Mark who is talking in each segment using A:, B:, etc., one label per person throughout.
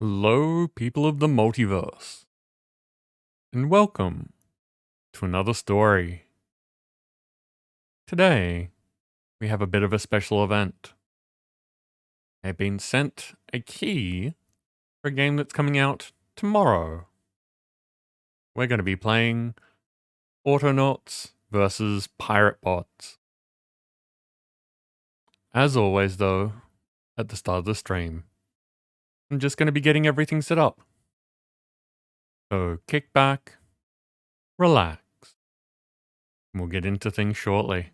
A: Hello, people of the multiverse, and welcome to another story. Today, we have a bit of a special event. I've been sent a key for a game that's coming out tomorrow. We're going to be playing Autonauts versus Piratebots. As always, though, at the start of the stream, I'm just going to be getting everything set up. So kick back, relax, and we'll get into things shortly.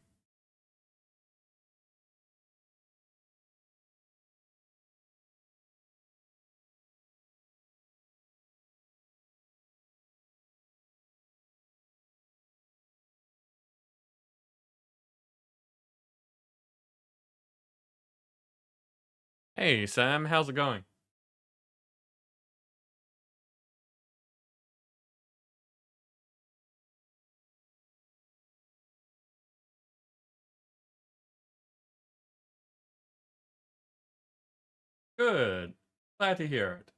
A: Hey, Sam, how's it going? Good. Glad to hear it.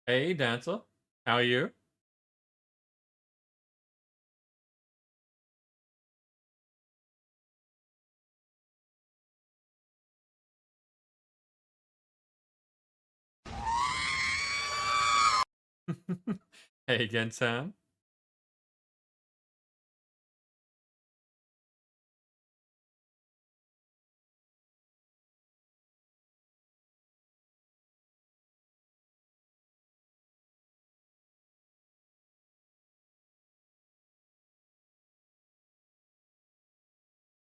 A: Hey, Dancer. How are you? Hey again, Sam.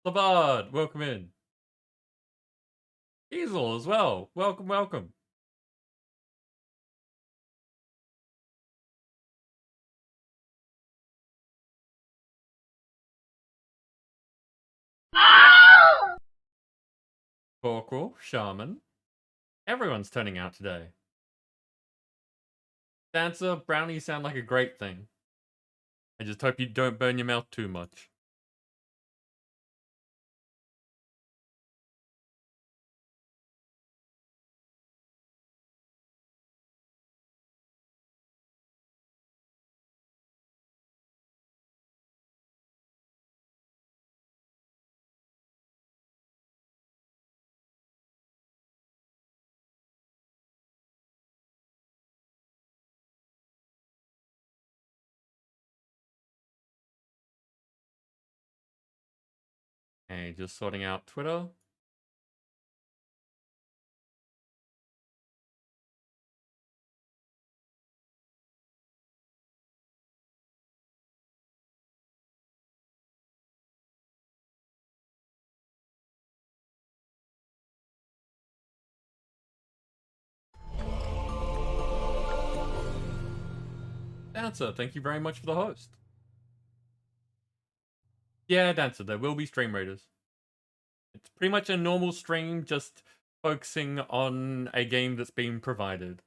A: Labard, welcome in. Easel as well. Welcome, welcome. Corporal, Shaman. Everyone's turning out today. Dancer, brownies sound like a great thing. I just hope you don't burn your mouth too much. Hey, just sorting out Twitter. Dancer, thank you very much for the host. Yeah, Dancer, there will be stream raiders. It's pretty much a normal stream, just focusing on a game that's been provided.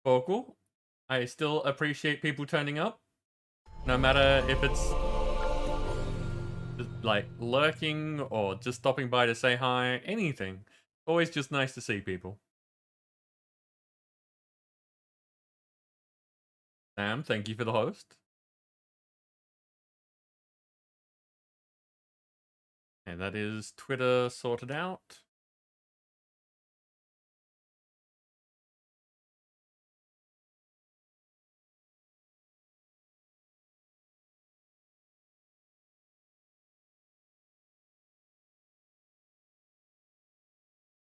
A: Vocal, I still appreciate people turning up, no matter if it's just like lurking or just stopping by to say hi, anything. Always just nice to see people. Sam, thank you for the host. And that is Twitter sorted out.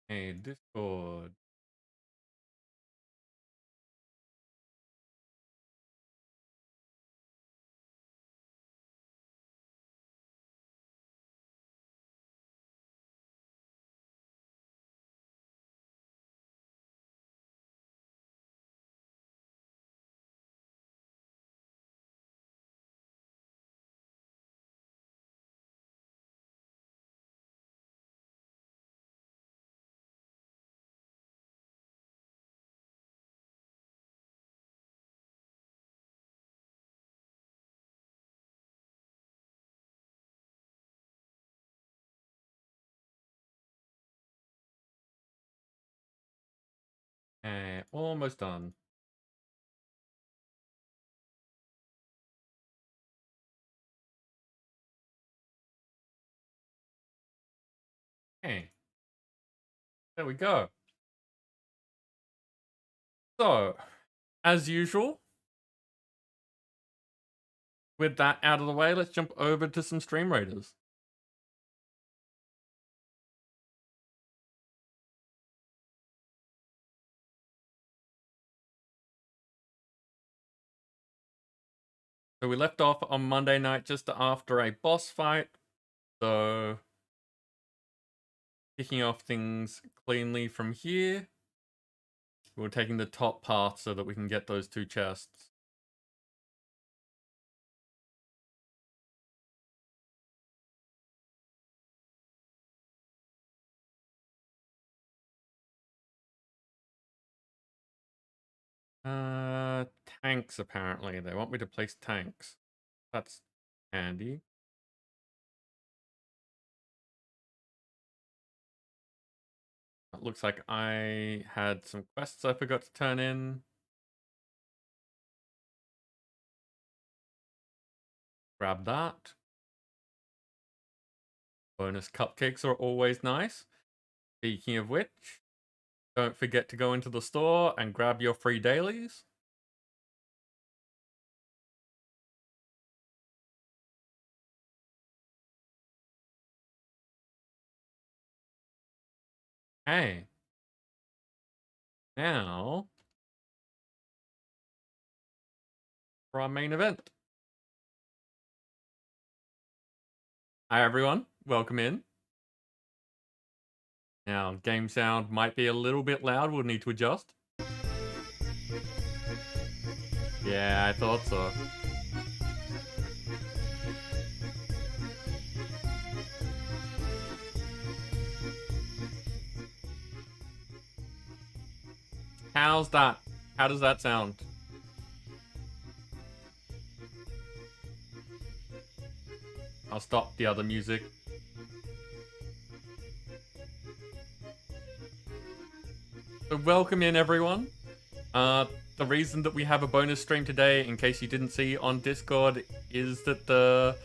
A: Hey, Discord. Almost done. Okay, there we go. So, as usual, with that out of the way, let's jump over to some Stream Raiders. So we left off on Monday night just after a boss fight. So, kicking off things cleanly from here. We're taking the top path so that we can get those 2 chests. Tanks apparently. They want me to place tanks. That's handy. It looks like I had some quests I forgot to turn in. Grab that. Bonus cupcakes are always nice. Speaking of which, don't forget to go into the store and grab your free dailies. Hey. Now, for our main event. Hi everyone, welcome in. Now, game sound might be a little bit loud, we'll need to adjust. Yeah, I thought so. How's that? How does that sound? I'll stop the other music. So welcome in everyone. The reason that we have a bonus stream today, in case you didn't see on Discord, is that the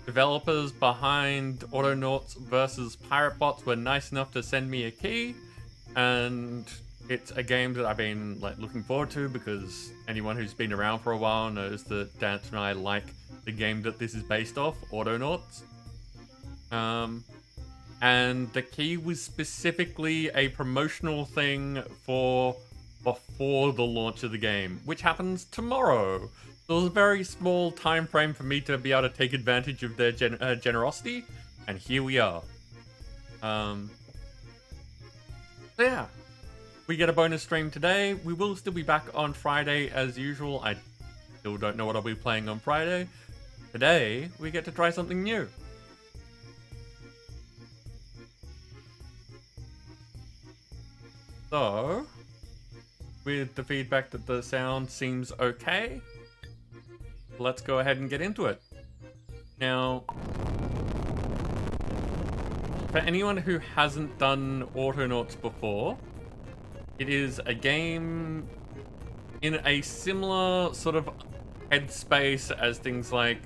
A: developers behind Autonauts versus Piratebots were nice enough to send me a key, and it's a game that I've been looking forward to because anyone who's been around for a while knows that Dance and I like the game that this is based off, Autonauts. And the key was specifically a promotional thing for before the launch of the game, which happens tomorrow. So it was a very small time frame for me to be able to take advantage of their generosity, and here we are. So yeah, we get a bonus stream today. We will still be back on Friday as usual. I still don't know what I'll be playing on Friday. Today, we get to try something new. So, with the feedback that the sound seems okay, let's go ahead and get into it. Now, for anyone who hasn't done Autonauts before, it is a game in a similar sort of headspace as things like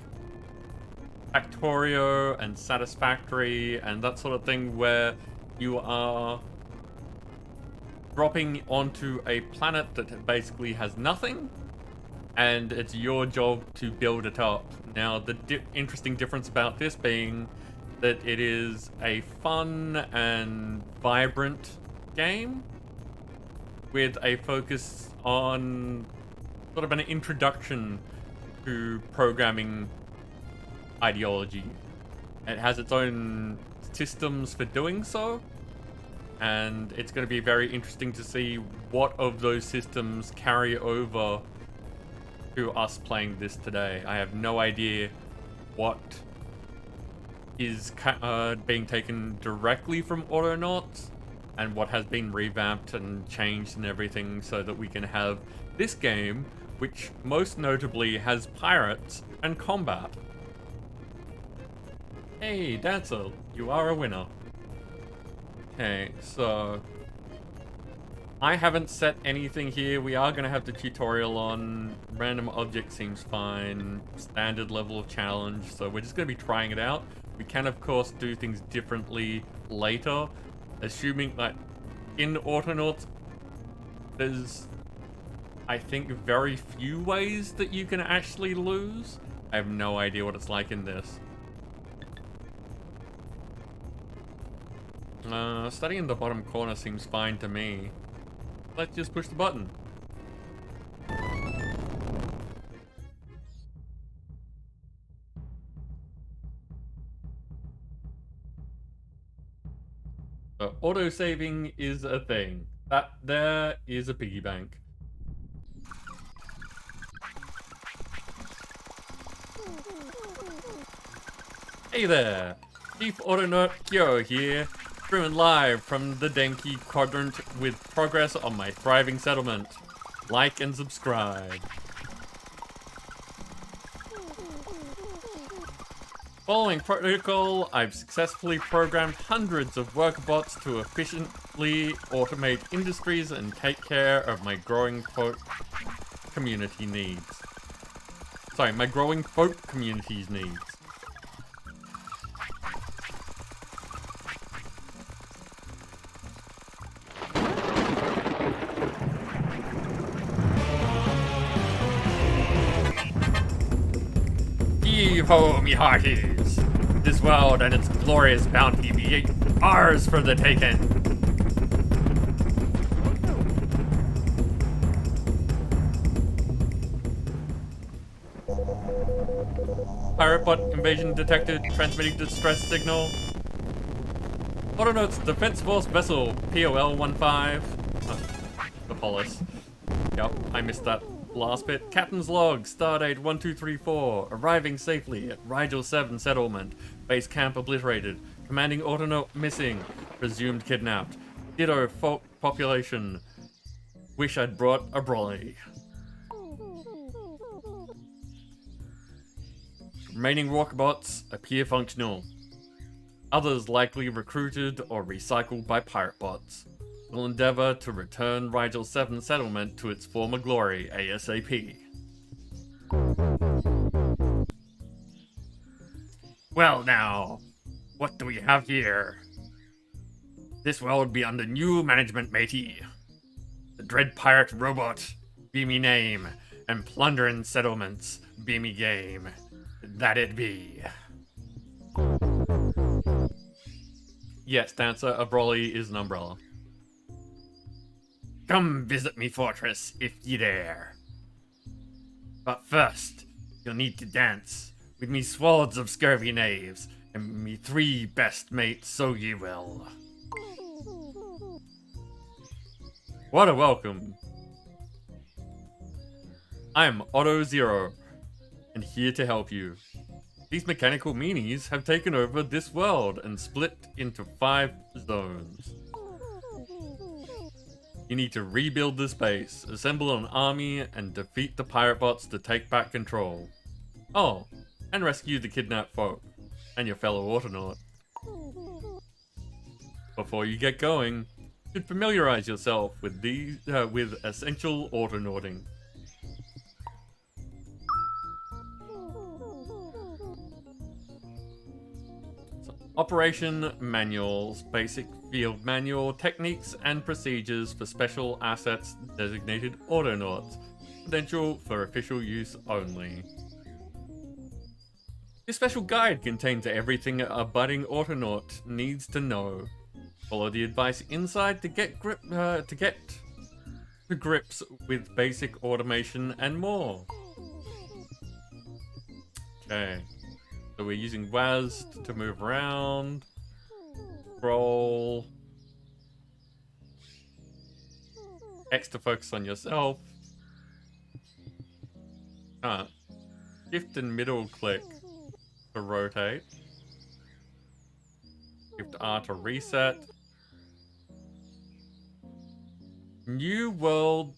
A: Factorio and Satisfactory and that sort of thing, where you are dropping onto a planet that basically has nothing, and it's your job to build it up. Now, the interesting difference about this being that it is a fun and vibrant game with a focus on sort of an introduction to programming ideology. It has its own systems for doing so, and it's going to be very interesting to see what of those systems carry over to us playing this today. I have no idea what is being taken directly from Autonauts and what has been revamped and changed and everything so that we can have this game, which most notably has pirates and combat. Hey, Dancer, you are a winner. Okay, so I haven't set anything here. We are going to have the tutorial on. Random object seems fine. Standard level of challenge. So we're just going to be trying it out. We can, of course, do things differently later. Assuming that in Autonauts, there's, I think, very few ways that you can actually lose. I have no idea what it's like in this. Starting in the bottom corner seems fine to me. Let's just push the button. So auto-saving is a thing. That there is a piggy bank. Hey there! Chief Autonaut Kyo here, streaming live from the Denki Quadrant with progress on my thriving settlement. Like and subscribe. Following protocol, I've successfully programmed hundreds of worker bots to efficiently automate industries and take care of my growing folk community needs. Sorry, my growing folk community's needs. Heave-ho, me hearties! This world and its glorious bounty be ours for the taking! Pirate bot invasion detected, transmitting distress signal. Autonauts Defense Force vessel, POL-15. The Polis. Yep, I missed that last bit. Captain's log, stardate 1234, arriving safely at Rigel 7 settlement. Base camp obliterated. Commanding Autonaut missing. Presumed kidnapped. Ditto folk population. Wish I'd brought a brolly. Remaining walkbots appear functional. Others likely recruited or recycled by pirate bots. Will endeavor to return Rigel 7 settlement to its former glory ASAP. Well now, what do we have here? This world be under new management, matey. The dread pirate robot be me name, and plundering settlements be me game. That it be. Yes, Dancer, a brolly is an umbrella. Come visit me fortress, if ye dare. But first, you'll need to dance with me swords of scurvy knaves, and me 3 best mates, so ye will. What a welcome. I am Auto Zero, and here to help you. These mechanical meanies have taken over this world and split into 5 zones. You need to rebuild this base, assemble an army, and defeat the pirate bots to take back control. Oh, and rescue the kidnapped folk, and your fellow Autonaut. Before you get going, you should familiarize yourself with with essential Autonauting. Operation manuals, basic field manual, techniques and procedures for special assets designated Autonauts, potential for official use only. This special guide contains everything a budding Autonaut needs to know. Follow the advice inside to get to grips with basic automation and more. Okay. So we're using WAS to move around, scroll, X to focus on yourself, shift and middle click to rotate, shift R to reset, new world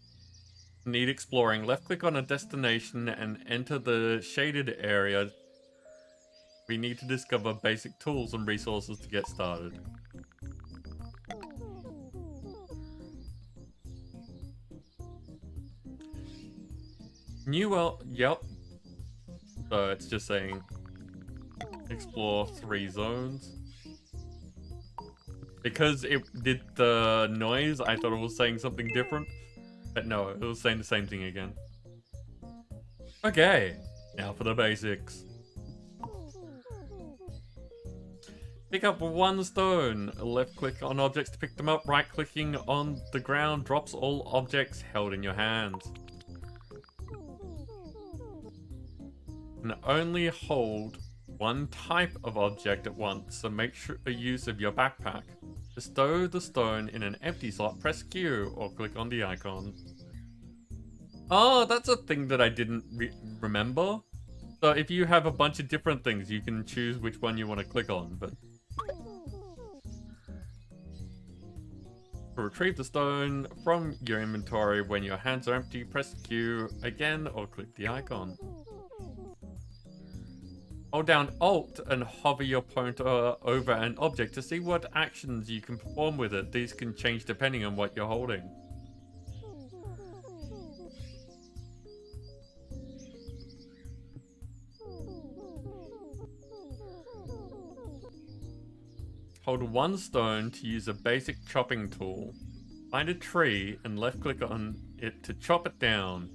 A: need exploring, left click on a destination and enter the shaded area. We need to discover basic tools and resources to get started. New world, yep. So it's just saying explore 3 zones. Because it did the noise, I thought it was saying something different. But no, it was saying the same thing again. Okay, now for the basics. Pick up 1 stone. Left click on objects to pick them up. Right clicking on the ground drops all objects held in your hands. And only hold 1 type of object at once, so make sure use of your backpack. To stow the stone in an empty slot, press Q or click on the icon. Oh, that's a thing that I didn't remember. So if you have a bunch of different things, you can choose which one you want to click on, but... To retrieve the stone from your inventory when your hands are empty, press Q again or click the icon. Hold down Alt and hover your pointer over an object to see what actions you can perform with it. These can change depending on what you're holding. Hold 1 stone to use a basic chopping tool. Find a tree and left click on it to chop it down.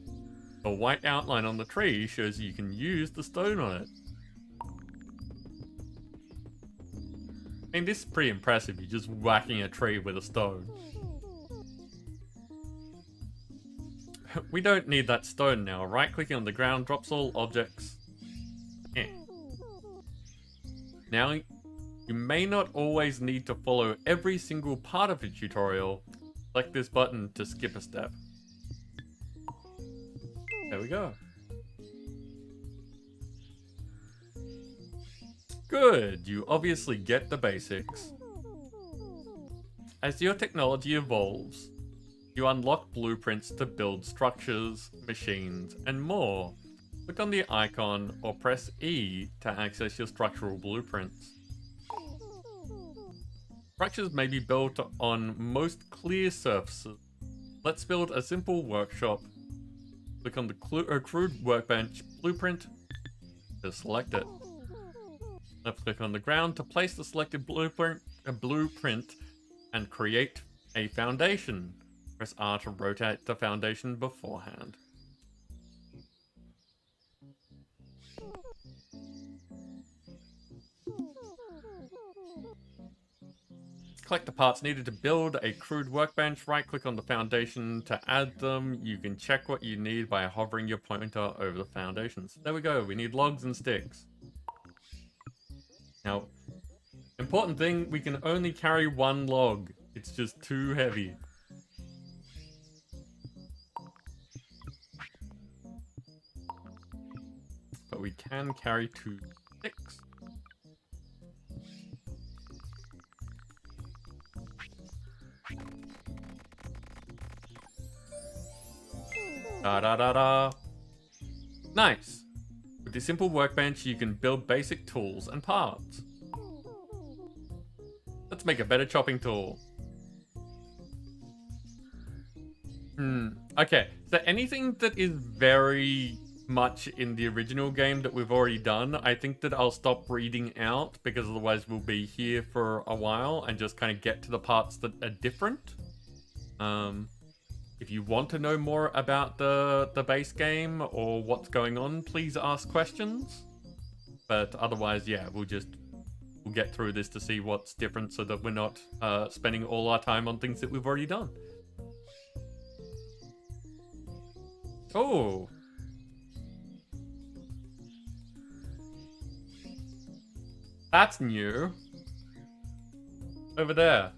A: A white outline on the tree shows you can use the stone on it. I mean, this is pretty impressive. You're just whacking a tree with a stone. We don't need that stone now. Right clicking on the ground drops all objects. Now, you may not always need to follow every single part of a tutorial. Select this button to skip a step. There we go. Good, you obviously get the basics. As your technology evolves, you unlock blueprints to build structures, machines, and more. Click on the icon or press E to access your structural blueprints. Structures may be built on most clear surfaces. Let's build a simple workshop. Click on the crude workbench blueprint to select it. Left click on the ground to place the selected blueprint and create a foundation. Press R to rotate the foundation beforehand. Collect the parts needed to build a crude workbench. Right click on the foundation to add them. You can check what you need by hovering your pointer over the foundations. There we go, we need logs and sticks. Now, important thing, we can only carry 1 log. It's just too heavy. But we can carry 2 sticks. Da da da da. Nice. With this simple workbench, you can build basic tools and parts. Let's make a better chopping tool. Okay, so anything that is very much in the original game that we've already done, I think that I'll stop reading out, because otherwise we'll be here for a while and just kind of get to the parts that are different. If you want to know more about the base game or what's going on, please ask questions. But otherwise, yeah, we'll get through this to see what's different so that we're not spending all our time on things that we've already done. Oh. That's new. Over there.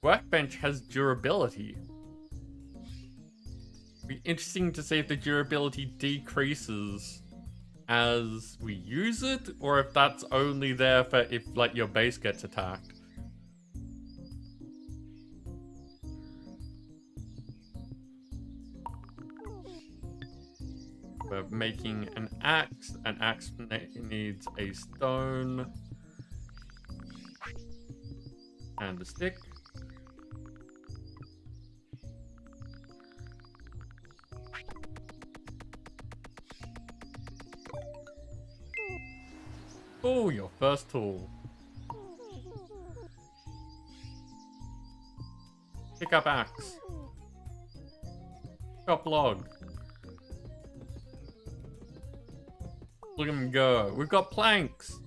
A: Workbench has durability. Be interesting to see if the durability decreases as we use it, or if that's only there for if, like, your base gets attacked. We're making an axe. An axe needs a stone and a stick. first tool. Pick up axe. Chop log. Look at them go. We've got planks.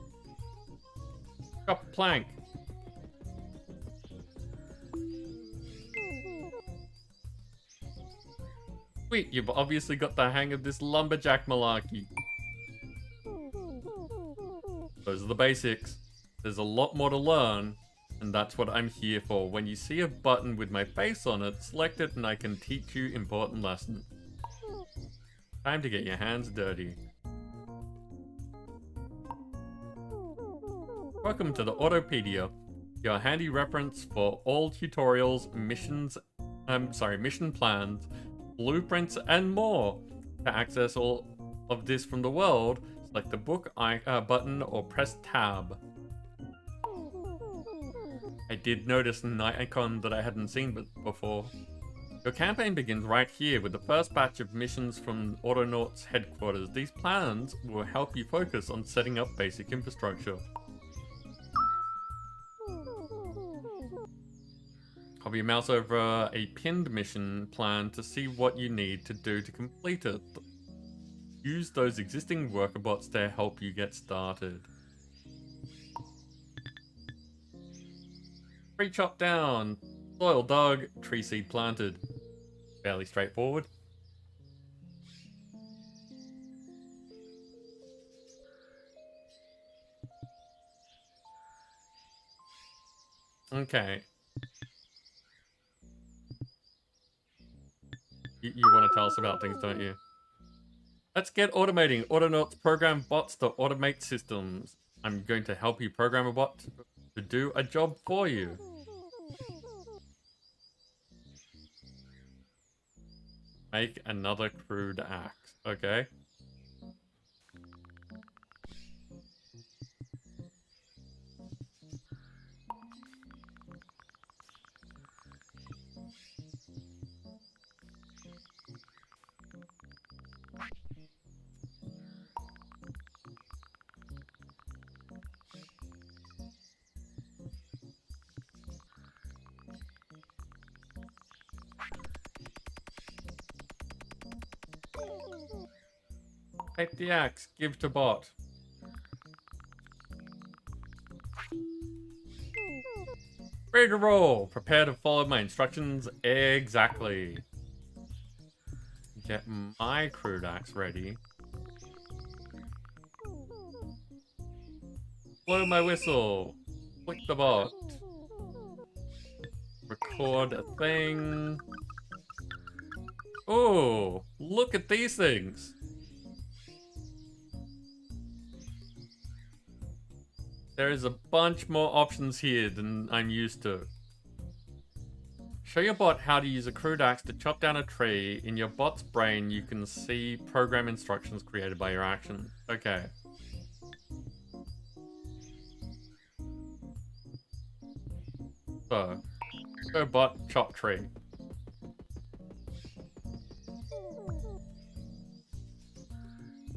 A: Chop a plank. Sweet, you've obviously got the hang of this lumberjack malarkey. Those are the basics. There's a lot more to learn, and that's what I'm here for. When you see a button with my face on it, select it and I can teach you important lessons. Time to get your hands dirty. Welcome to the Autopedia, your handy reference for all tutorials, mission plans, blueprints, and more. To access all of this from the world, select the book button or press tab. I did notice an icon that I hadn't seen before. Your campaign begins right here with the first batch of missions from Autonauts headquarters. These plans will help you focus on setting up basic infrastructure. Hover your mouse over a pinned mission plan to see what you need to do to complete it. Use those existing worker bots to help you get started. Tree chopped down, soil dug, tree seed planted. Fairly straightforward. Okay. You want to tell us about things, don't you? Let's get automating. Autonauts program bots to automate systems. I'm going to help you program a bot to do a job for you. Make another crude axe. Okay. Take the axe, give to bot. Ready to roll. Prepare to follow my instructions exactly. Get my crude axe ready. Blow my whistle. Click the bot. Record a thing. Oh, look at these things. There is a bunch more options here than I'm used to. Show your bot how to use a crude axe to chop down a tree. In your bot's brain, you can see program instructions created by your action. Okay. So, go bot, chop tree.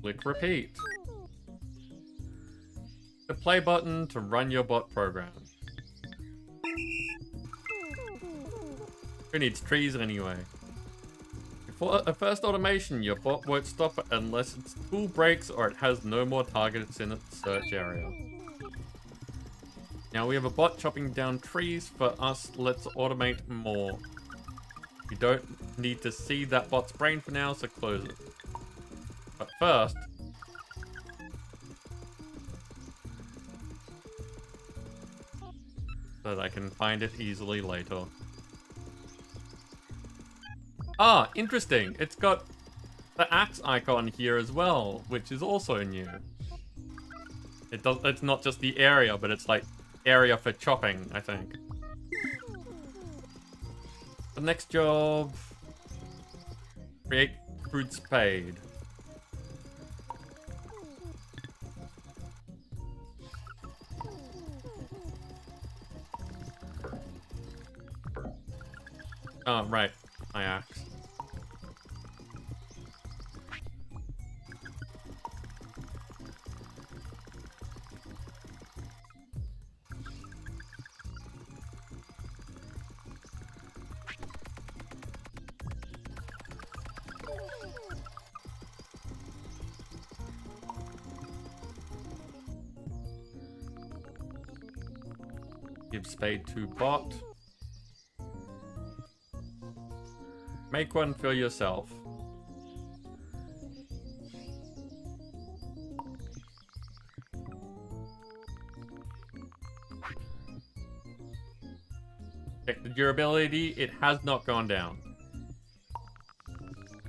A: Click repeat. The play button to run your bot program. Who needs trees anyway? Before a first automation, your bot won't stop unless its tool breaks or it has no more targets in its search area. Now we have a bot chopping down trees for us. Let's automate more. You don't need to see that bot's brain for now, so close it. But first, so that I can find it easily later. Ah, interesting. It's got the axe icon here as well, which is also new. It's not just the area, but it's like area for chopping, I think. The next job, create crude spade. Oh, right. My axe. Give spade to bot. Make one for yourself. Check the durability. It has not gone down.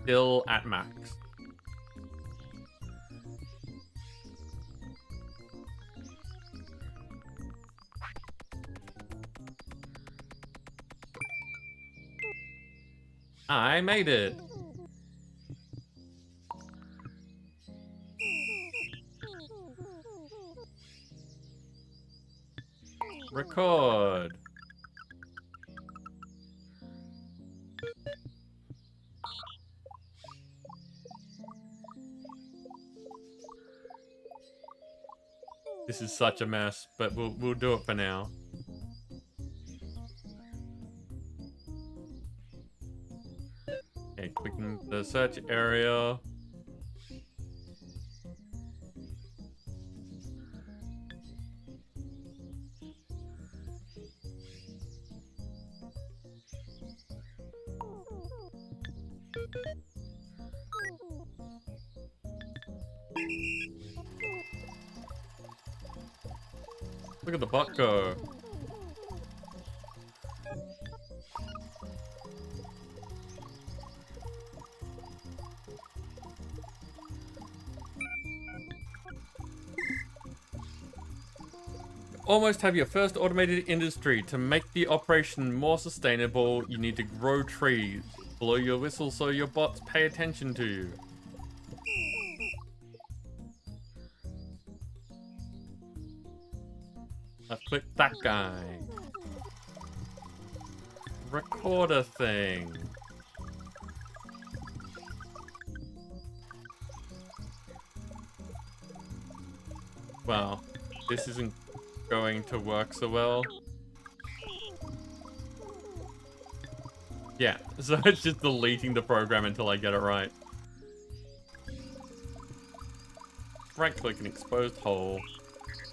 A: Still at max. I made it. Record. This is such a mess, but we'll do it for now. Okay, clicking the search area. Look at the bot go. Almost have your first automated industry. To make the operation more sustainable, you need to grow trees. Blow your whistle so your bots pay attention to you. I've clicked that guy. Record a thing. Well, this isn't going to work so well. Yeah, so it's just deleting the program until I get it right. Right click an exposed hole.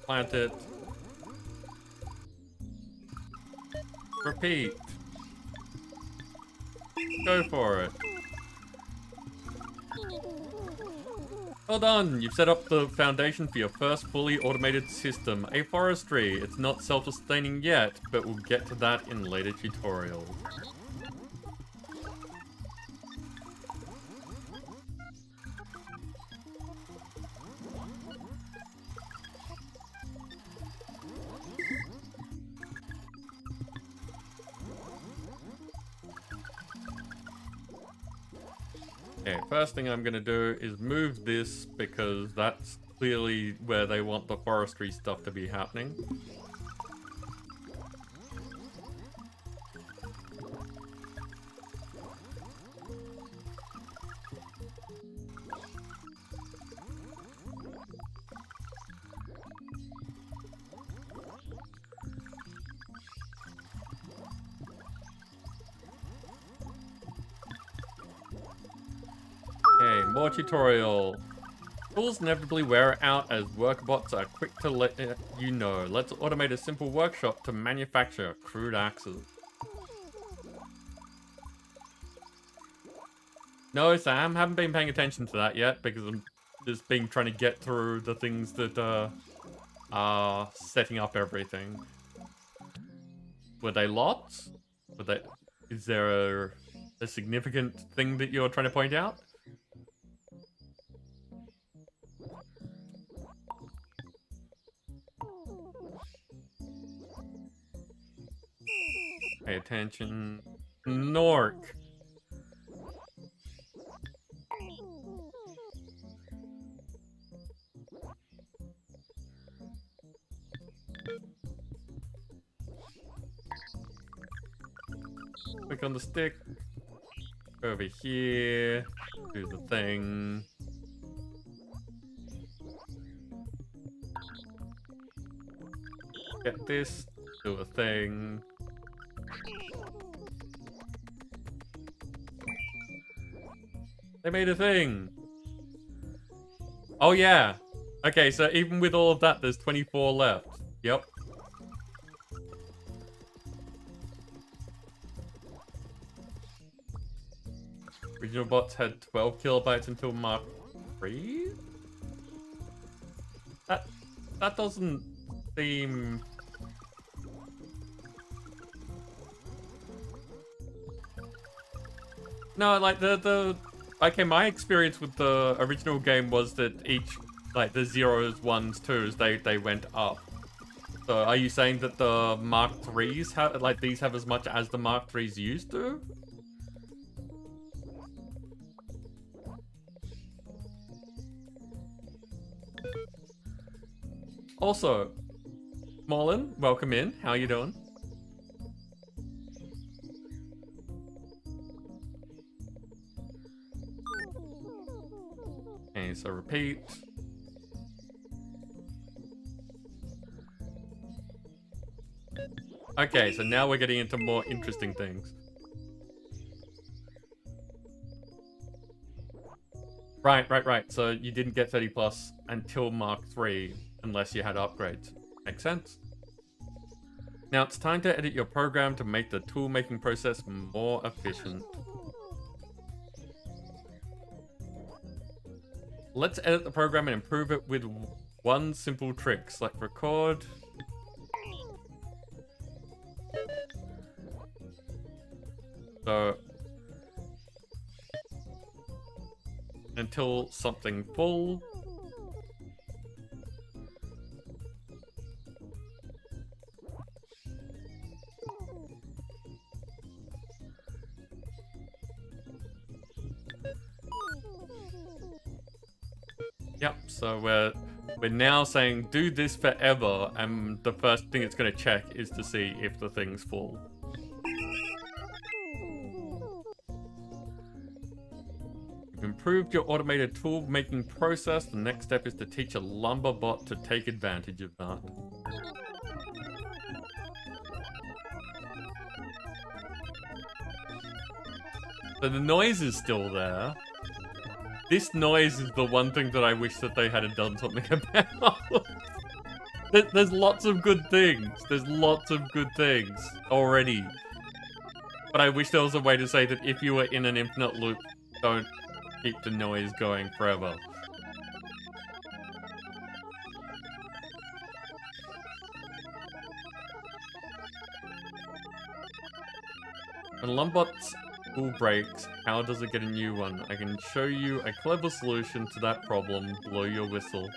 A: Plant it. Repeat. Go for it. Well done! You've set up the foundation for your first fully automated system, a forestry. It's not self-sustaining yet, but we'll get to that in later tutorials. Okay, first thing I'm gonna do is move this because that's clearly where they want the forestry stuff to be happening. Okay, more tutorial. Tools inevitably wear out as workbots are quick to let you know. Let's automate a simple workshop to manufacture crude axes. No, Sam, haven't been paying attention to that yet because I'm just been trying to get through the things that are setting up everything. Were they lots? Were they? Is there a significant thing that you're trying to point out? Pay attention. Nork. Click on the stick. Over here. Do the thing. Get this. Do a thing. They made a thing. Oh yeah. Okay, so even with all of that, there's 24 left. Yep. Original bots had 12 kilobytes until Mark 3? That doesn't seem... No, like okay, my experience with the original game was that each, like the zeros, ones, twos, they went up. So are you saying that the Mark 3s have, like, these have as much as the Mark 3s used to? Also, Marlon, welcome in. How you doing? Okay, so repeat. Okay, so now we're getting into more interesting things. Right. So you didn't get 30 plus until Mark 3 unless you had upgrades. Makes sense. Now it's time to edit your program to make the tool making process more efficient. Let's edit the program and improve it with one simple trick. Select record. So until something full. Yep, so we're now saying do this forever, and the first thing it's going to check is to see if the thing's full. You've improved your automated tool making process. The next step is to teach a lumber bot to take advantage of that. So the noise is still there. This noise is the one thing that I wish that they had done something about. There's lots of good things. There's lots of good things already. But I wish there was a way to say that if you were in an infinite loop, don't keep the noise going forever. When Lumbot's tool breaks, how does it get a new one? I can show you a clever solution to that problem. Blow your whistle.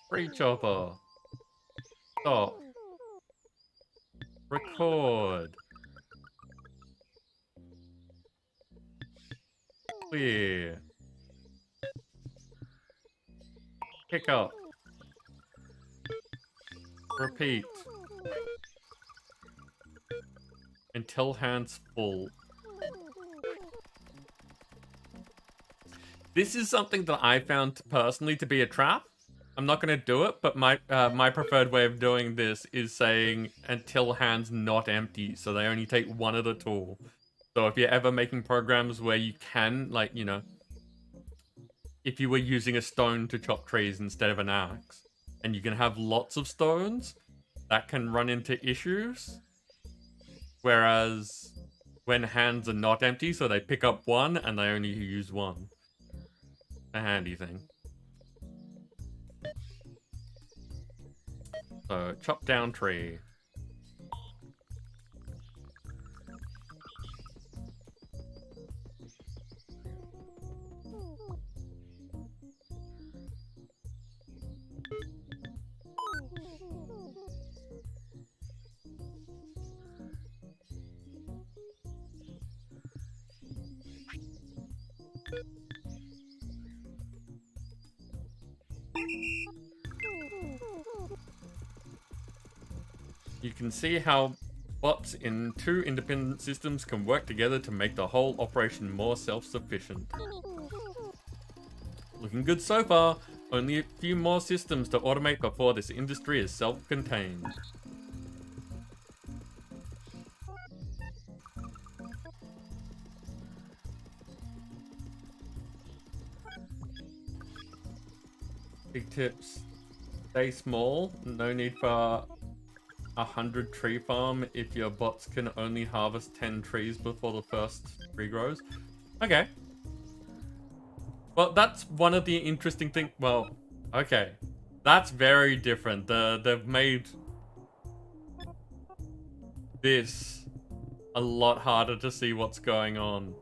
A: Free chopper. Stop. Record. Clear. Pick up. Repeat. Until hands full. This is something that I found personally to be a trap. I'm not going to do it, but my preferred way of doing this is saying until hands not empty, so they only take one at a tool. So if you're ever making programs where you can, like, you know, if you were using a stone to chop trees instead of an axe, and you can have lots of stones, that can run into issues. Whereas when hands are not empty, so they pick up one and they only use one. A handy thing. So, chop down tree. You can see how bots in two independent systems can work together to make the whole operation more self-sufficient. Looking good so far. Only a few more systems to automate before this industry is self-contained. Big tips. Stay small. No need for 100 tree farm if your bots can only harvest 10 trees before the first tree grows. Okay. Well, that's one of the interesting things. Well, okay. That's very different. They've made this a lot harder to see what's going on.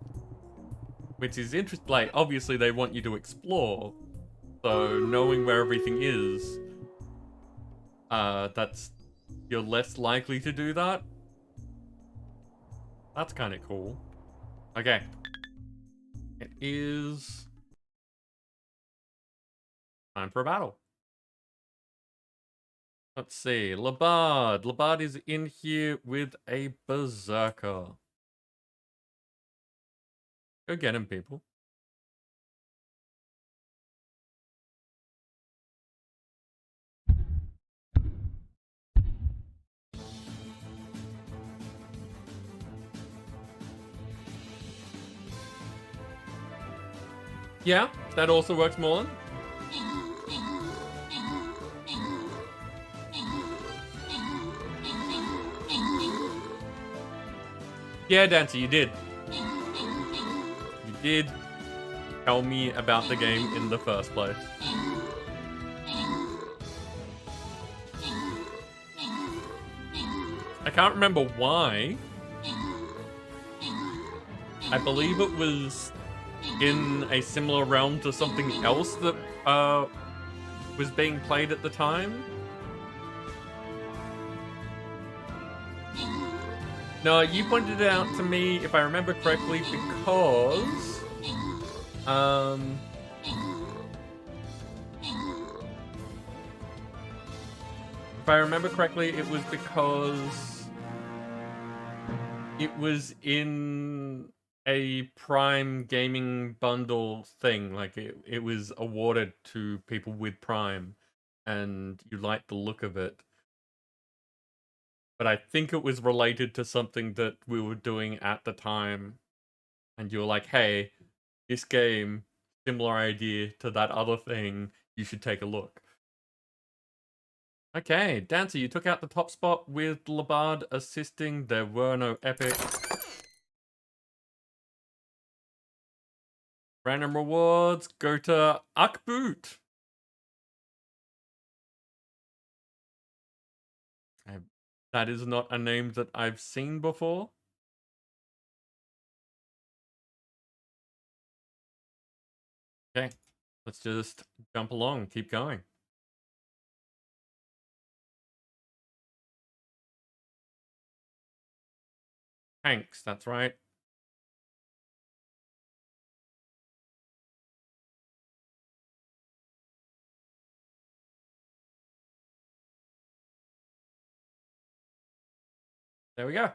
A: Which is interesting. Like, obviously they want you to explore. So knowing where everything is, you're less likely to do that. That's kind of cool. Okay. It is time for a battle. Let's see. Labard. Labard is in here with a berserker. Go get him, people. Yeah, that also works, Morland. Yeah, Dancer, you did. You did tell me about the game in the first place. I can't remember why. I believe it was in a similar realm to something else that was being played at the time. No, you pointed it out to me, if I remember correctly, because if I remember correctly, it was because it was in a Prime gaming bundle thing. Like, it was awarded to people with Prime, and you liked the look of it. But I think it was related to something that we were doing at the time. And you were like, hey, this game, similar idea to that other thing, you should take a look. Okay, Dancer, you took out the top spot with Labard assisting. There were no epics. Random rewards go to Akboot. That is not a name that I've seen before. Okay, let's just jump along, keep going. Hanks, that's right. There we go.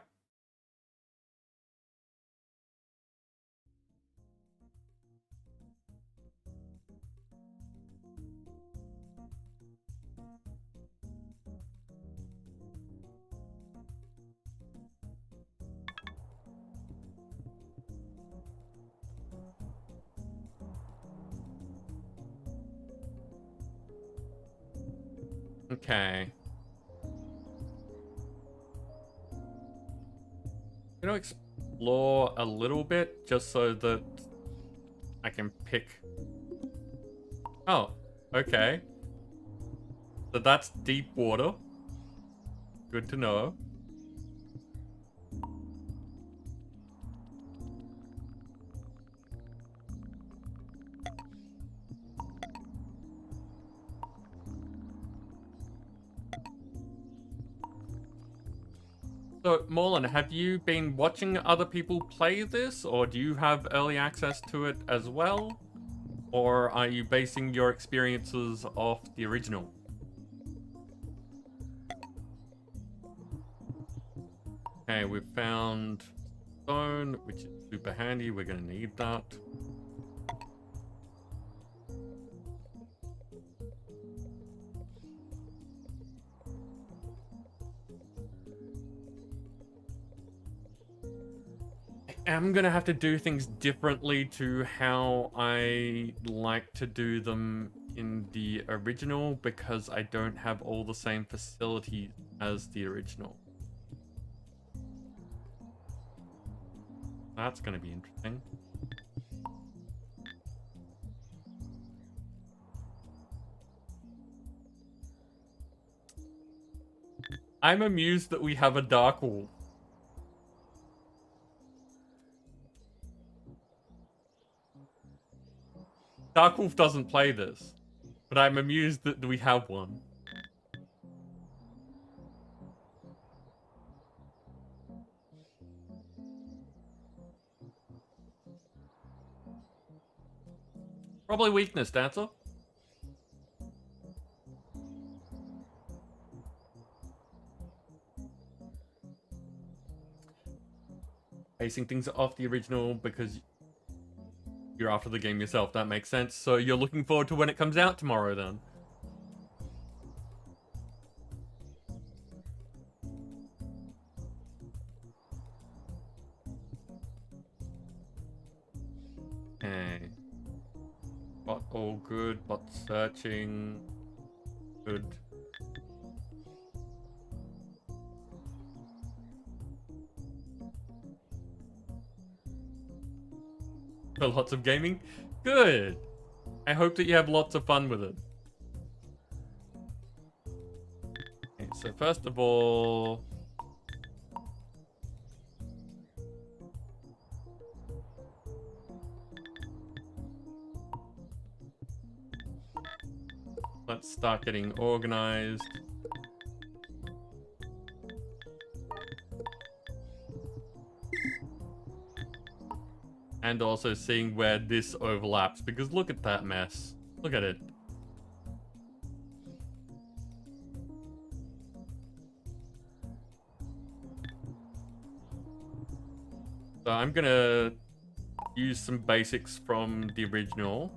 A: Okay. I'm gonna explore a little bit just so that I can pick. Oh, okay. So that's deep water. Good to know. So, Morlan, have you been watching other people play this, or do you have early access to it as well? Or are you basing your experiences off the original? Okay, we've found stone, which is super handy. We're going to need that. I'm gonna have to do things differently to how I like to do them in the original because I don't have all the same facilities as the original. That's going to be interesting. I'm amused that we have a Dark Wolf. Dark Wolf doesn't play this, but I'm amused that we have one. Probably weakness, Dancer. Basing things off the original because you're after the game yourself. That makes sense. So you're looking forward to when it comes out tomorrow, then. Okay. Bot all good. Bot searching. Good. For lots of gaming? Good. I hope that you have lots of fun with it. Okay, so first of all... let's start getting organized. And also seeing where this overlaps, because look at that mess. Look at it. So I'm gonna use some basics from the original.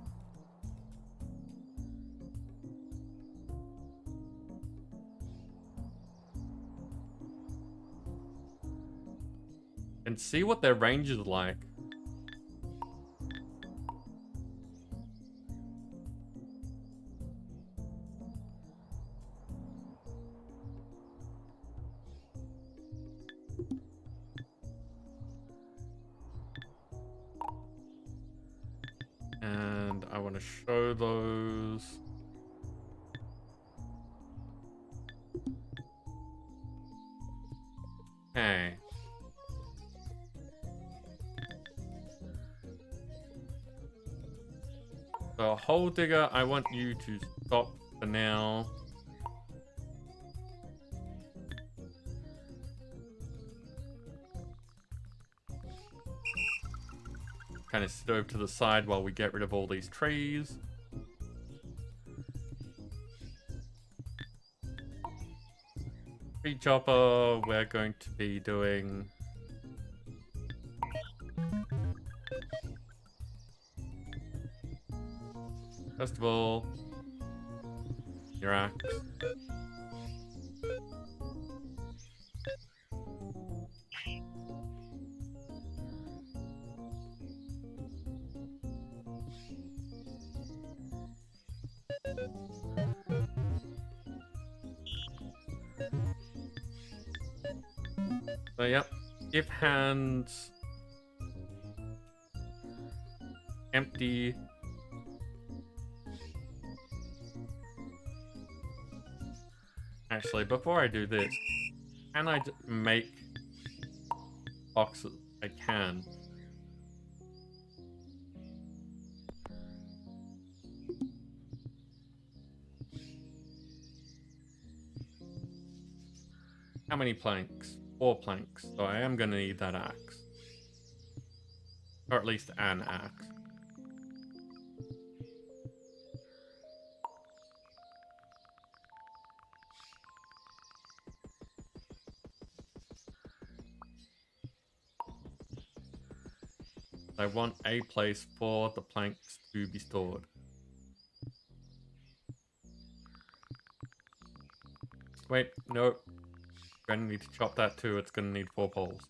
A: And see what their range is like. And I want to show those. Okay. So Hole Digger, I want you to stop for now. Kind of sit over to the side while we get rid of all these trees. Tree chopper, we're going to be doing... First of all, your axe. So, yep. If hands empty. Actually, before I do this, can I make boxes? I can. How many planks? 4 planks. So I am going to need that axe. Or at least an axe. I want a place for the planks to be stored. Wait, no. We're going to need to chop that too. It's going to need 4 poles.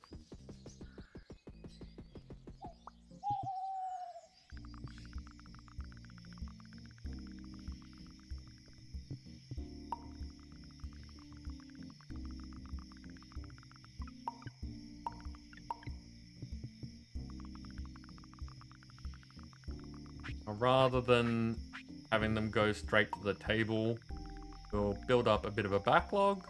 A: Rather than having them go straight to the table, we'll build up a bit of a backlog.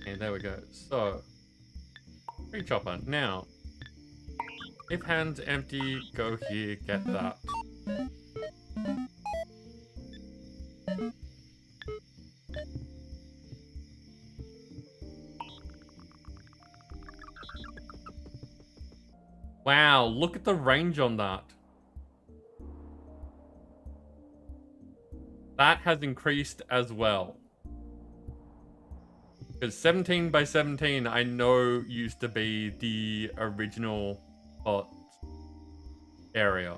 A: Okay, there we go. So, free chopper. Now, if hand's empty, go here, get that. Wow, look at the range on that. That has increased as well. Because 17 by 17, I know used to be the original bot area.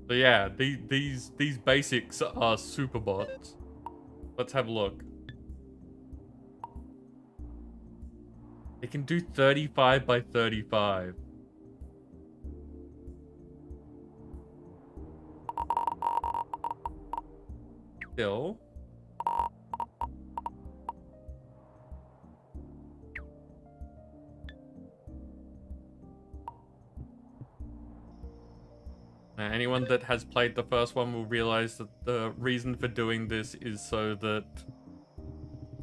A: So yeah, these basics are super bots. Let's have a look. It can do 35 by 35. Still. Anyone that has played the first one will realize that the reason for doing this is so that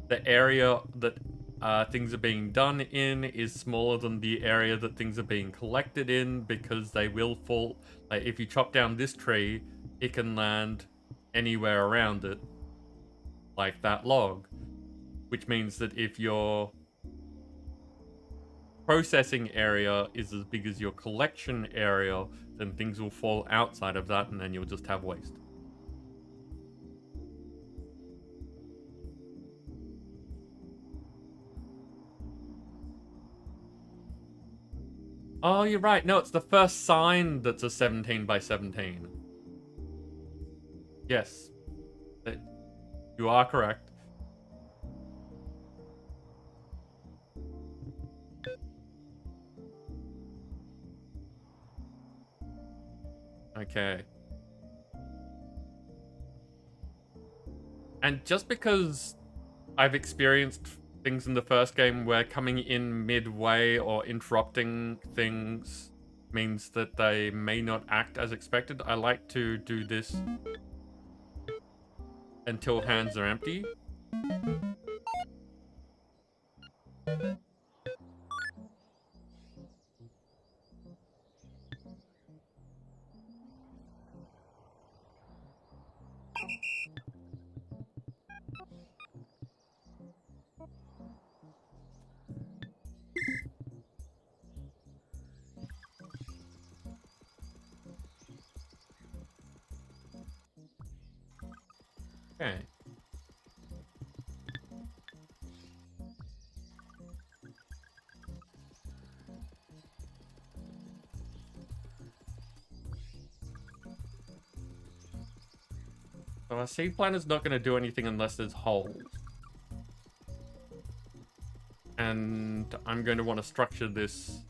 A: the area that things are being done in is smaller than the area that things are being collected in, because they will fall. Like, if you chop down this tree, it can land anywhere around it, like that log. Which means that if your processing area is as big as your collection area, then things will fall outside of that, and then you'll just have waste. Oh, you're right. No, it's the first sign that's a 17 by 17. Yes. You are correct. Okay. And just because I've experienced things in the first game where coming in midway or interrupting things means that they may not act as expected, I like to do this until hands are empty. Okay. So our seed planter's not going to do anything unless there's holes. And I'm going to want to structure this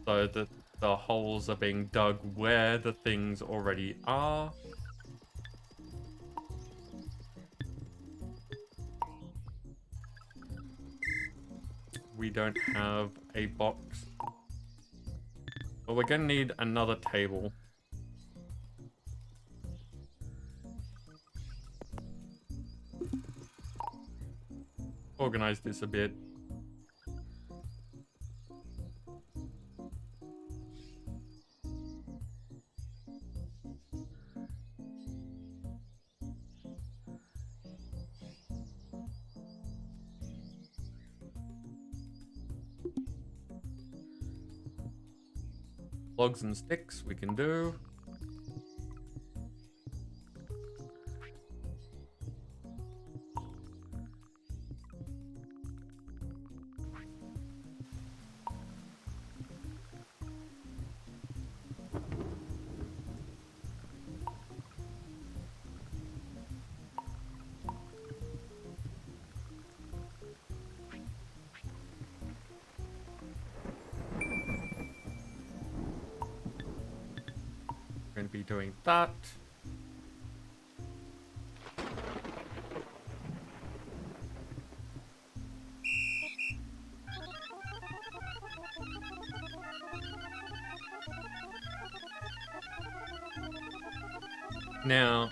A: so that the holes are being dug where the things already are. We don't have a box. But we're going to need another table. Organize this a bit. Logs and sticks we can do. going to be doing that. Now,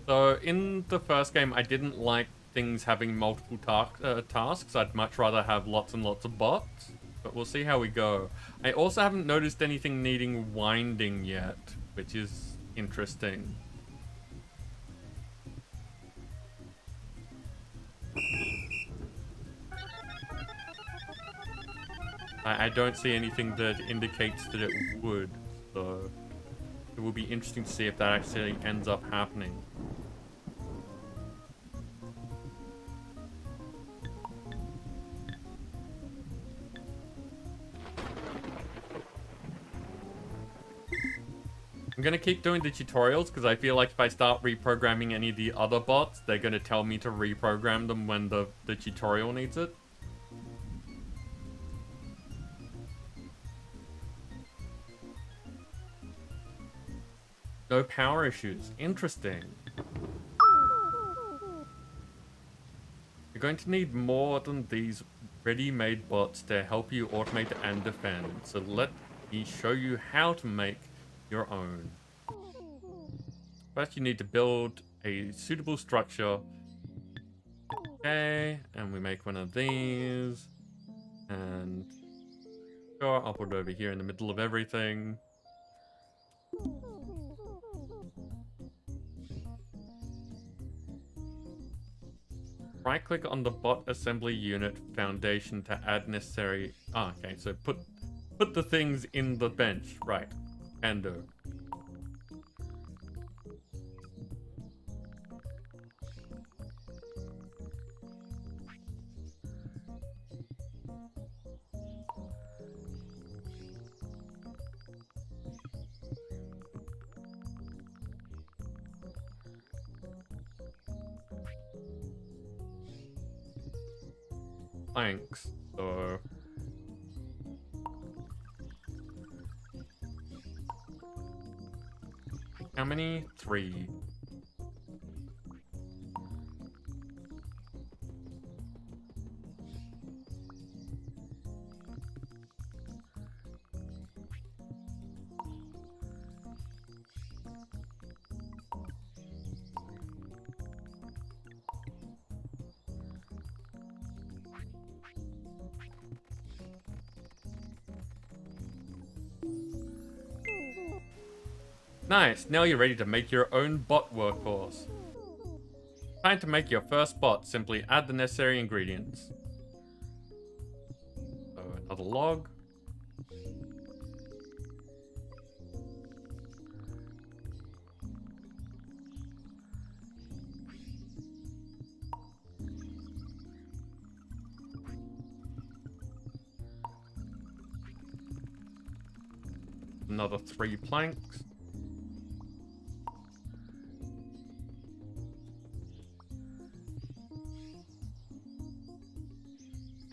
A: so in the first game, I didn't like things having multiple tasks. I'd much rather have lots and lots of bots, but we'll see how we go. I also haven't noticed anything needing winding yet, which is interesting. I don't see anything that indicates that it would, so it will be interesting to see if that actually ends up happening. I'm gonna keep doing the tutorials because I feel like if I start reprogramming any of the other bots, they're gonna tell me to reprogram them when the tutorial needs it. No power issues. Interesting. You're going to need more than these ready-made bots to help you automate and defend. So let me show you how to make your own. First, you need to build a suitable structure. Okay, and we make one of these. And sure, I'll put it over here in the middle of everything. Right-click on the bot assembly unit foundation to add necessary... Ah, okay, so put the things in the bench. Right, can do. Thanks. So... how many? 3. Nice, now you're ready to make your own bot workhorse. Time to make your first bot, simply add the necessary ingredients. So another log. Another 3 planks.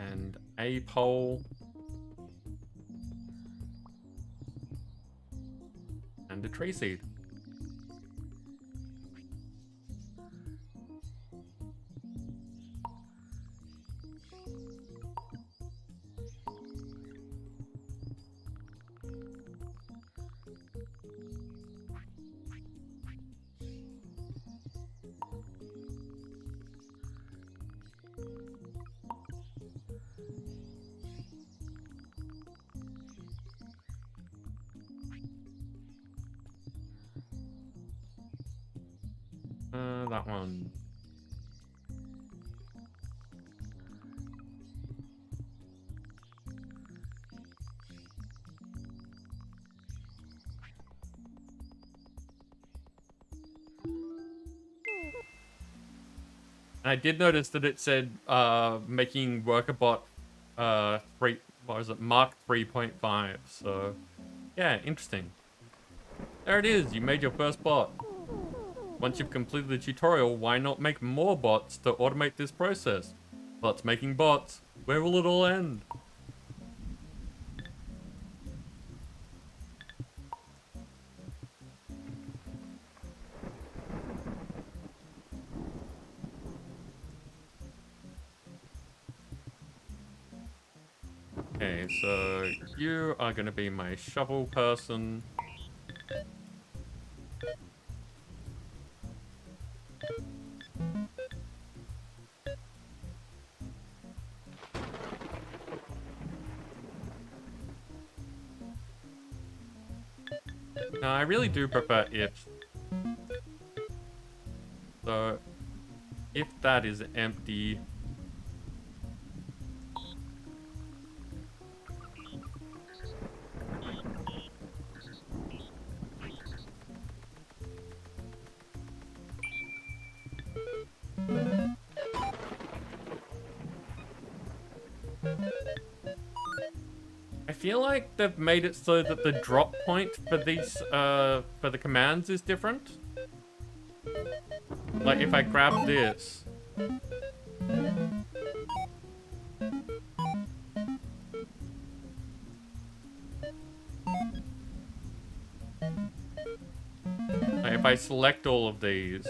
A: And a pole. And a tree seed. That one. And I did notice that it said making WorkerBot 3, what is it, Mark 3.5. So yeah, interesting. There it is. You made your first bot. Once you've completed the tutorial, why not make more bots to automate this process? Bots making bots. Where will it all end? Okay, so you are going to be my shovel person. No, I really do prefer if. So, if that is empty... I feel like they've made it so that the drop point for these, for the commands is different. Like, if I grab this... Like, if I select all of these,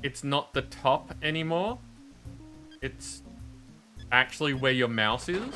A: it's not the top anymore. It's actually where your mouse is.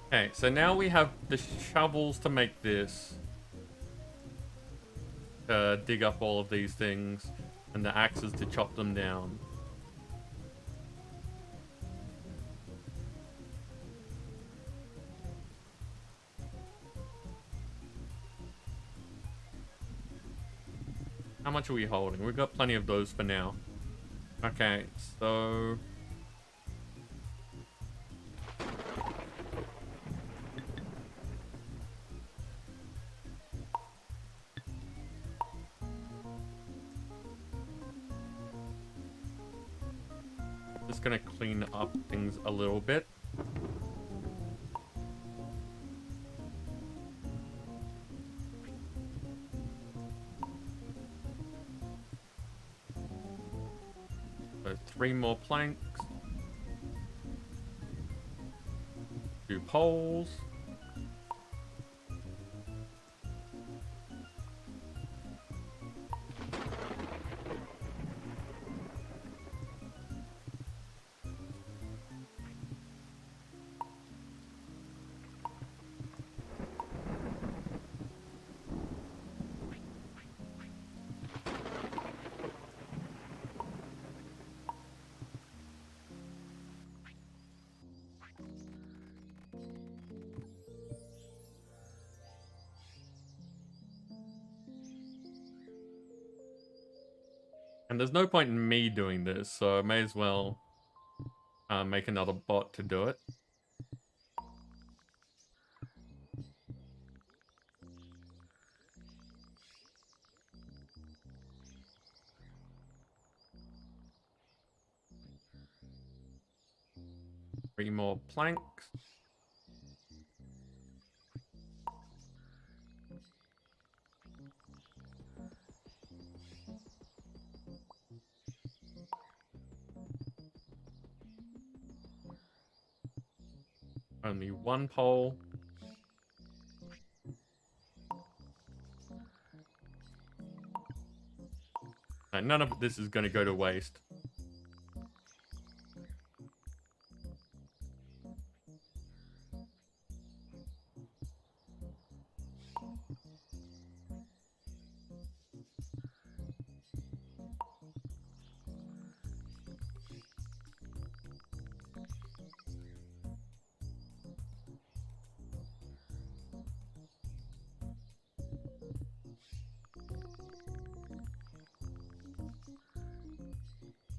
A: Okay, so now we have the shovels to make this. Dig up all of these things. And the axes to chop them down. How much are we holding? We've got plenty of those for now. Okay, so... Just gonna clean up things a little bit. So 3 more planks. 2 poles. And there's no point in me doing this, so I may as well make another bot to do it. Three more planks. Only 1 pole. And none of this is going to go to waste.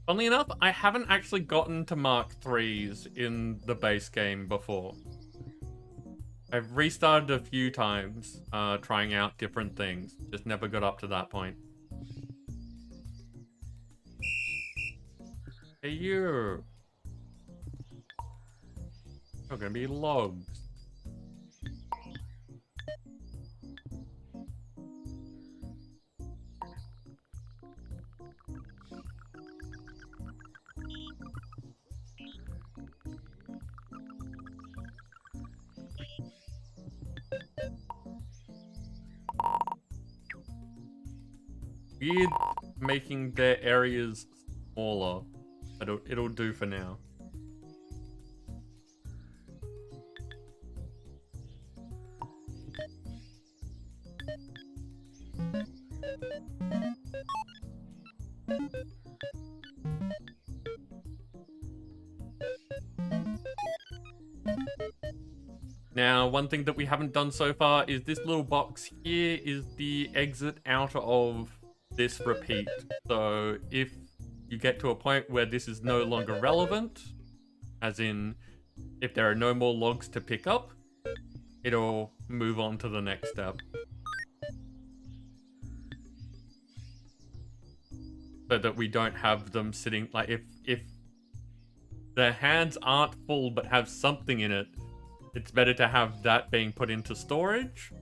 A: Funnily enough, I haven't actually gotten to Mark 3s in the base game before. I've restarted a few times, trying out different things. Just never got up to that point. Hey, you! You're gonna be logs. Weird making their areas smaller. It'll do for now. Now, one thing that we haven't done so far is this little box here is the exit out of this repeat. So if you get to a point where this is no longer relevant, as in if there are no more logs to pick up, it'll move on to the next step. So that we don't have them sitting, like if their hands aren't full but have something in it, it's better to have that being put into storage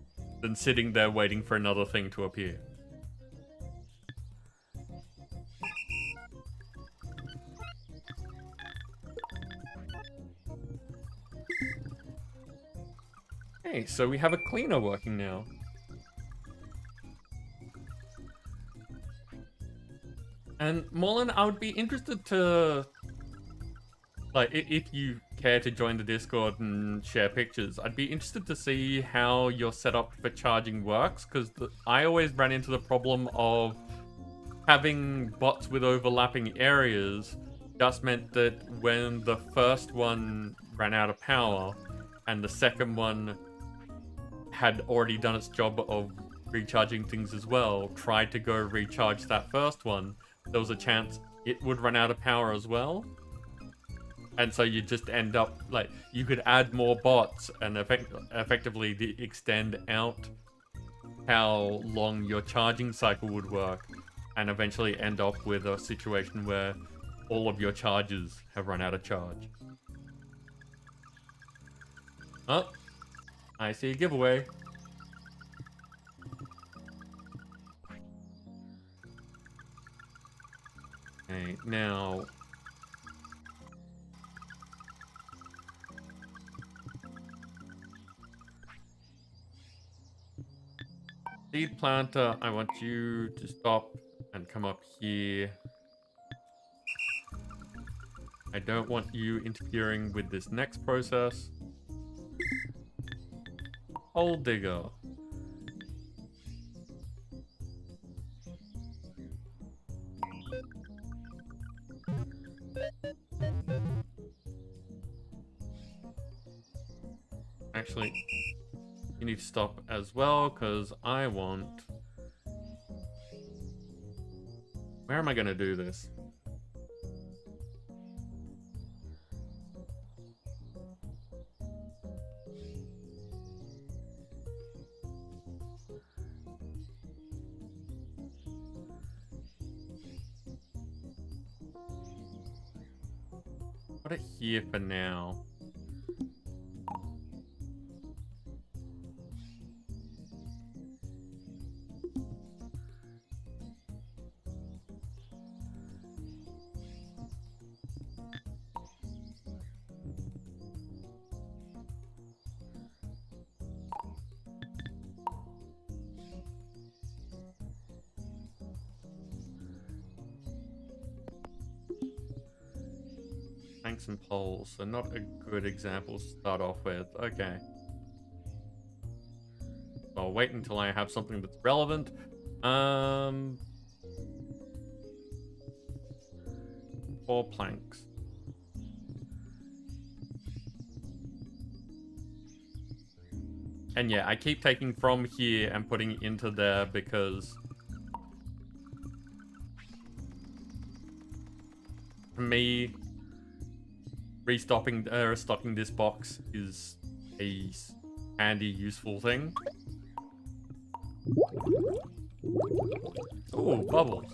A: than sitting there waiting for another thing to appear. Okay, so we have a cleaner working now. And Morlin, I would be interested to, like, if you care to join the Discord and share pictures, I'd be interested to see how your setup for charging works, because I always ran into the problem of having bots with overlapping areas just meant that when the first one ran out of power and the second one had already done its job of recharging things as well, tried to go recharge that first one, there was a chance it would run out of power as well. And so you just end up, like, you could add more bots and effectively extend out how long your charging cycle would work, and eventually end up with a situation where all of your charges have run out of charge. Oh, I see a giveaway. Okay, now... Seed planter, I want you to stop and come up here. I don't want you interfering with this next process. Hole digger. Actually, you need to stop as well, because I want... Where am I going to do this? Put it here for now. Planks and poles, so not a good example to start off with. Okay. I'll wait until I have something that's relevant. 4 planks. And yeah, I keep taking from here and putting it into there because to me, stocking this box is a handy, useful thing. Ooh, bubbles.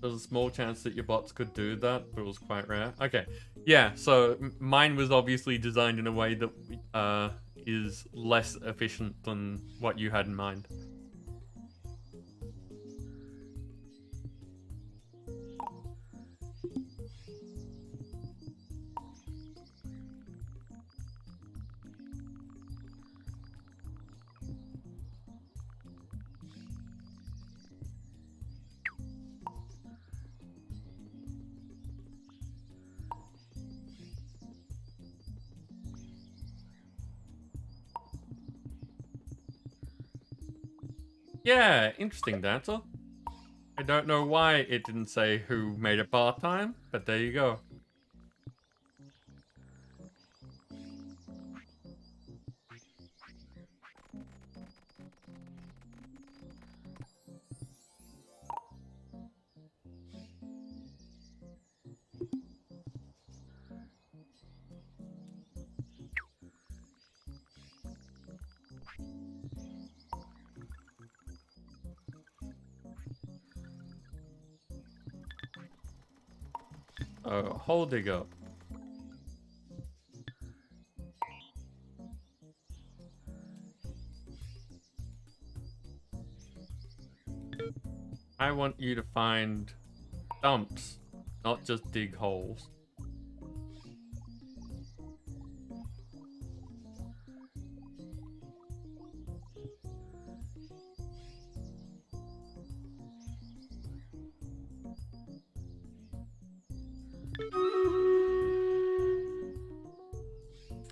A: There's a small chance that your bots could do that, but it was quite rare. Okay, yeah, so mine was obviously designed in a way that is less efficient than what you had in mind. Yeah, interesting dancer. I don't know why it didn't say who made it part-time, but there you go. Oh, hold it up. I want you to find dumps, not just dig holes.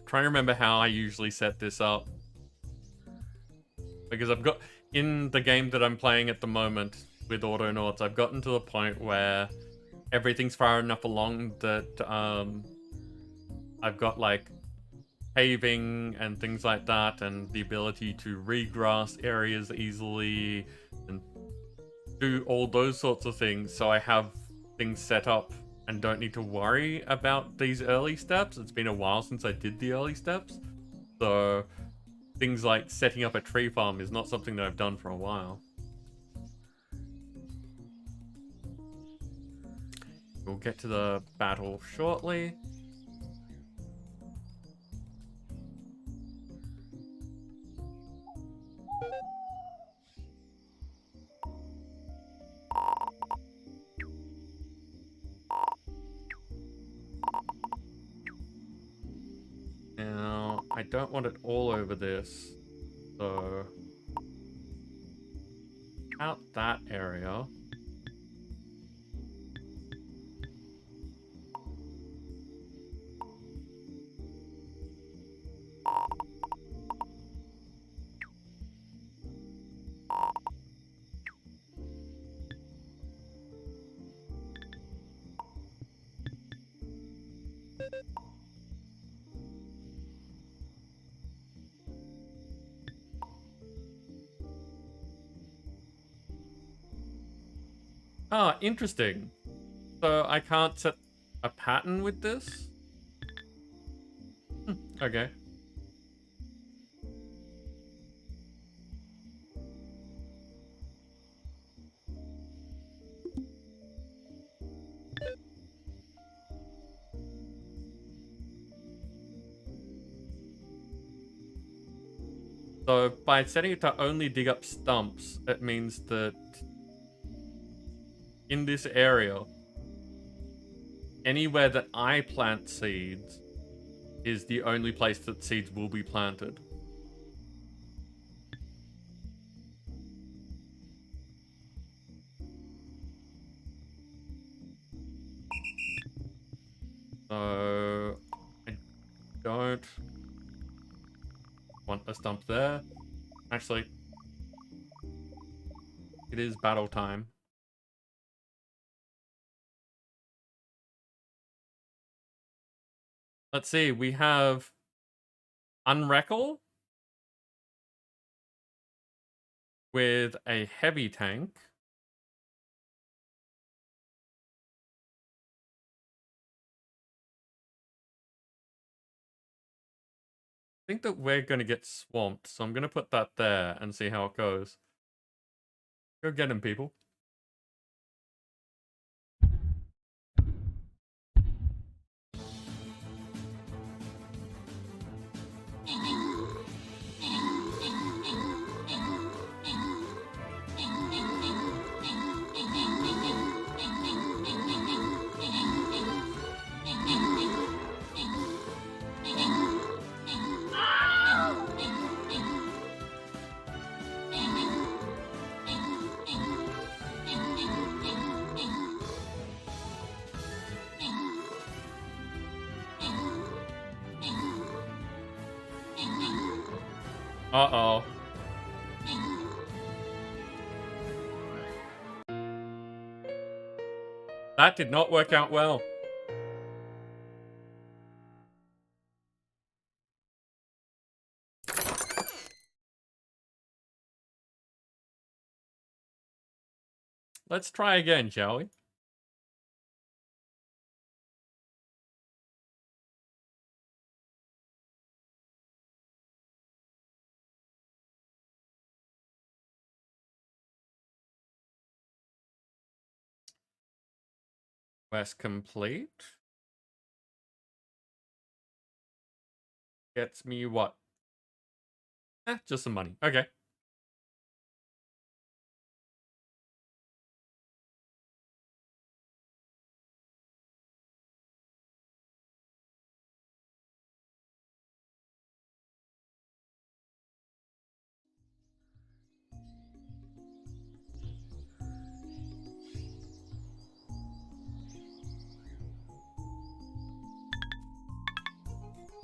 A: Trying to remember how I usually set this up. Because I've got, in the game that I'm playing at the moment with Autonauts, I've gotten to the point where everything's far enough along that I've got like paving and things like that, and the ability to regrass areas easily and do all those sorts of things. So I have things set up and don't need to worry about these early steps. It's been a while since I did the early steps. So things like setting up a tree farm is not something that I've done for a while. We'll get to the battle shortly. Now, I don't want it all over this, so out that area. Ah, interesting. So I can't set a pattern with this? Okay. So by setting it to only dig up stumps, it means that in this area, anywhere that I plant seeds is the only place that seeds will be planted. So I don't want a stump there. Actually, it is battle time. Let's see, we have Unreckle, with a heavy tank. I think that we're going to get swamped, so I'm going to put that there and see how it goes. Go get him, people. Uh-oh. That did not work out well. Let's try again, shall we? Quest complete. Gets me what? Just some money. Okay.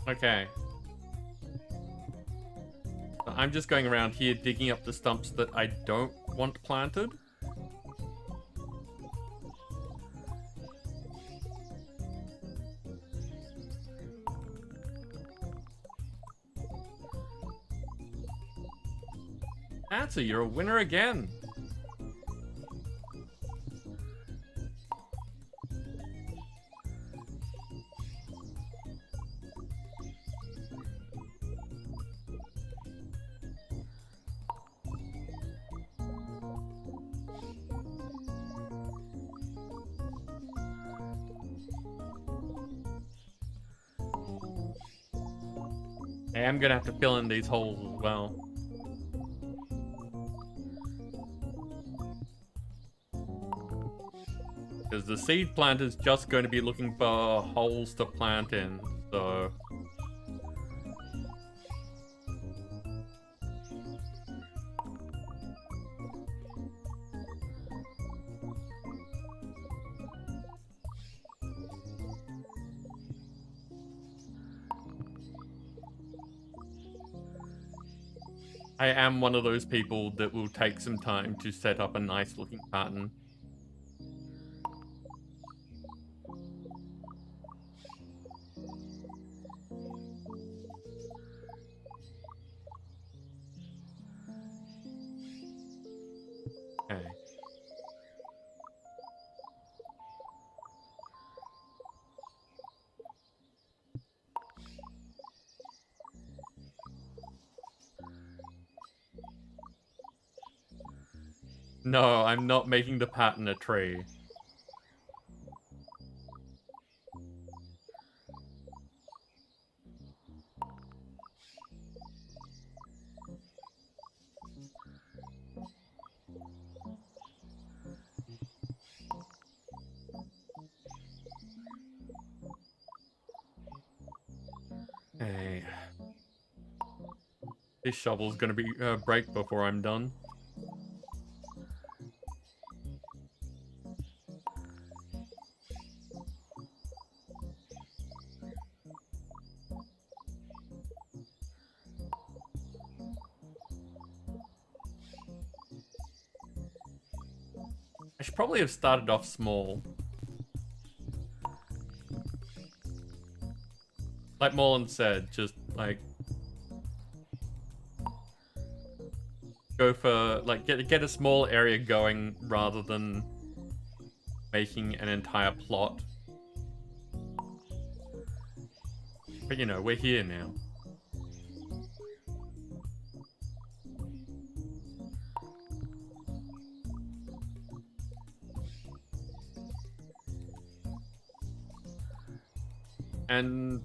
A: Okay. So I'm just going around here digging up the stumps that I don't want planted. Answer, you're a winner again. I am gonna have to fill in these holes as well. Because the seed planter is just going to be looking for holes to plant in, so... I am one of those people that will take some time to set up a nice looking pattern. Okay. No, I'm not making the pattern a tree. Okay. This shovel's gonna be break before I'm done. I should probably have started off small. Like Morland said, just like... go for, like, get a small area going rather than making an entire plot. But you know, we're here now. And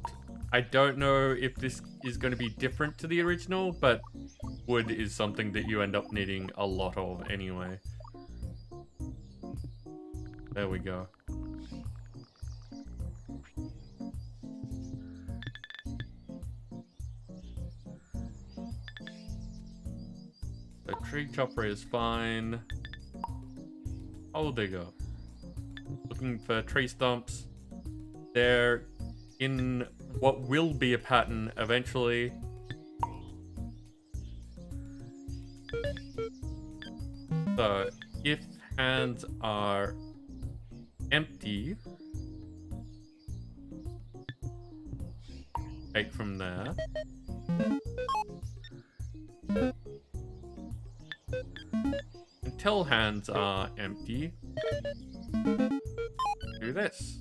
A: I don't know if this is going to be different to the original, but wood is something that you end up needing a lot of anyway. There we go. The tree chopper is fine. Hole digger. Looking for tree stumps. They're in what will be a pattern eventually. So, if hands are empty, take from there. Until hands are empty, do this.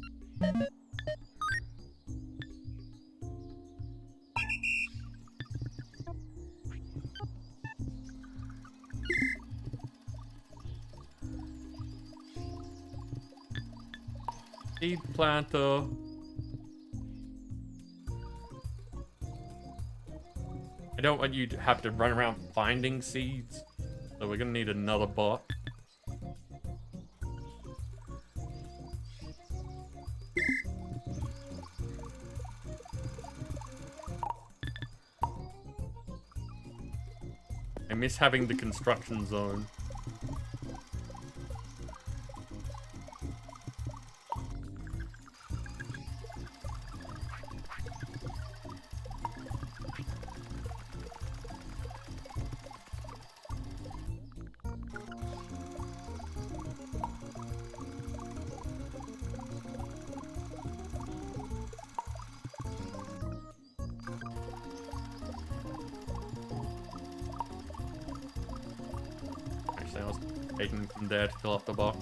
A: Seed planter. I don't want you to have to run around finding seeds, so we're gonna need another bot. I miss having the construction zone. Actually, I was taking from there to fill up the box.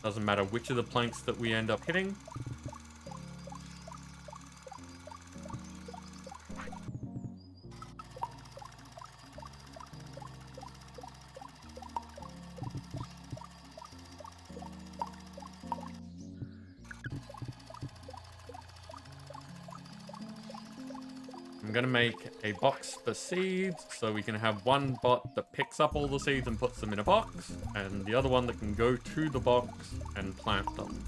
A: Doesn't matter which of the planks that we end up hitting. I'm gonna make a box for seeds, so we can have one bot that picks up all the seeds and puts them in a box, and the other one that can go to the box and plant them.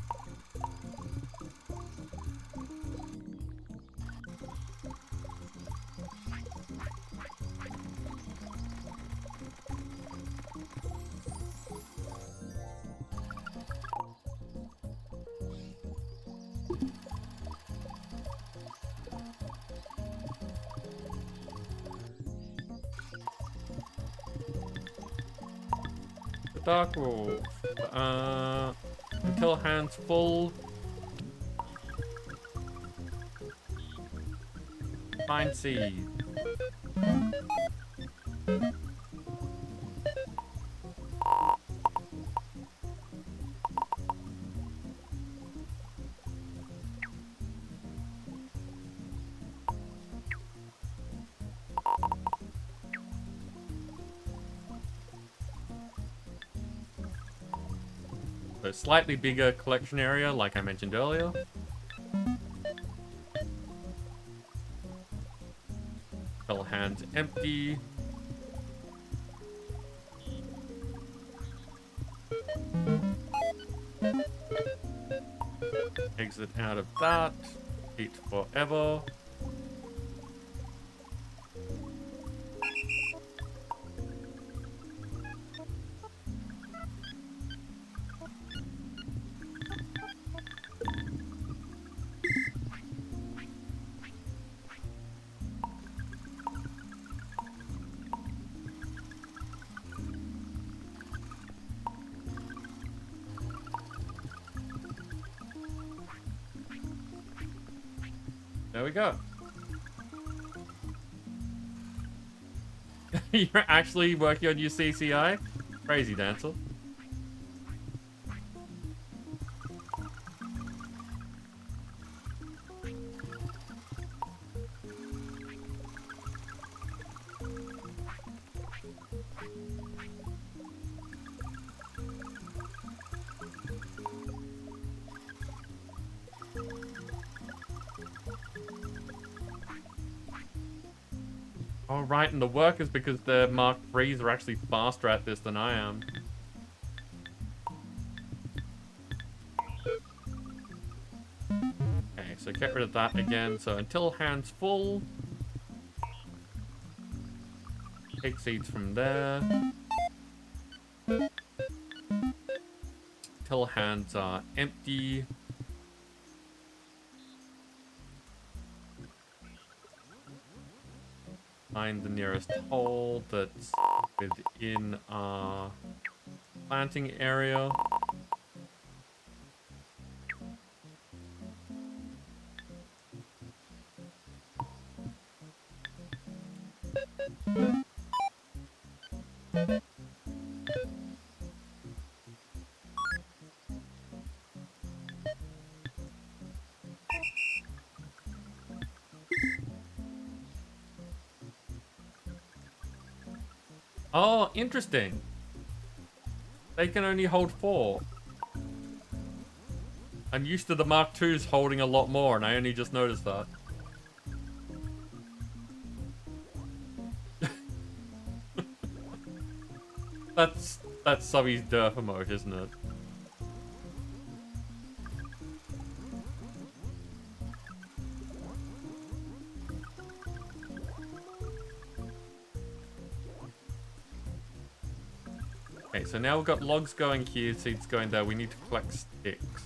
A: Dark wolf. Until hands full. Find seed. So slightly bigger collection area, like I mentioned earlier. Fill hands empty. Exit out of that. Eat forever. There we go. You're actually working on your CCI? Crazy dancer. Oh, right, and the workers, because they're Mark 3s, are actually faster at this than I am. Okay, so get rid of that again. So until hand's full. Take seeds from there. Until hands are empty. Find the nearest hole that's within our planting area. Oh, interesting. They can only hold 4. I'm used to the Mark IIs holding a lot more, and I only just noticed that. That's Subby's derp mode, isn't it? Okay, so now we've got logs going here, seeds going there. We need to collect sticks.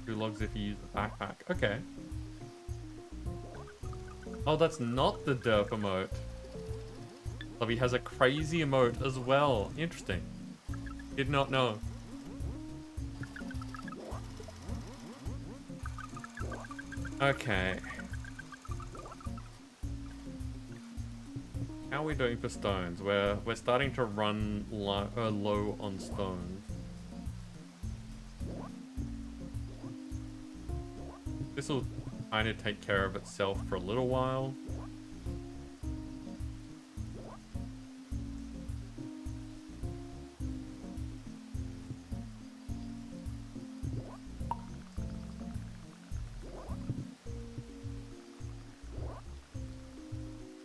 A: Logs if you use the backpack. Okay. Oh, that's not the derp emote. Lovey has a crazy emote as well. Interesting. Did not know. Okay. How are we doing for stones? We're starting to run low on stones. This will kind of take care of itself for a little while.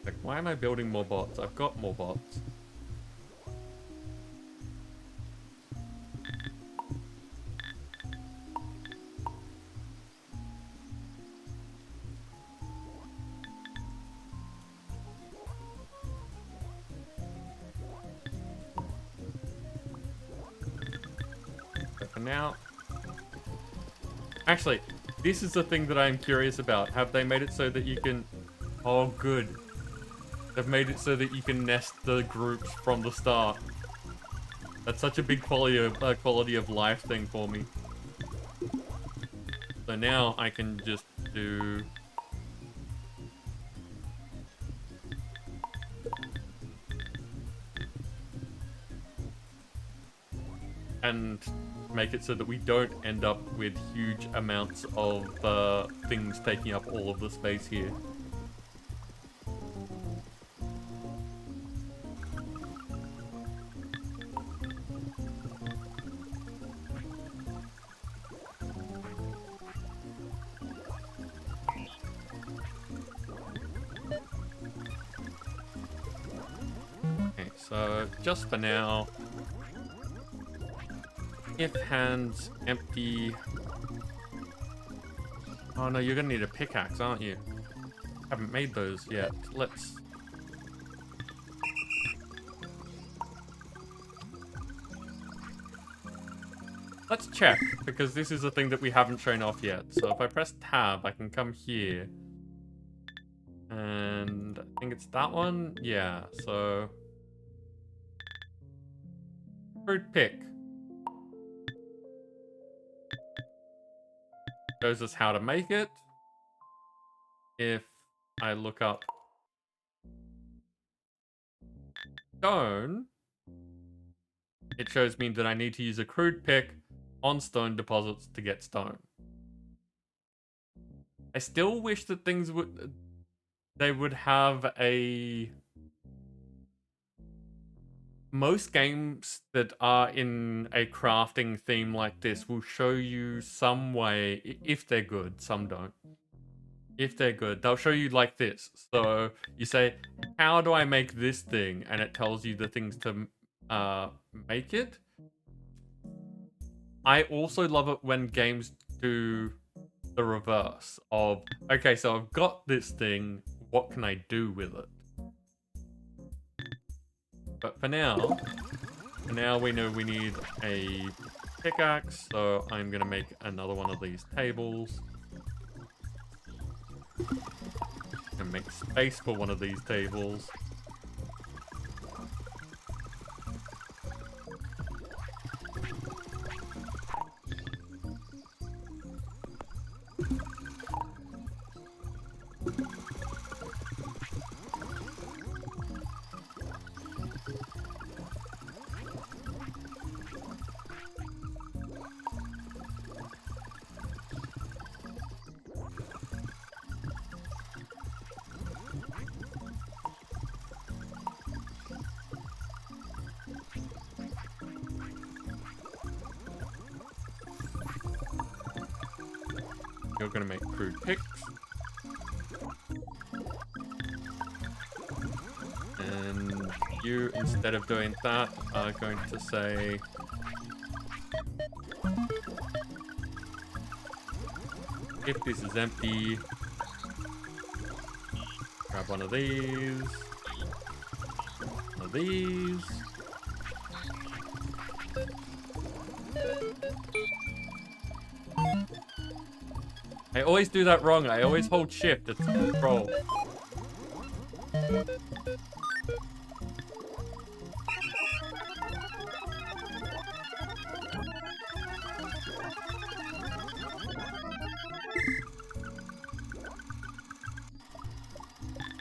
A: Like, why am I building more bots? I've got more bots. Now, actually, this is the thing that I'm curious about. Have they made it so that you can... Oh, good. They've made it so that you can nest the groups from the start. That's such a big quality of life thing for me. So now I can just do... and make it so that we don't end up with huge amounts of things taking up all of the space here. Okay, so just for now, if hands empty... Oh no, you're gonna need a pickaxe, aren't you? Haven't made those yet. Let's check, because this is a thing that we haven't shown off yet. So if I press tab, I can come here. And I think it's that one? Yeah, so... Fruit pick. Shows us how to make it. If I look up stone, it shows me that I need to use a crude pick on stone deposits to get stone. I still wish that they would have a... Most games that are in a crafting theme like this will show you some way, if they're good, some don't. If they're good, they'll show you like this. So you say, how do I make this thing? And it tells you the things to make it. I also love it when games do the reverse of, okay, so I've got this thing, what can I do with it? But for now we know we need a pickaxe, so I'm gonna make another one of these tables. And make space for one of these tables. You're gonna make crude picks. And you, instead of doing that, are going to say... if this is empty, grab one of these. One of these. I always do that wrong. I always hold shift. It's control.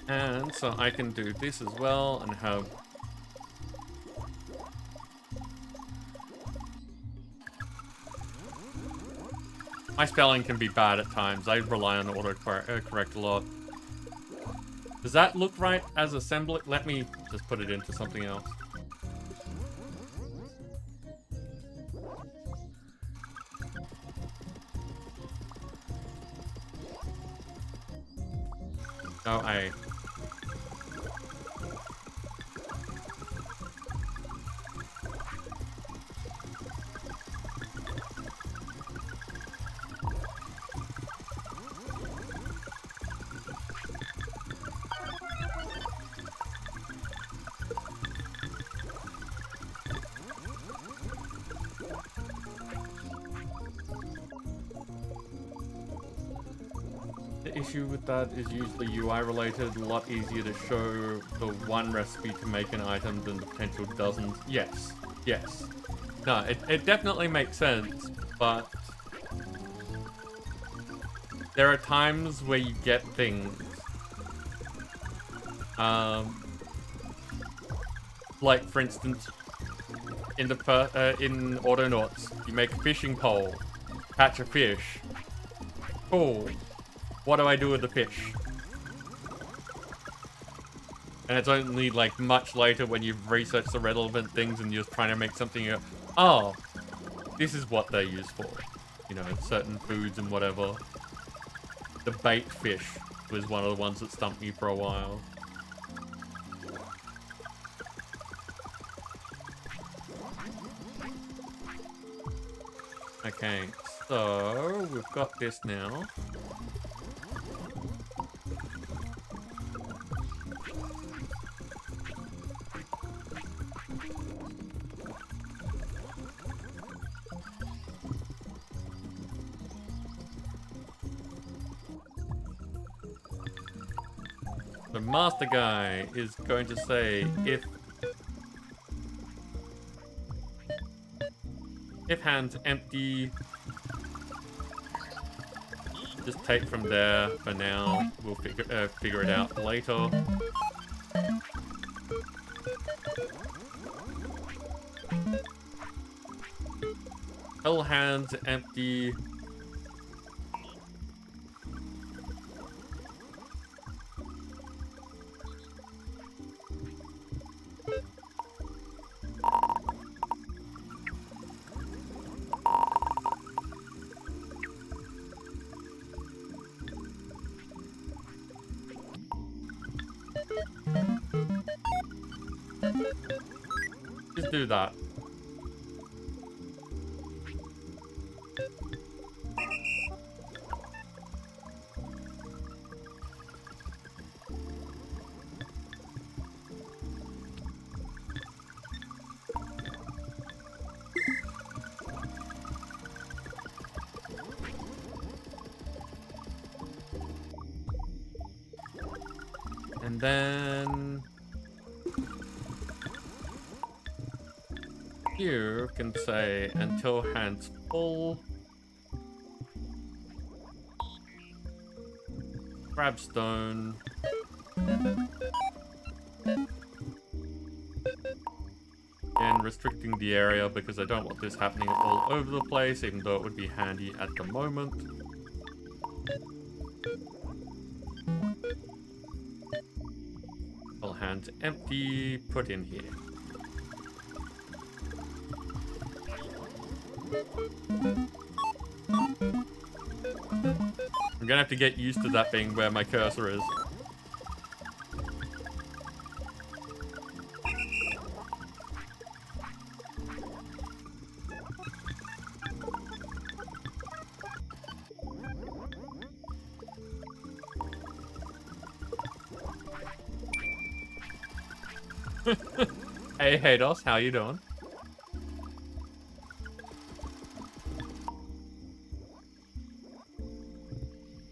A: And so I can do this as well and have... My spelling can be bad at times. I rely on autocorrect a lot. Does that look right as assembly? Let me just put it into something else. Oh, The issue with that is usually UI related, a lot easier to show the one recipe to make an item than the potential dozens. Yes, yes. No, it definitely makes sense, but there are times where you get things. Like for instance, in Autonauts, you make a fishing pole, catch a fish. Cool. What do I do with the fish? And it's only like much later when you've researched the relevant things and you're trying to make something, you go, oh, this is what they're used for. You know, certain foods and whatever. The bait fish was one of the ones that stumped me for a while. Okay, so we've got this now. The master guy is going to say if If hand's empty, just take from there for now. We'll figure it out later. L hand's empty. Just do that. And then you can say until hand's full. Grab stone. Again, restricting the area because I don't want this happening all over the place, even though it would be handy at the moment. All hands empty, put in here. I'm gonna have to get used to that being where my cursor is. Hey, Hados, how you doing?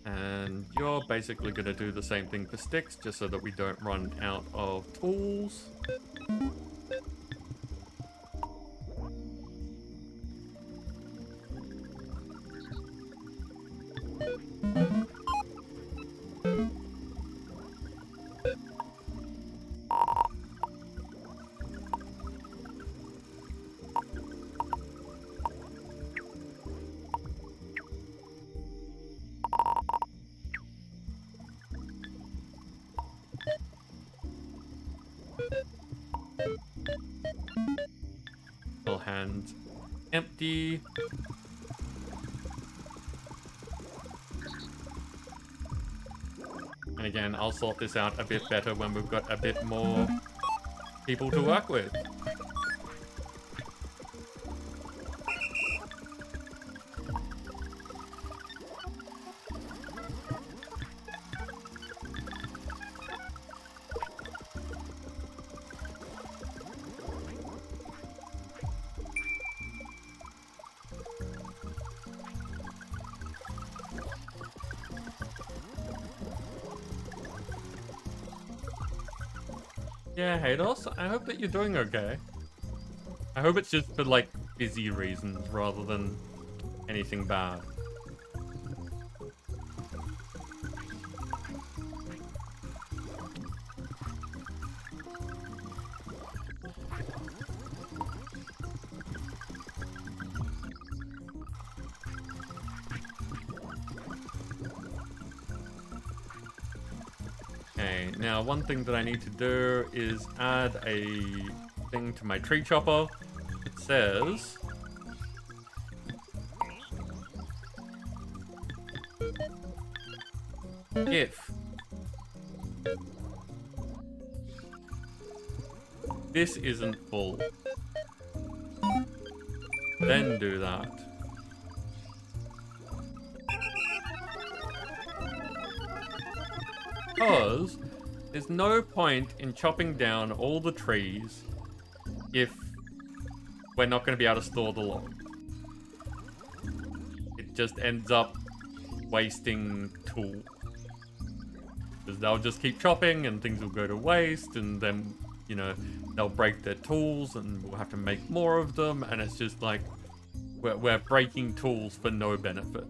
A: And you're basically going to do the same thing for sticks, just so that we don't run out of tools. All hands empty. And again, I'll sort this out a bit better when we've got a bit more people to work with. Yeah, Hados, I hope that you're doing okay. I hope it's just for, like, busy reasons rather than anything bad. Okay, now one thing that I need to do is add a thing to my tree chopper. It says if this isn't full, then do that. Because there's no point in chopping down all the trees if we're not going to be able to store the log. It just ends up wasting tools. Because they'll just keep chopping and things will go to waste, and then, you know, they'll break their tools and we'll have to make more of them, and it's just like, We're breaking tools for no benefit.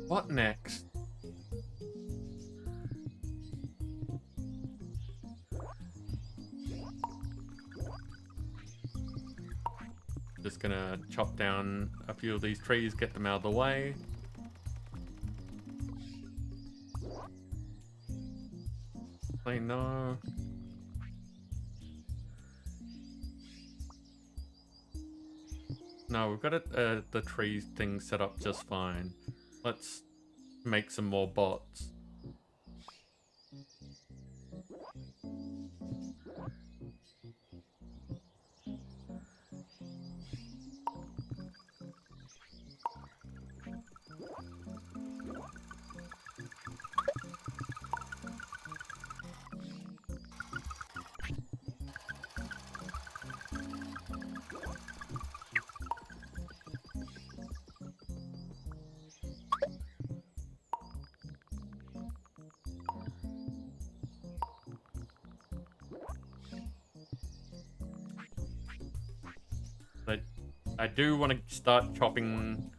A: What next? Just gonna chop down a few of these trees, get them out of the way. No. No, we've got the tree thing set up just fine. Let's make some more bots. But I do want to start chopping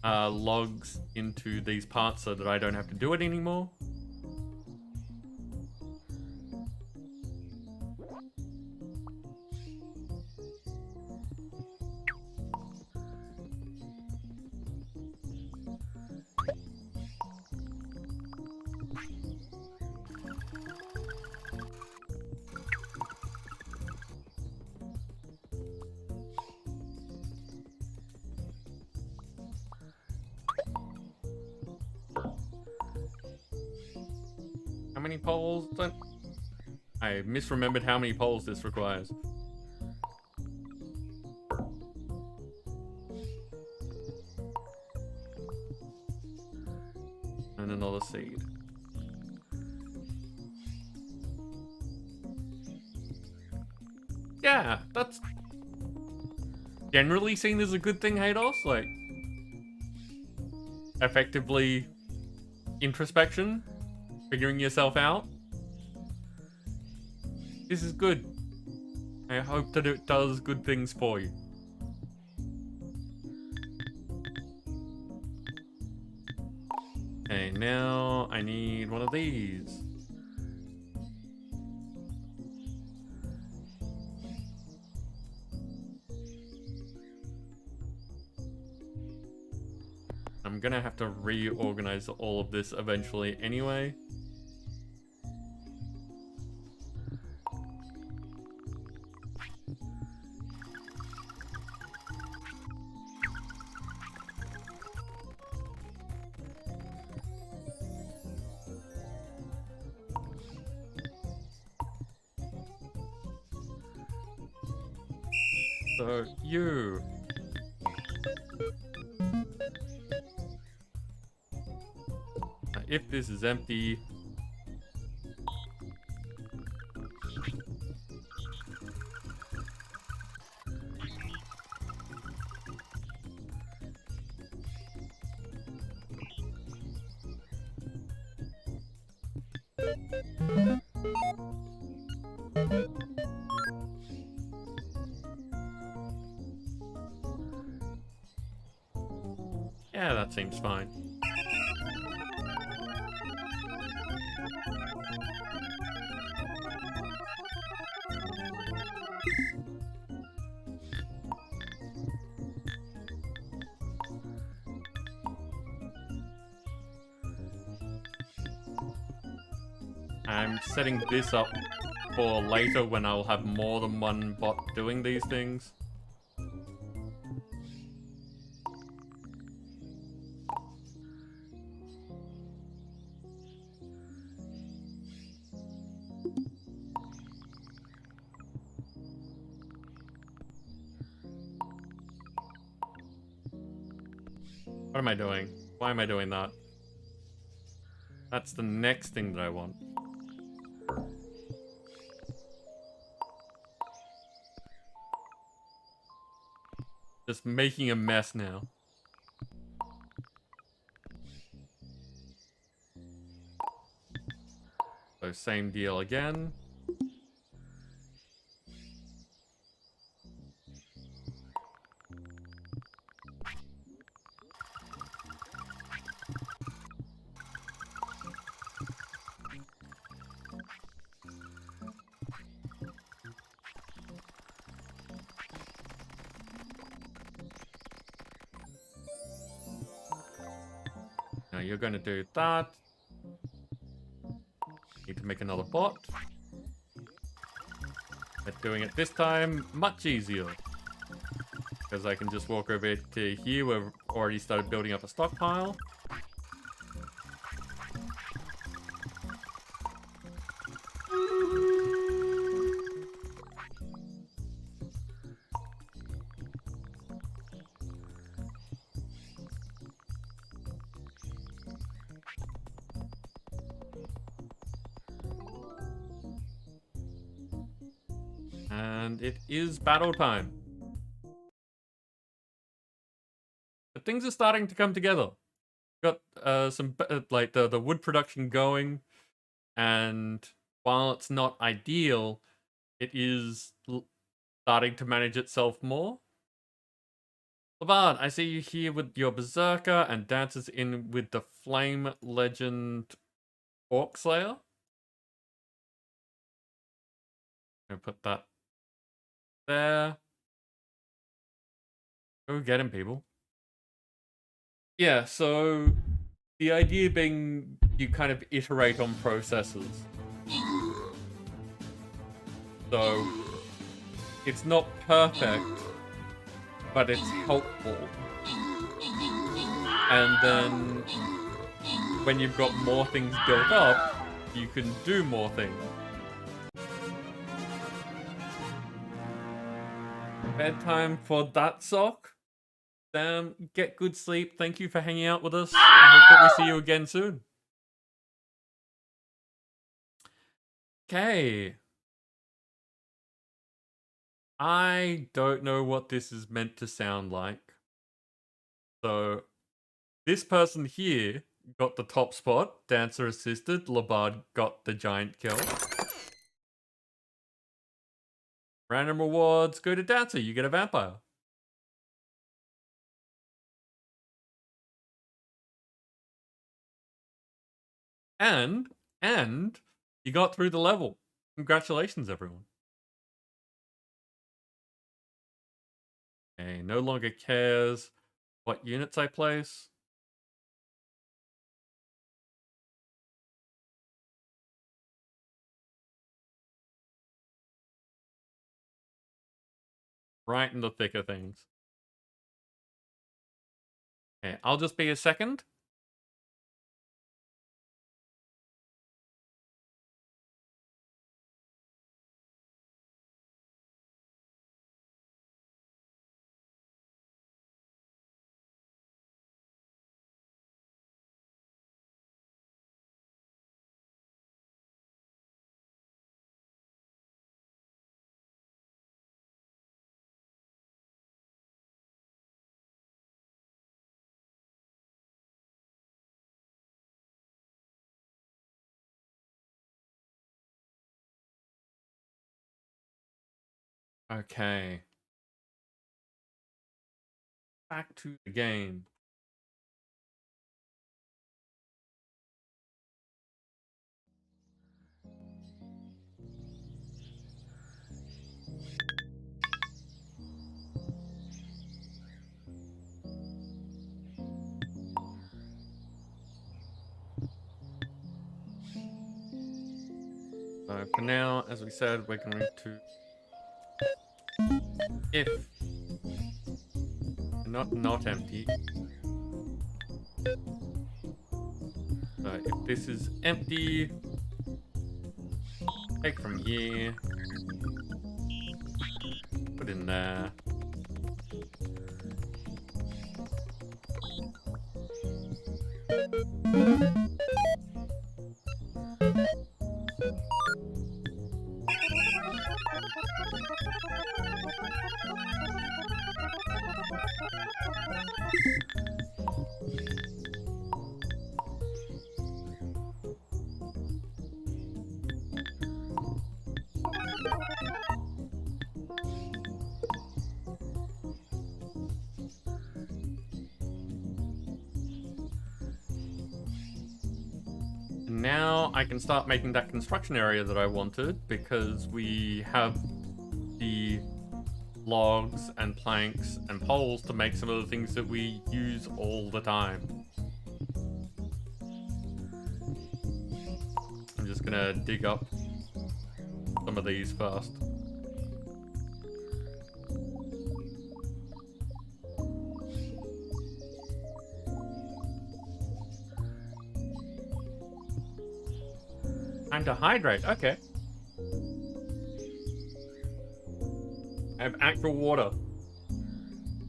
A: logs into these parts so that I don't have to do it anymore. How many poles? I misremembered how many poles this requires. And another seed. Yeah, that's generally seen as a good thing, Hados. Like, effectively introspection, figuring yourself out. This is good. I hope that it does good things for you. Okay, now I need one of these. I'm gonna have to reorganize all of this eventually anyway. So, you. If this is empty... Yeah, that seems fine. I'm setting this up for later when I'll have more than one bot doing these things. What am I doing? Why am I doing that? That's the next thing that I want. Just making a mess now. So same deal again. Now you're going to do that. Need to make another bot. But doing it this time, much easier. Because I can just walk over to here where I've already started building up a stockpile. And it is battle time. But things are starting to come together. Got some like the wood production going, and while it's not ideal, it is starting to manage itself more. Lavard, I see you here with your Berserker and Dances in with the Flame Legend Orc Slayer. I'm gonna put that there. Go get him, people. Yeah, so the idea being you kind of iterate on processes. So it's not perfect, but it's helpful. And then when you've got more things built up, you can do more things. Bedtime for that sock. Sam, get good sleep. Thank you for hanging out with us. I hope that we see you again soon. Okay. I don't know what this is meant to sound like. So, this person here got the top spot. Dancer assisted. Labard got the giant kill. Random rewards. Go to Dancer. You get a vampire. And you got through the level. Congratulations, everyone. Okay, no longer cares what units I place. Right in the thick of things. Okay, I'll just be a second. Okay. Back to the game. So for now, as we said, we're going to if not empty. So if this is empty, take from here, put in there. Now I can start making that construction area that I wanted because we have the logs and planks and poles to make some of the things that we use all the time. I'm just gonna dig up some of these first. Time to hydrate, okay. I have actual water,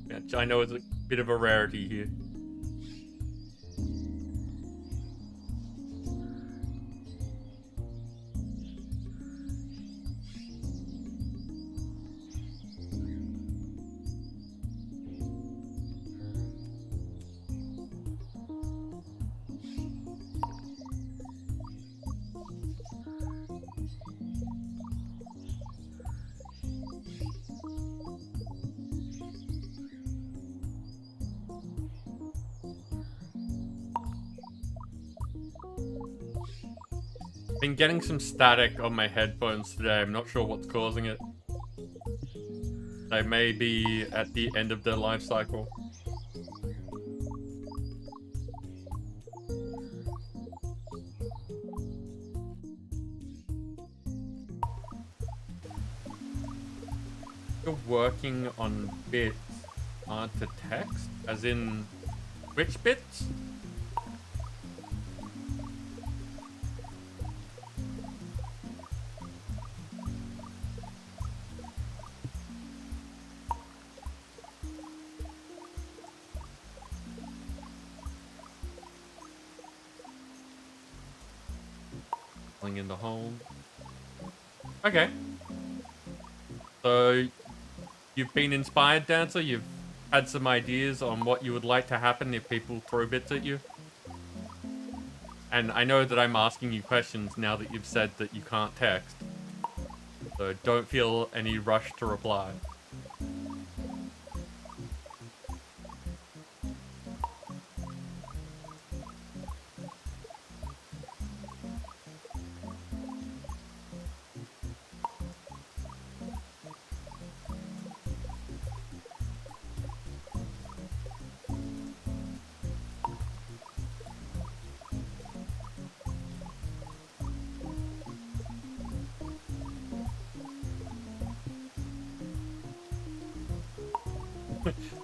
A: which I know is a bit of a rarity here. Been getting some static on my headphones today. I'm not sure what's causing it. They may be at the end of their life cycle. You're working on bits to text? As in, which bits? In the home. Okay. So you've been inspired, Dancer? You've had some ideas on what you would like to happen if people throw bits at you? And I know that I'm asking you questions now that you've said that you can't text. So don't feel any rush to reply.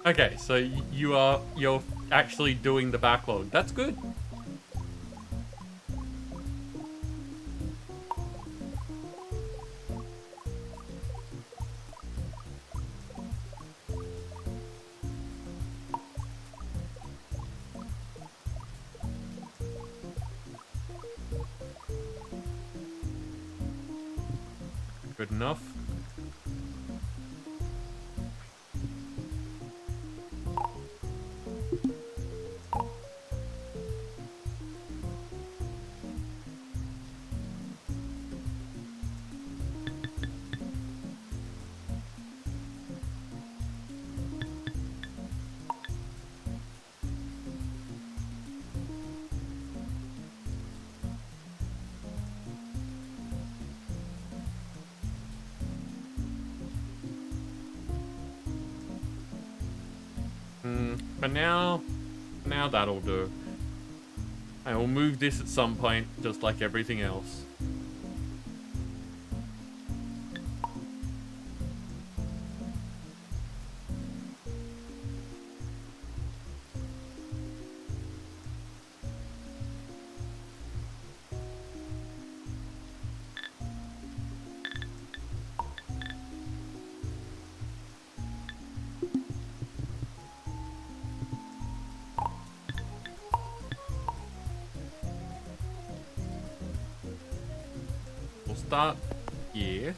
A: Okay, so you're actually doing the backlog. That's good. Good enough. For now that'll do. I will move this at some point, just like everything else. We'll start here.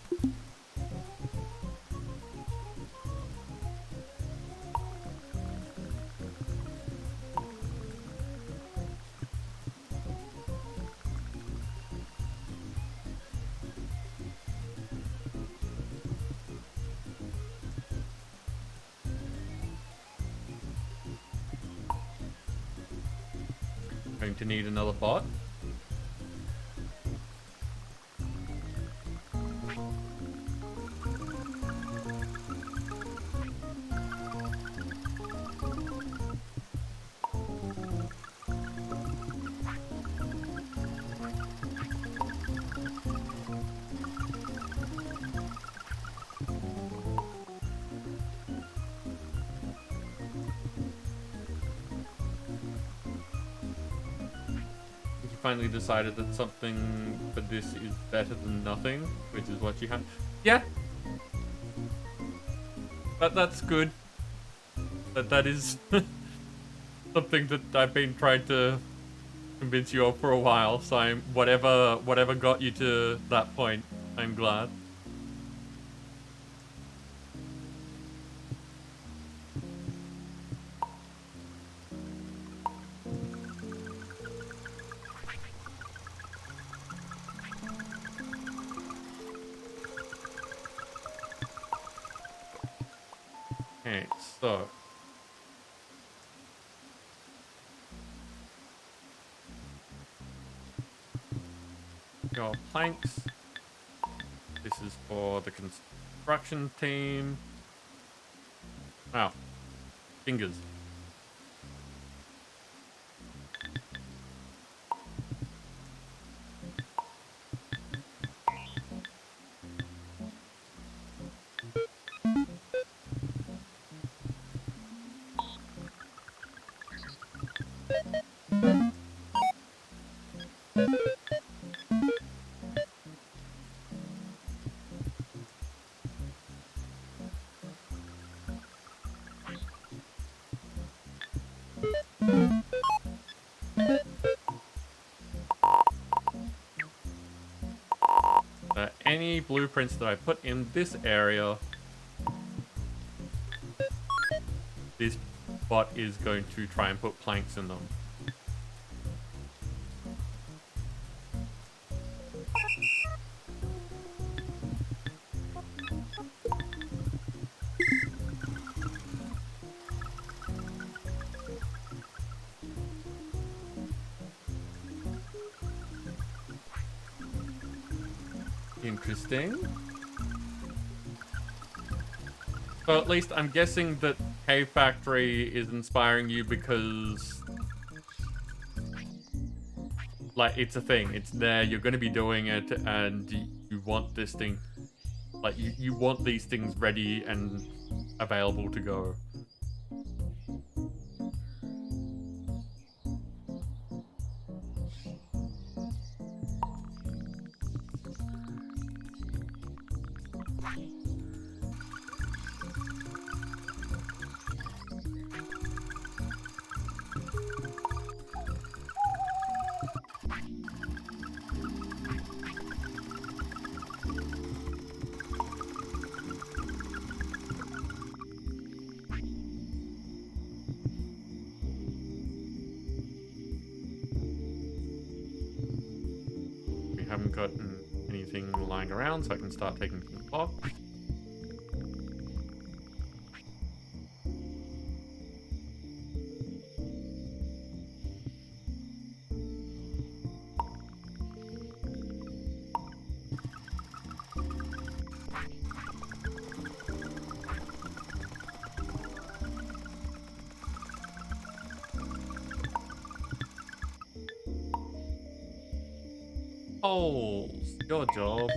A: Going to need another bot. Finally decided that something for this is better than nothing, which is what you have. Yeah. But that's good. That is something that I've been trying to convince you of for a while, so I'm whatever got you to that point, I'm glad. Okay, so your planks. This is for the construction team. Wow. Fingers. Any blueprints that I put in this area, this bot is going to try and put planks in them. Interesting. So at least I'm guessing that Cave Factory is inspiring you because, like, it's a thing. It's there, you're going to be doing it, and you want this thing, like, you want these things ready and available to go. Haven't got anything lying around, so I can start taking from the box. Holes, your job.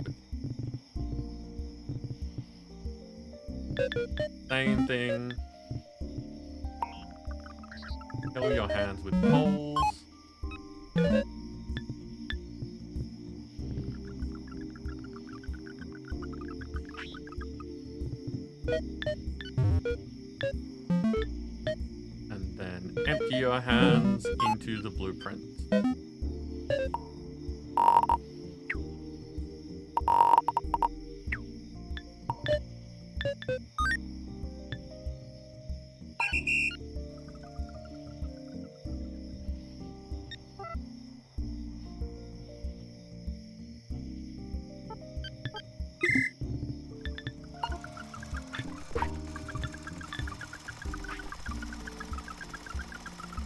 A: Same thing. Fill your hands with holes. And then empty your hands into the blueprint.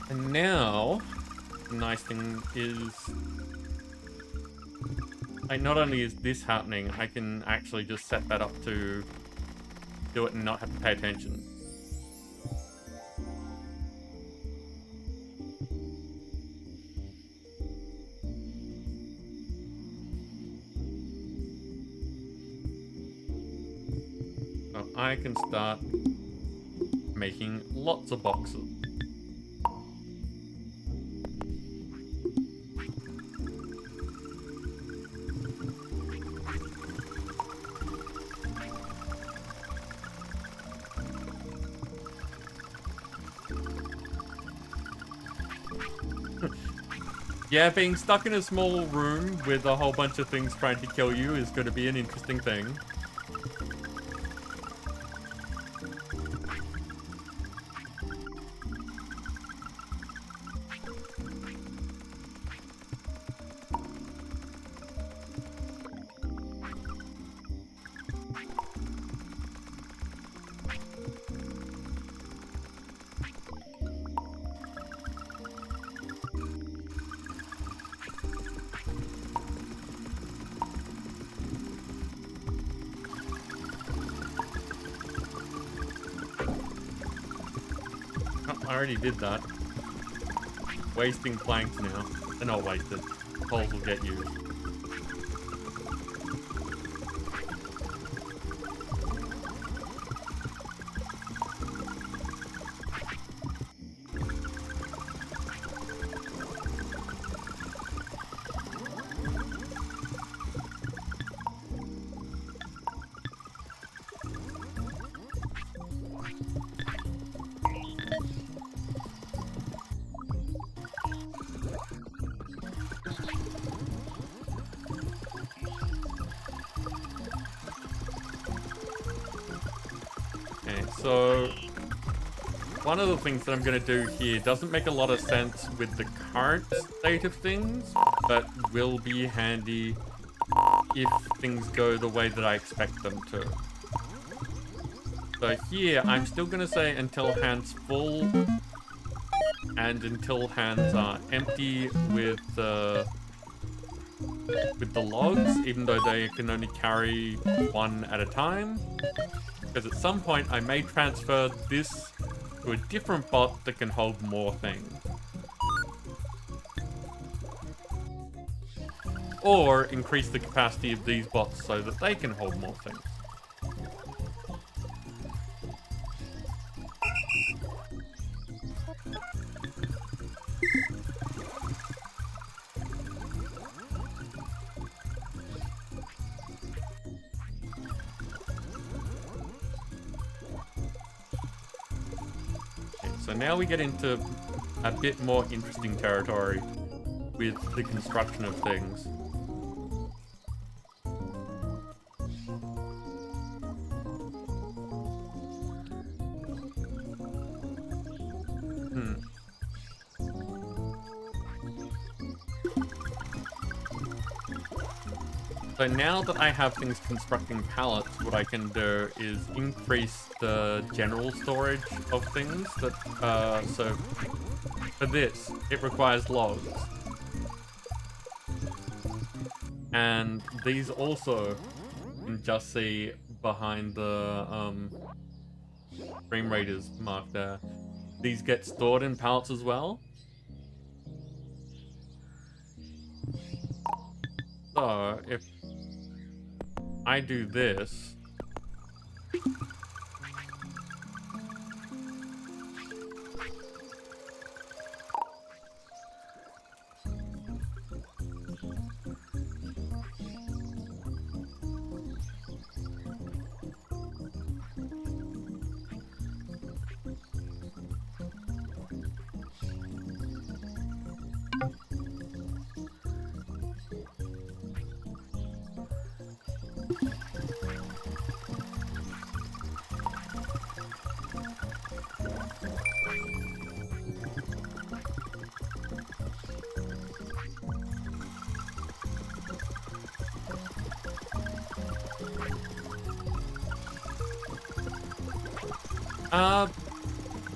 A: And now, the nice thing is, like, not only is this happening, I can actually just set that up to do it and not have to pay attention. So I can start making lots of boxes. Yeah, being stuck in a small room with a whole bunch of things trying to kill you is going to be an interesting thing. I already did that. Wasting planks now. They're not wasted. Poles will get used. So, one of the things that I'm going to do here doesn't make a lot of sense with the current state of things, but will be handy if things go the way that I expect them to. So here, I'm still going to say until hands full and until hands are empty with the logs, even though they can only carry one at a time. Because at some point, I may transfer this to a different bot that can hold more things. Or increase the capacity of these bots so that they can hold more things. So now we get into a bit more interesting territory with the construction of things. So now that I have things constructing pallets, what I can do is increase the general storage of things. That so for this, it requires logs. And these also, you can just see behind the Dream Raiders mark there, these get stored in pallets as well. So if I do this,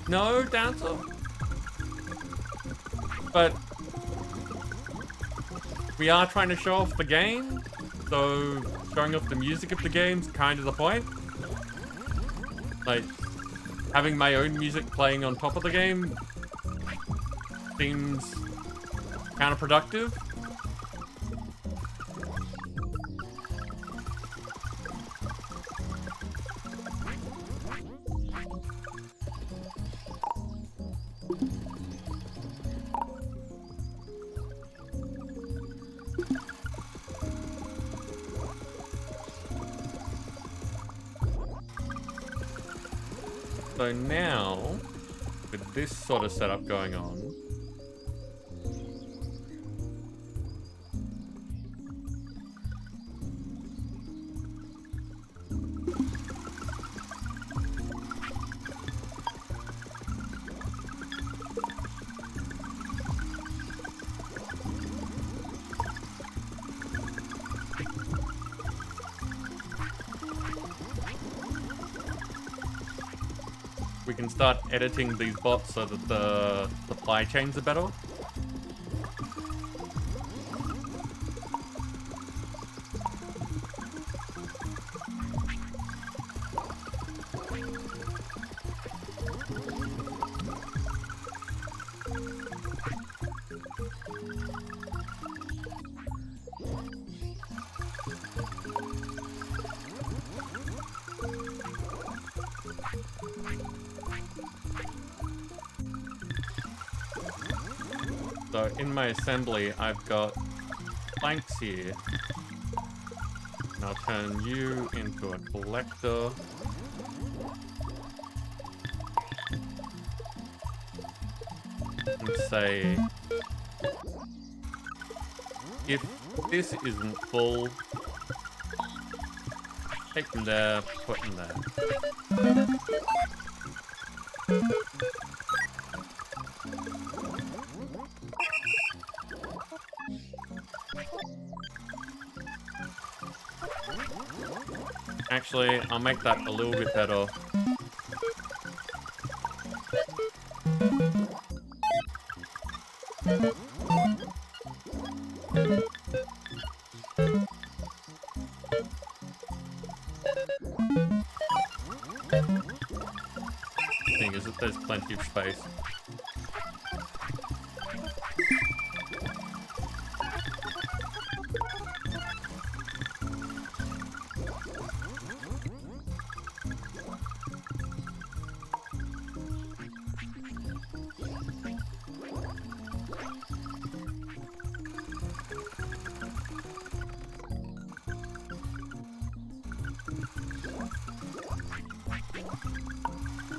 A: No dancer. But we are trying to show off the game, so showing off the music of the game's kind of the point. Like, having my own music playing on top of the game seems counterproductive. So now, with this sort of setup going on, we can start editing these bots so that the supply chains are better. So in my assembly, I've got planks here. And I'll turn you into a collector. And say, if this isn't full, take from there, put in there. Actually, I'll make that a little bit better. Thing is that there's plenty of space.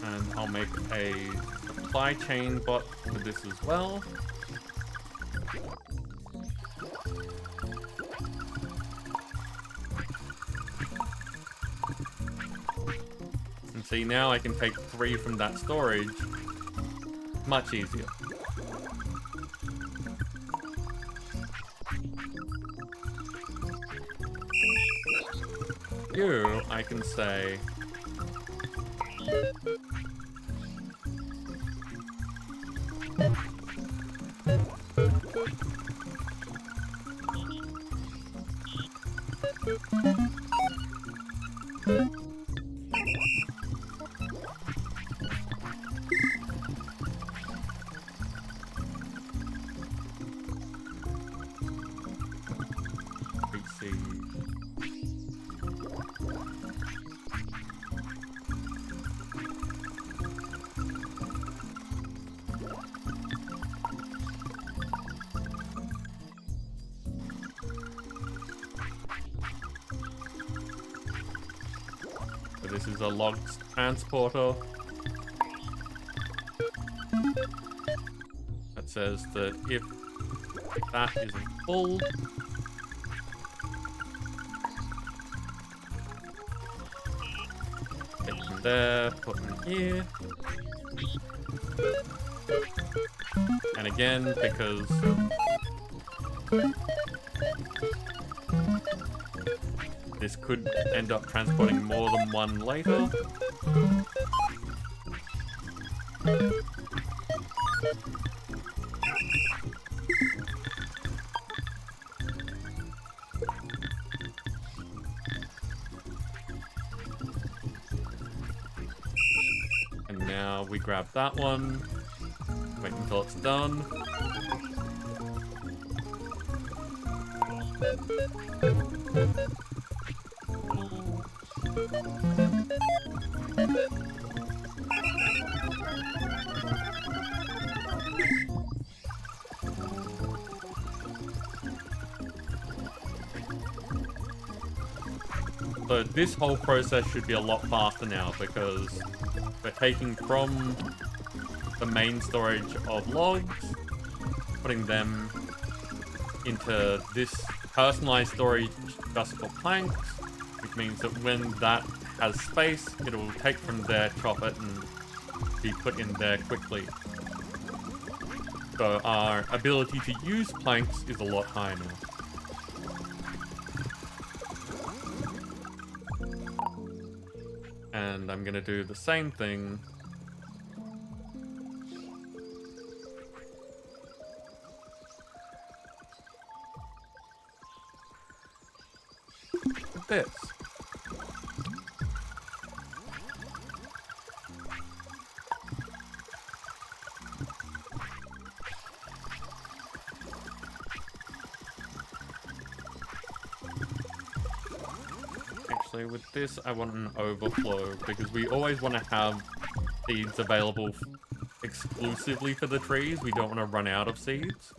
A: And I'll make a supply chain bot for this as well. And see, now I can take 3 from that storage much easier. You, I can say, this is a logs transporter that says that if that isn't full, take from there, put them here. And again, because this could end up transporting more than one later, And now we grab that one. Wait until it's done. So this whole process should be a lot faster now because we're taking from the main storage of logs, putting them into this personalized storage just for planks, which means that when that has space, it will take from there, chop it, and be put in there quickly. So our ability to use planks is a lot higher now. And I'm gonna do the same thing with this. Actually, with this, I want an overflow because we always want to have seeds available exclusively for the trees. We don't want to run out of seeds.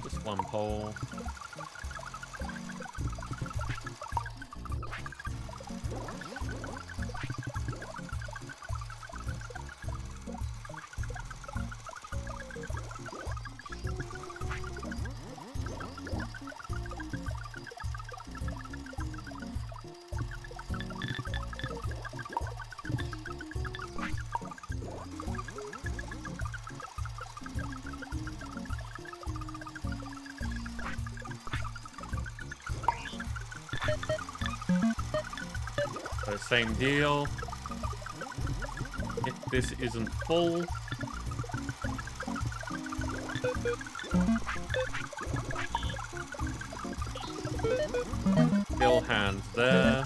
A: Just one pole. So same deal. If this isn't full, fill hands there.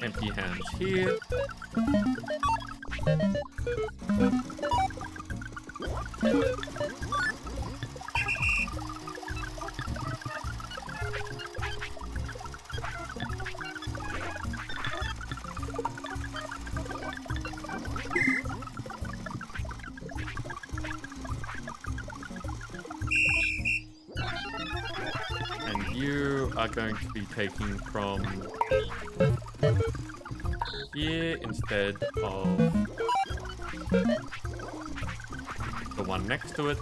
A: Empty hands here. And you are going to be taking from here instead of the one next to it.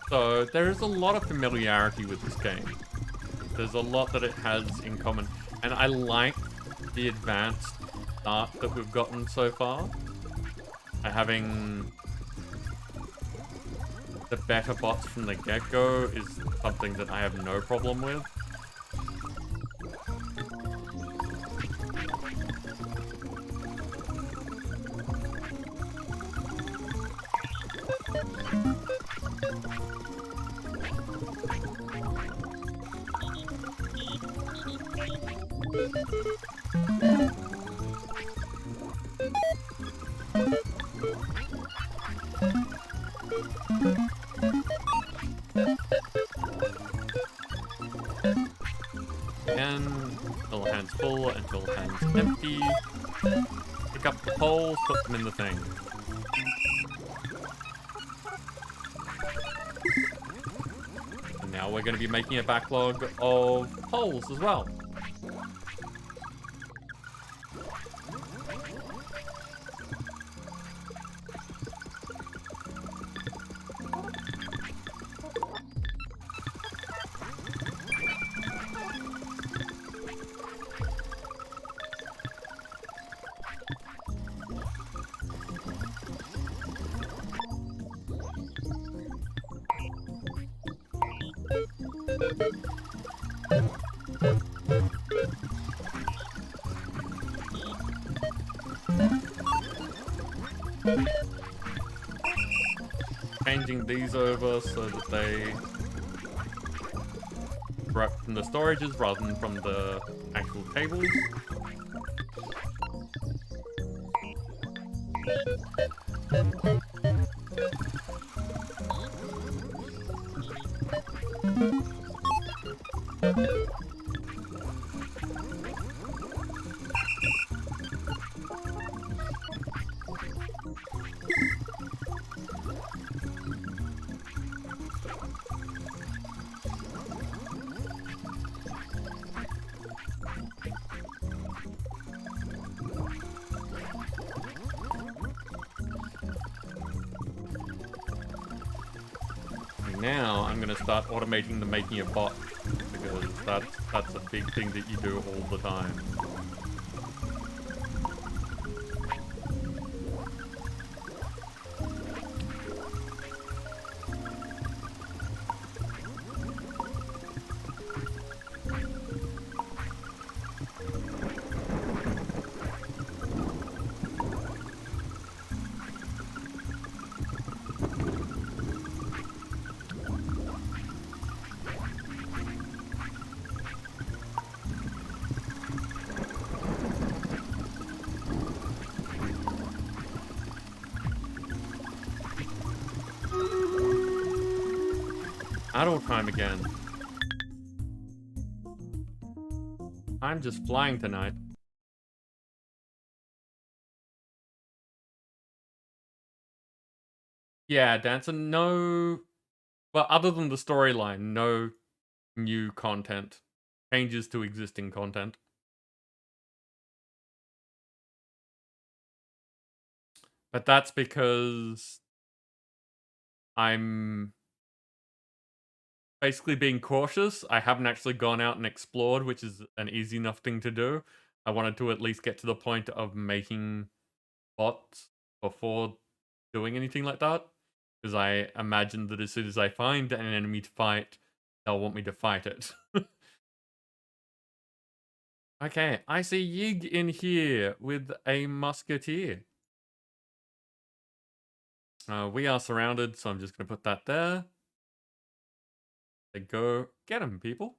A: So there is a lot of familiarity with this game. There's a lot that it has in common. And I like the advanced art that we've gotten so far. Having the better bots from the get-go is something that I have no problem with. Again, fill hands full until hands empty. Pick up the poles, put them in the thing. And now we're going to be making a backlog of poles as well. Changing these over so that they right from the storages rather than from the actual tables. Now I'm going to start automating the making of bots, because that's a big thing that you do all the time. Idle time again. I'm just flying tonight. Yeah, Dancer, no... Well, other than the storyline, no new content. Changes to existing content. But that's because I'm basically being cautious. I haven't actually gone out and explored, which is an easy enough thing to do. I wanted to at least get to the point of making bots before doing anything like that, because I imagine that as soon as I find an enemy to fight, they'll want me to fight it. Okay, I see Yig in here with a musketeer. We are surrounded, so I'm just going to put that there. They go, get him, people.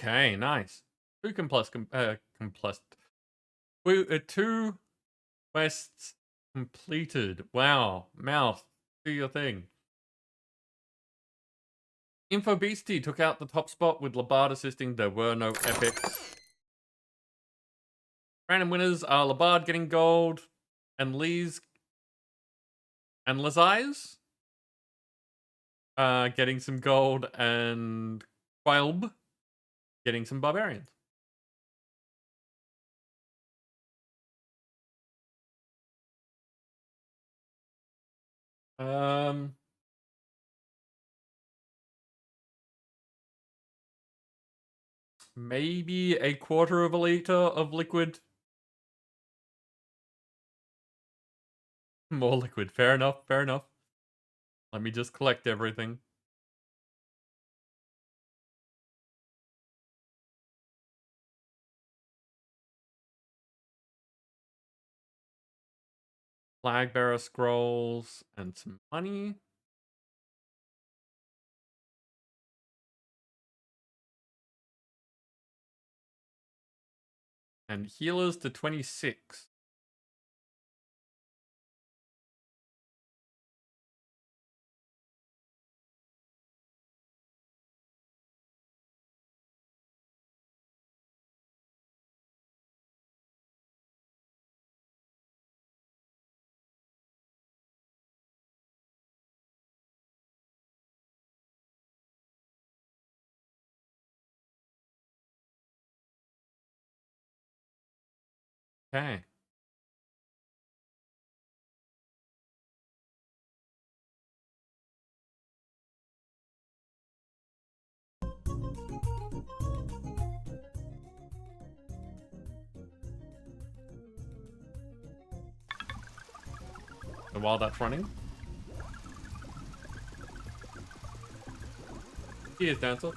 A: Okay, nice. Two two quests completed. Wow, Mouth, do your thing. Info Beastie took out the top spot with Labard assisting. There were no epics. Random winners are Labard getting gold, and Lee's and Lazai's getting some gold, and Quailb getting some barbarians. maybe a quarter of a liter of liquid. More liquid. Fair enough, fair enough. Let me just collect everything. Flag bearer scrolls and some money. And healers to 26. Okay. So while that's running. Cheers, Dancer.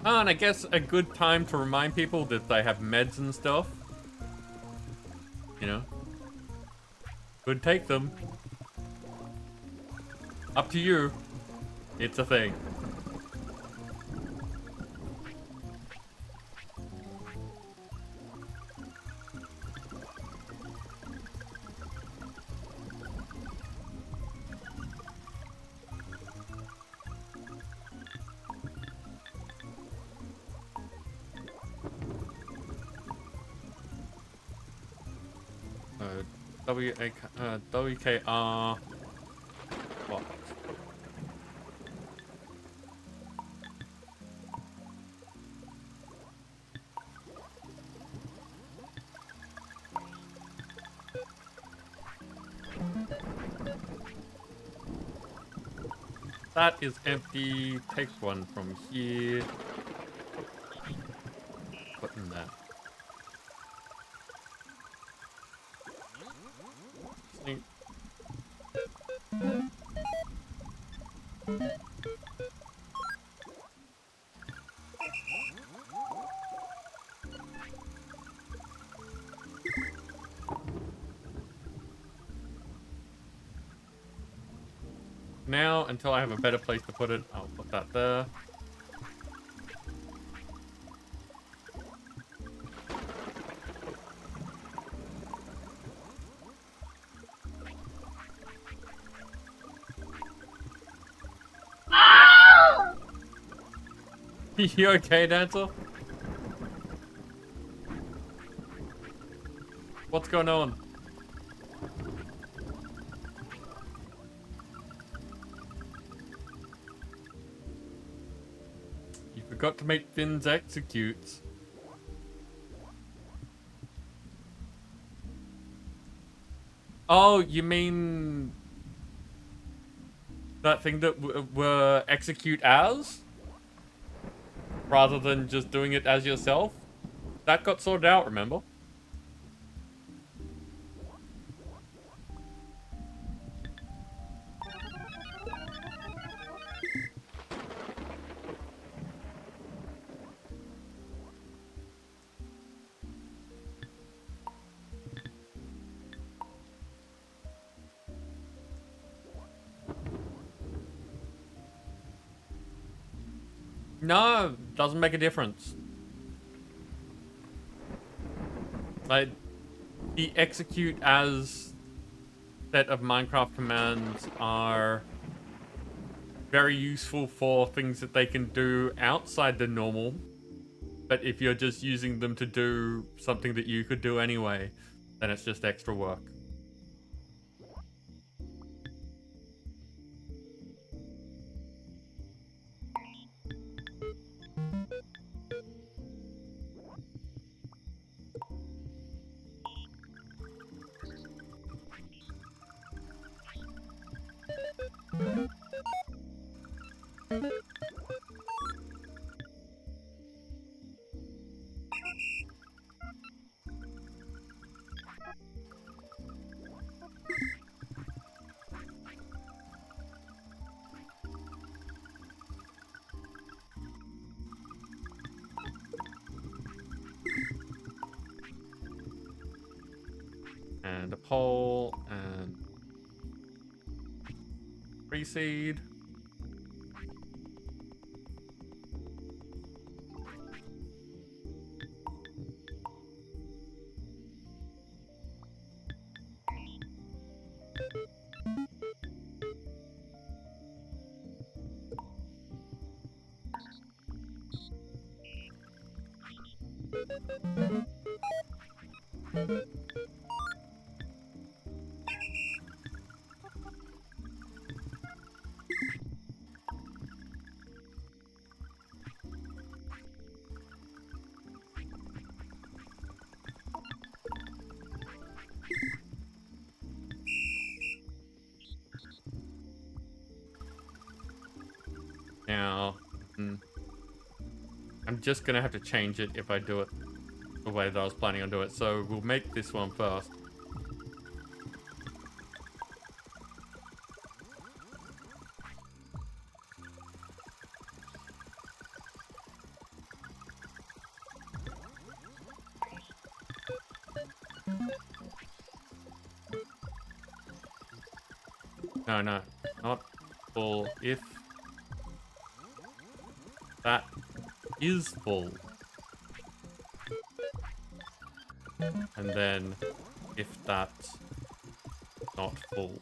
A: Oh, and I guess a good time to remind people that they have meds and stuff. You know? Could take them. Up to you. It's a thing. WKR. What? That is empty. Take one from here. Put in there. Sneak. Now, until I have a better place to put it, I'll put that there. You okay, Dancer? What's going on? You forgot to make Finn's executes. Oh, you mean that thing that were execute as? Rather than just doing it as yourself? That got sorted out, remember? No, doesn't make a difference. Like, the execute as set of Minecraft commands are very useful for things that they can do outside the normal. But if you're just using them to do something that you could do anyway, then it's just extra work. And a pole and pre-seed. Now, I'm just gonna have to change it if I do it the way that I was planning on doing it. So we'll make this one first. No, not full. If that is full. And then if that's not full.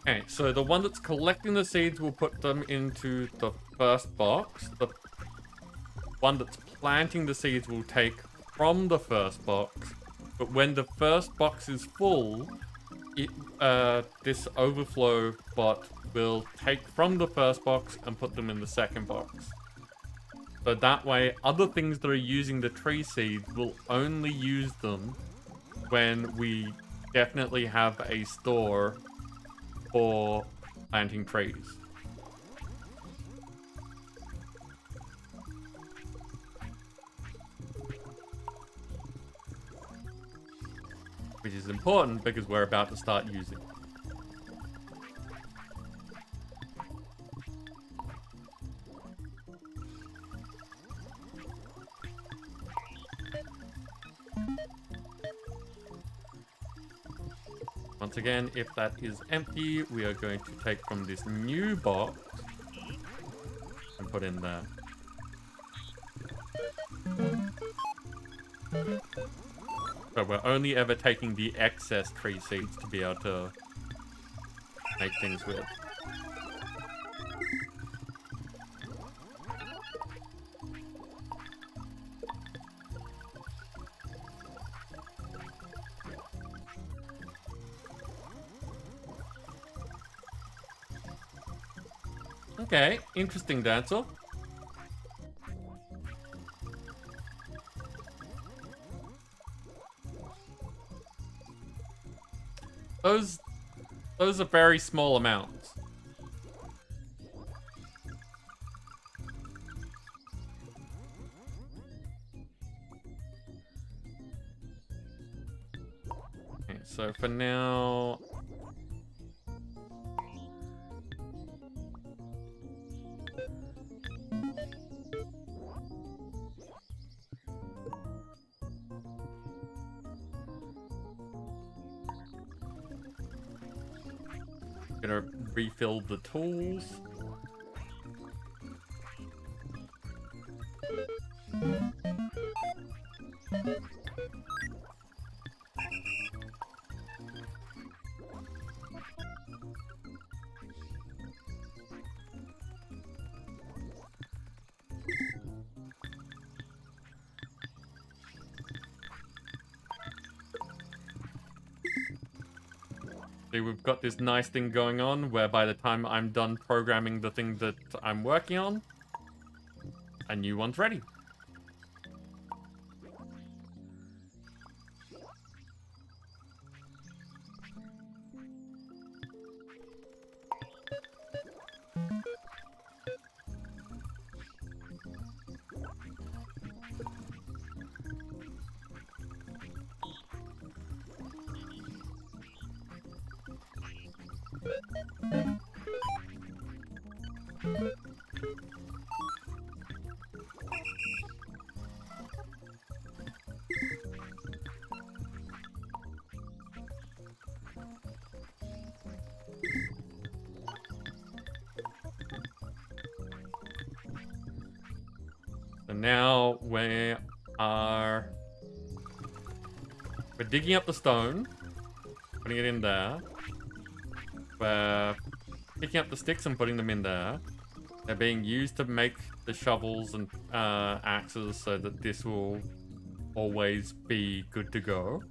A: Okay, so the one that's collecting the seeds will put them into the first box. The one that's planting the seeds will take from the first box. But when the first box is full, this overflow bot will take from the first box and put them in the second box. So that way, other things that are using the tree seeds will only use them when we definitely have a store for planting trees. Which is important because we're about to start using it. Once again, if that is empty, we are going to take from this new box and put in there. So we're only ever taking the excess tree seeds to be able to make things with. Okay, interesting dancer. Those are very small amounts. Okay, so for now, gonna refill the tools. See, we've got this nice thing going on where by the time I'm done programming the thing that I'm working on, a new one's ready. So now we're digging up the stone, putting it in there. We're picking up the sticks and putting them in there. They're being used to make the shovels and axes so that this will always be good to go.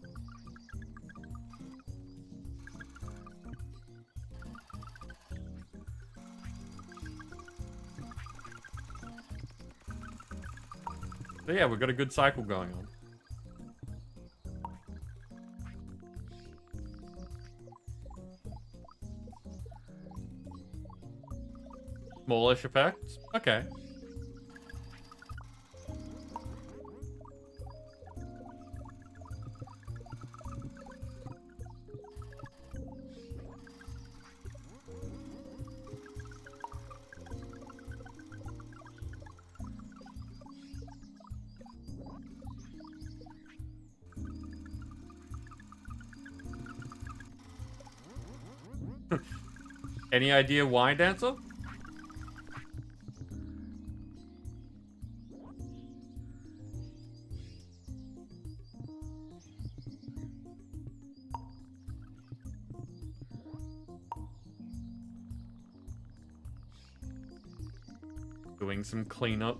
A: So yeah, we've got a good cycle going on. Smallish effects? Okay. Any idea why, Dancer? Doing some cleanup.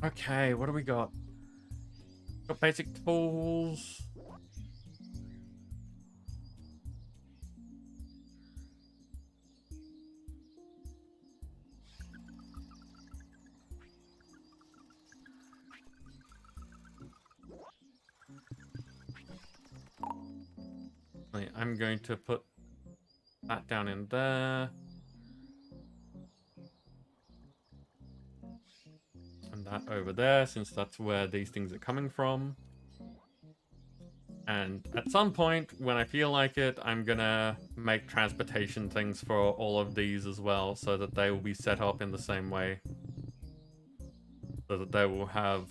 A: Okay, what do we got? Got basic tools. Wait, I'm going to put that down in there. And that over there, since that's where these things are coming from. And at some point, when I feel like it, I'm gonna make transportation things for all of these as well, so that they will be set up in the same way. So that they will have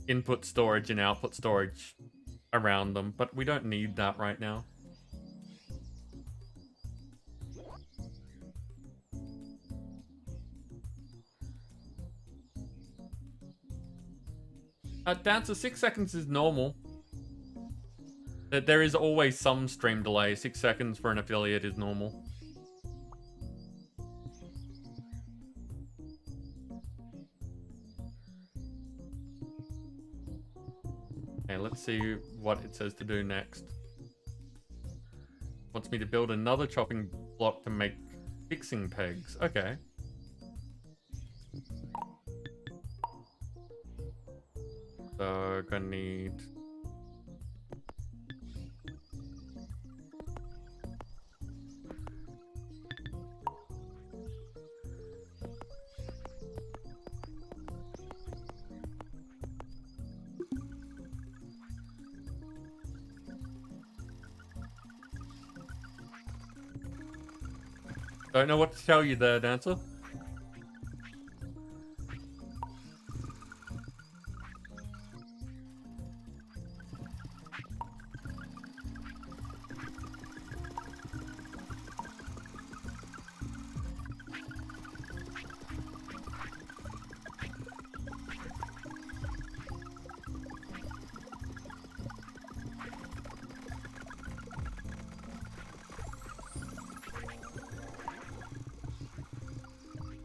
A: input storage and output storage around them, but we don't need that right now. Dancer, 6 seconds is normal. There is always some stream delay. 6 seconds for an affiliate is normal. Okay, let's see what it says to do next. Wants me to build another chopping block to make fixing pegs. Okay. So, gonna need... Don't know what to tell you there, Dancer.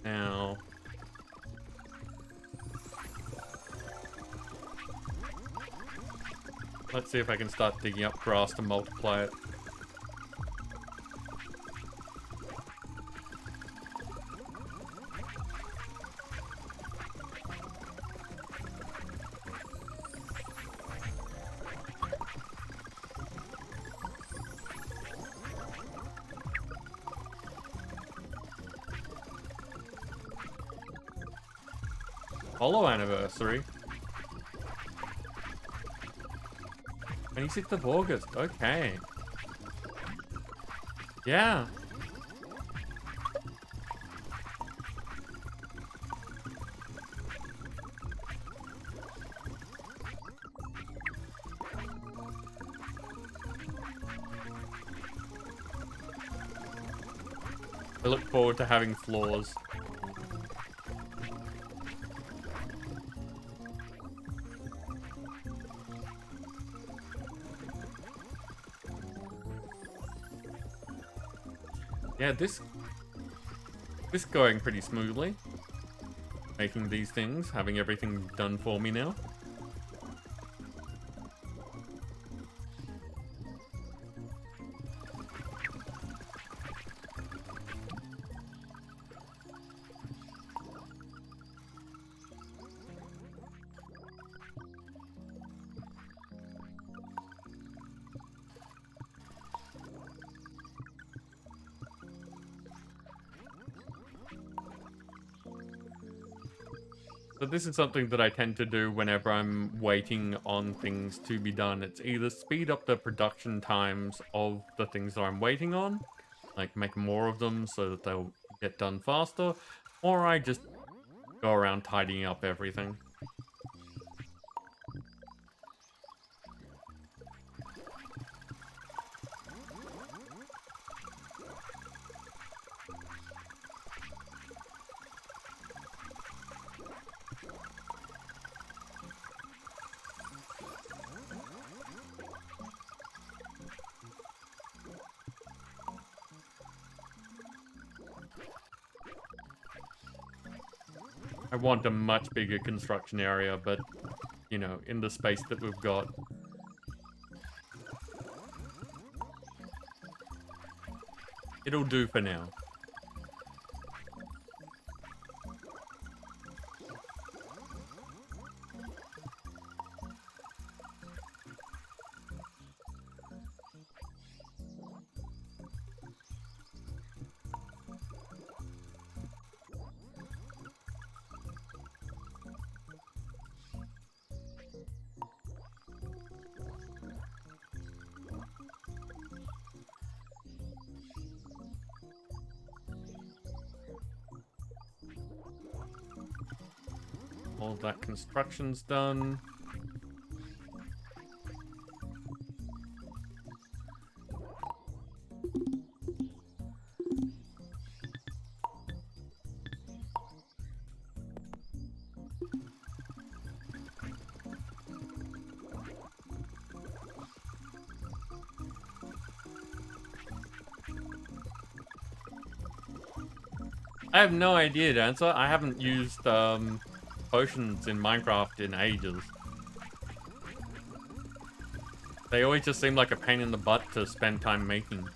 A: Now, let's see if I can start digging up grass to multiply it. Holo anniversary. 26th of August. Okay. Yeah. I look forward to having floors. Yeah, this going pretty smoothly. Making these things, having everything done for me now. So this is something that I tend to do whenever I'm waiting on things to be done. It's either speed up the production times of the things that I'm waiting on, like make more of them so that they'll get done faster, or I just go around tidying up everything. I want a much bigger construction area, but, you know, in the space that we've got. It'll do for now. All that construction's done. I have no idea, Dancer. I haven't used potions in Minecraft in ages. They always just seem like a pain in the butt to spend time making.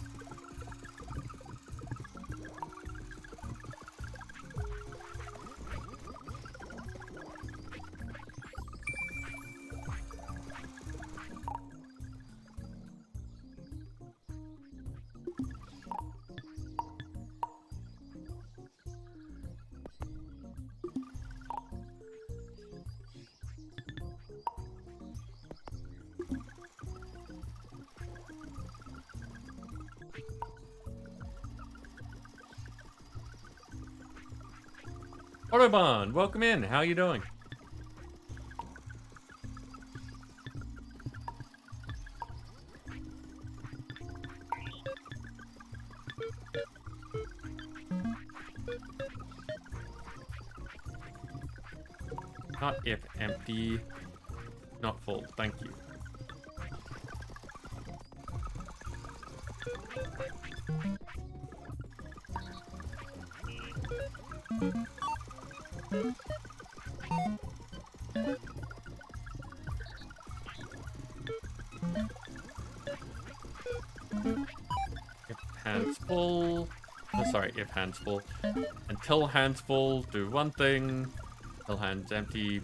A: Autobahn, welcome in. How you doing? Not if empty. Not full. Thank you. If hands full. Oh, sorry, if hands full. Until hands full, do one thing. Until hands empty,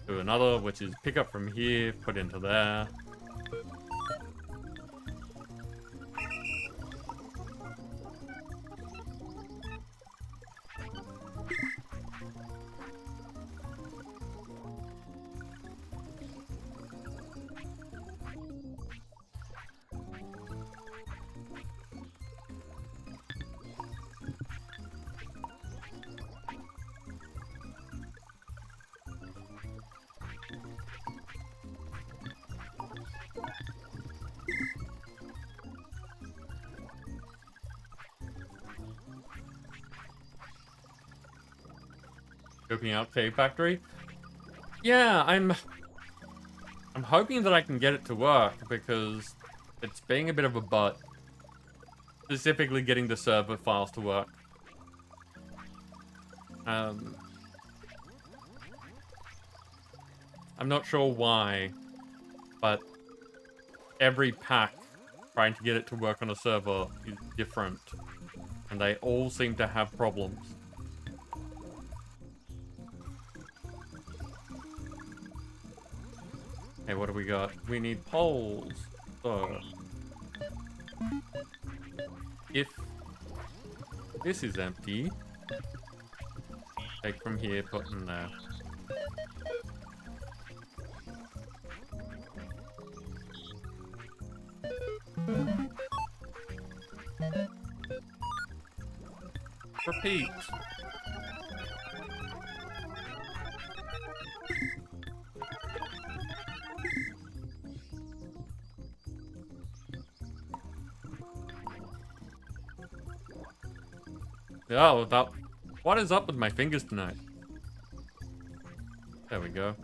A: do another, which is pick up from here, put into there. Scoping out Cave Factory. Yeah, I'm hoping that I can get it to work because it's being a bit of a butt. Specifically getting the server files to work. I'm not sure why, but every pack trying to get it to work on a server is different. And they all seem to have problems. Okay, what do we got? We need poles. So, if this is empty, take from here, put in there. Repeat. Oh, what is up with my fingers tonight? There we go.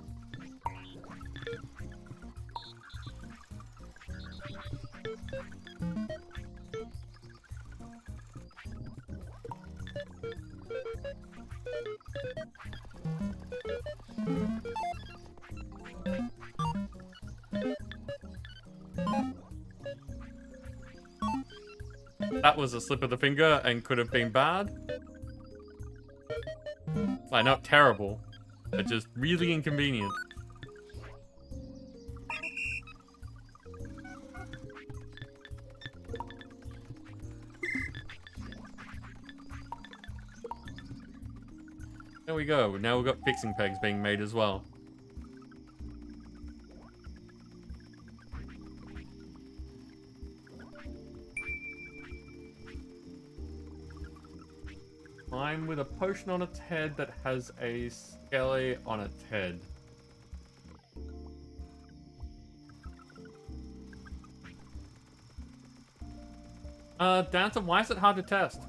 A: That was a slip of the finger and could have been bad. Like, not terrible, but just really inconvenient. There we go. Now we've got fixing pegs being made as well. Climb with a potion on its head that has a skelly on its head. Dancer, why is it hard to test?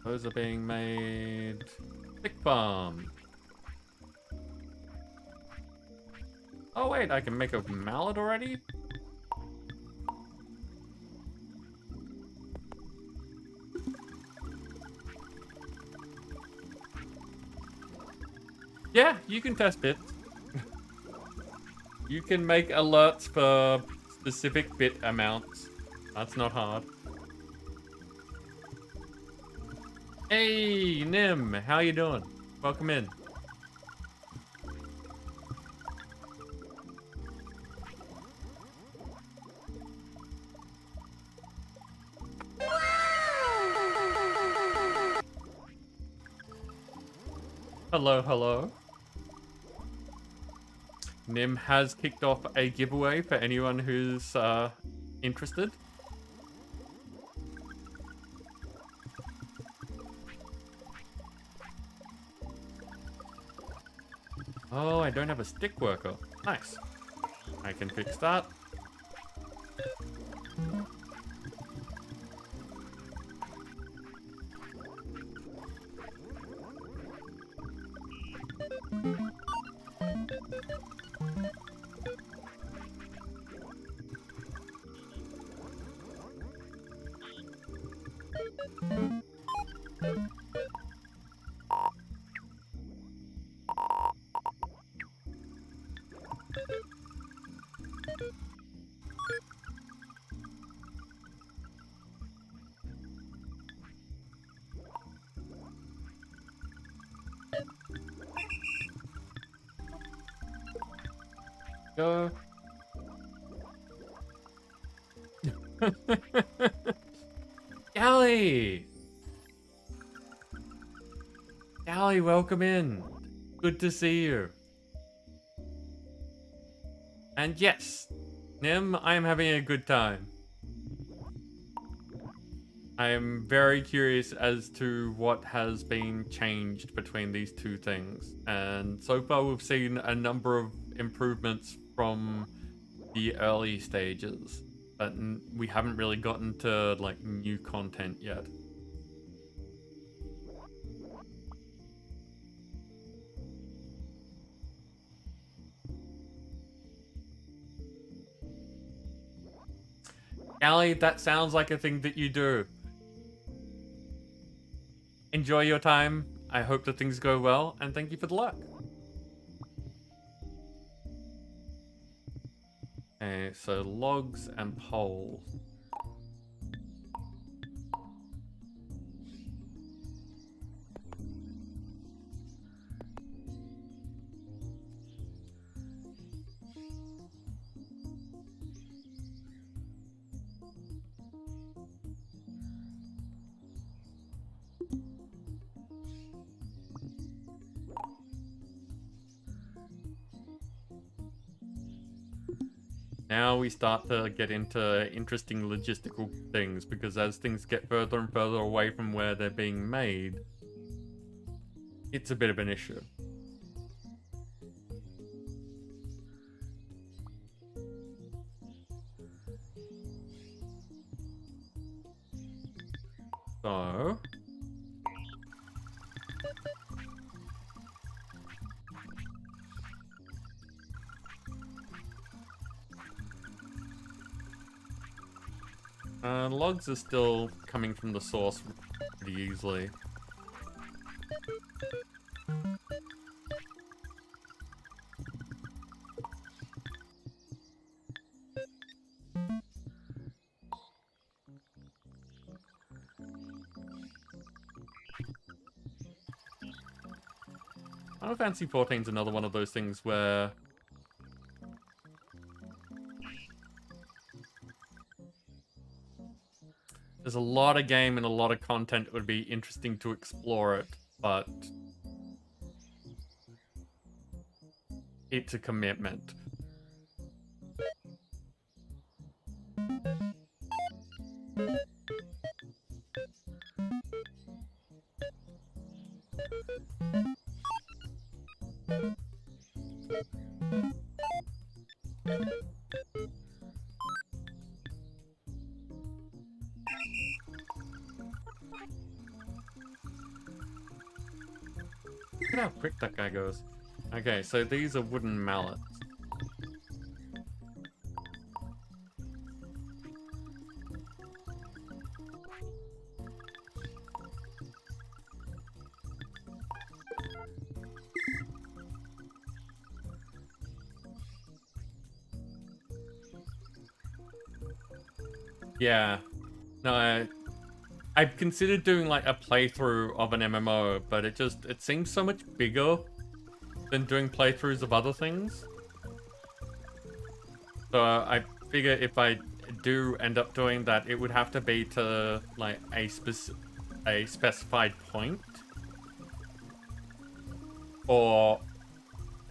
A: Those are being made. Thick bomb. Oh wait, I can make a mallet already? Yeah, you can test bits. You can make alerts for specific bit amounts. That's not hard. Hey, Nim, how you doing? Welcome in. Hello, hello. Nim has kicked off a giveaway for anyone who's interested. Oh, I don't have a stick worker. Nice. I can fix that. Go. Gally! Gally, welcome in. Good to see you. And yes, Nim, I am having a good time. I am very curious as to what has been changed between these two things. And so far we've seen a number of improvements from the early stages, but we haven't really gotten to like new content yet. Allie, that sounds like a thing that you do. Enjoy your time. I hope that things go well, and thank you for the luck. Okay, so logs and poles. Now we start to get into interesting logistical things, because as things get further and further away from where they're being made, it's a bit of an issue. So... logs are still coming from the source pretty easily. Final Fantasy 14 is another one of those things where there's a lot of game and a lot of content. It would be interesting to explore it, but it's a commitment. Look at how quick that guy goes. Okay, so these are wooden mallets. Yeah. No, I've considered doing like a playthrough of an MMO, but it seems so much bigger than doing playthroughs of other things. So I figure if I do end up doing that, it would have to be to like a specified point. Or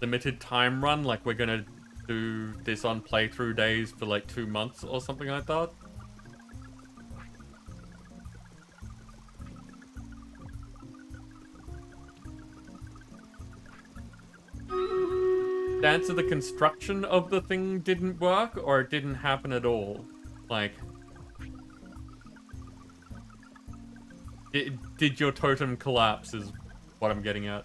A: limited time run, like we're gonna do this on playthrough days for like 2 months or something like that. The answer, the construction of the thing didn't work, or it didn't happen at all. Like, did your totem collapse is what I'm getting at.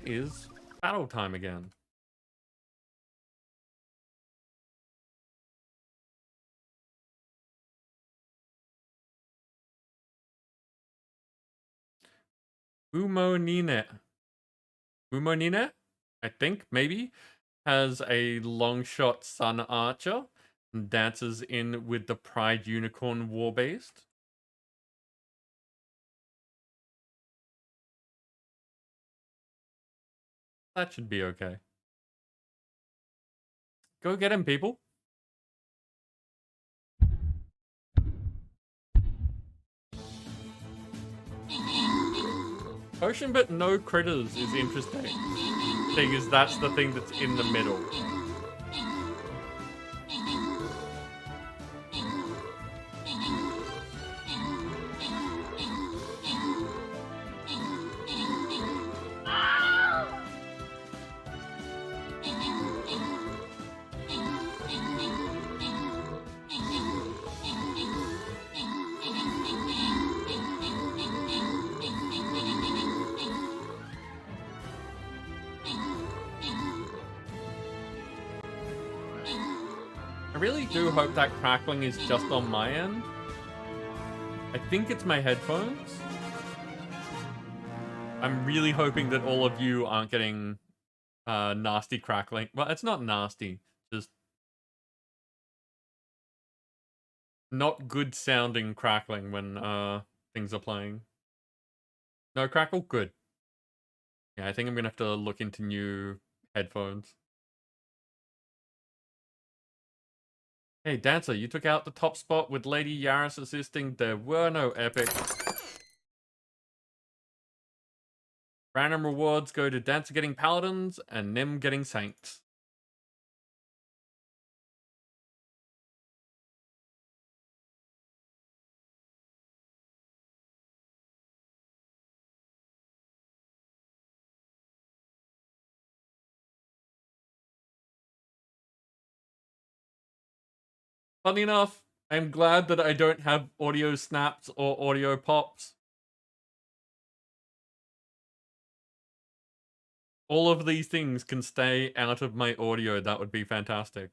A: It is battle time again. Umonine, I think, maybe, has a long shot Sun Archer and dances in with the Pride Unicorn Warbeast. That should be okay. Go get him, people. Ocean but no critters is interesting, because that's the thing that's in the middle. I really do hope that crackling is just on my end. I think it's my headphones. I'm really hoping that all of you aren't getting nasty crackling. Well, it's not nasty, just not good sounding crackling when things are playing. No crackle? Good. Yeah, I think I'm gonna have to look into new headphones. Hey, Dancer, you took out the top spot with Lady Yaris assisting. There were no epics. Random rewards go to Dancer getting Paladins and Nim getting Saints. Funny enough, I'm glad that I don't have audio snaps or audio pops. All of these things can stay out of my audio. That would be fantastic.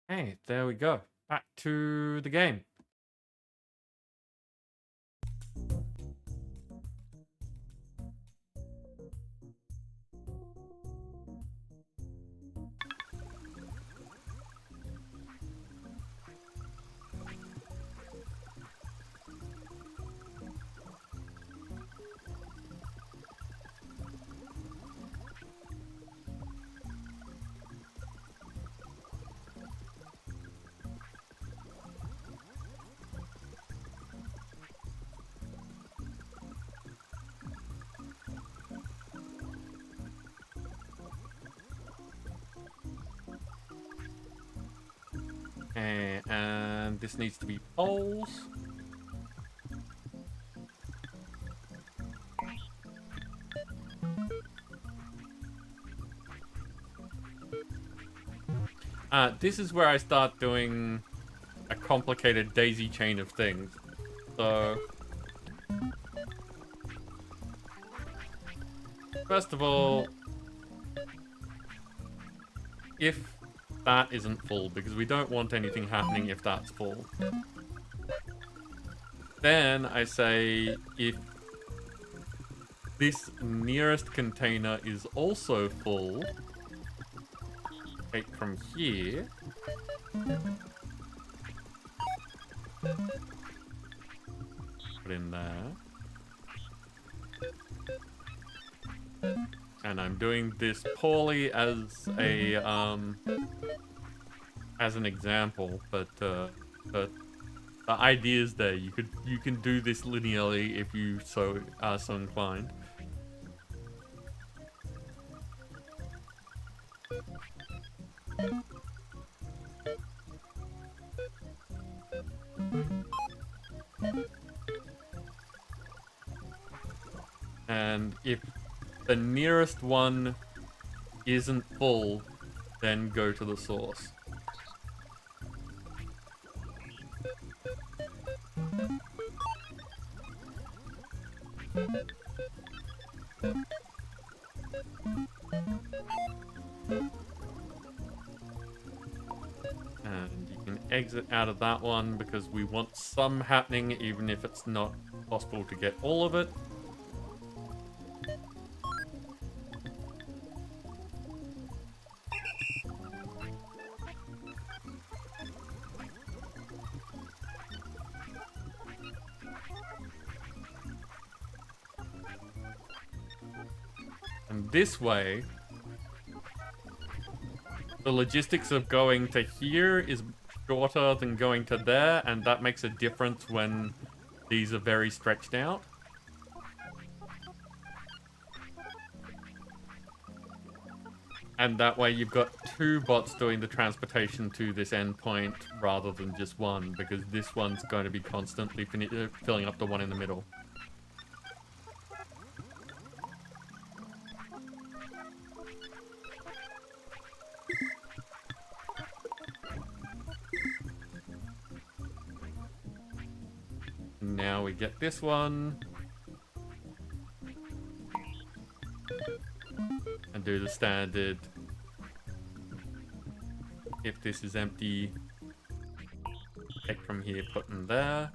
A: Hey, there we go. Back to the game. Okay, and this needs to be poles. This is where I start doing a complicated daisy chain of things. So, first of all, if that isn't full, because we don't want anything happening if that's full, then I say if this nearest container is also full, take from here, Put in there. And I'm doing this poorly as an example, but the idea is there. You can do this linearly if you are so inclined. And if the nearest one isn't full, then go to the source. And you can exit out of that one because we want some happening, even if it's not possible to get all of it. And this way, the logistics of going to here is shorter than going to there, and that makes a difference when these are very stretched out. And that way you've got 2 bots doing the transportation to this endpoint rather than just one, because this one's going to be constantly filling up the one in the middle. Now we get this one. And do the standard. If this is empty, take from here, put in there.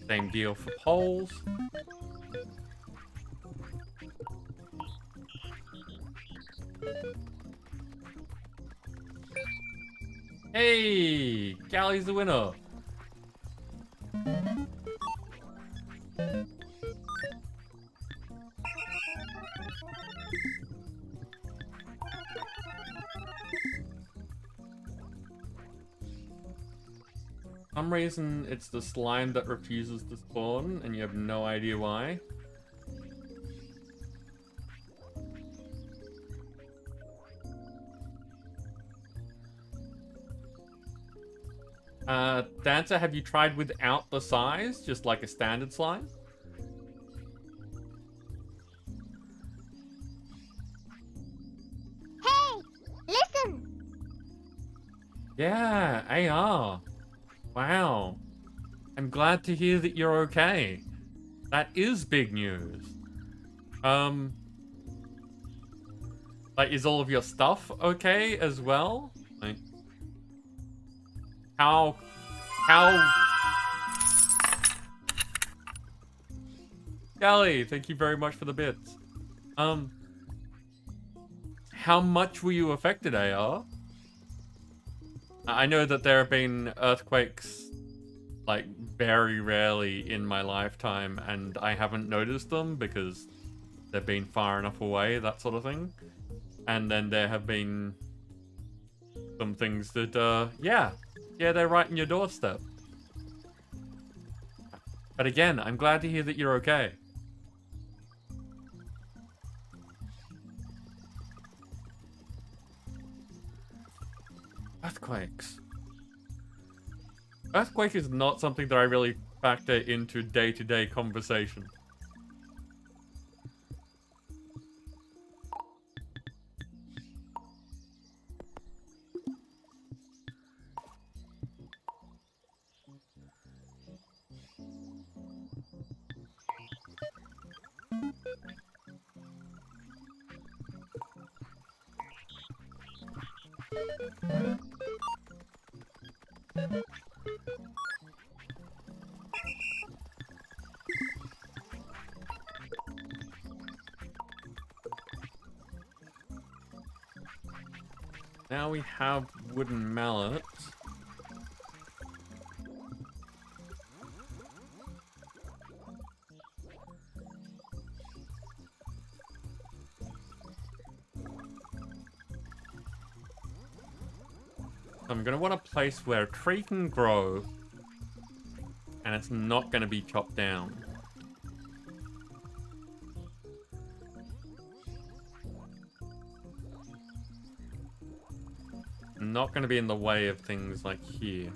A: Same deal for poles. Hey, Galley's the winner. For some reason, it's the slime that refuses to spawn, and you have no idea why. Dancer, have you tried without the size? Just like a standard slime?
B: Hey, listen!
A: Yeah, AR. Wow. I'm glad to hear that you're okay. That is big news. Like, is all of your stuff okay as well? Like, how... Gally, thank you very much for the bits. How much were you affected, AR? I know that there have been earthquakes, like, very rarely in my lifetime, and I haven't noticed them because they've been far enough away, that sort of thing. And then there have been some things that, yeah, they're right in your doorstep. But again, I'm glad to hear that you're okay. Earthquakes. Earthquake is not something that I really factor into day-to-day conversation. Now we have wooden mallets. I'm going to want a place where a tree can grow and it's not going to be chopped down. Not going to be in the way of things like here.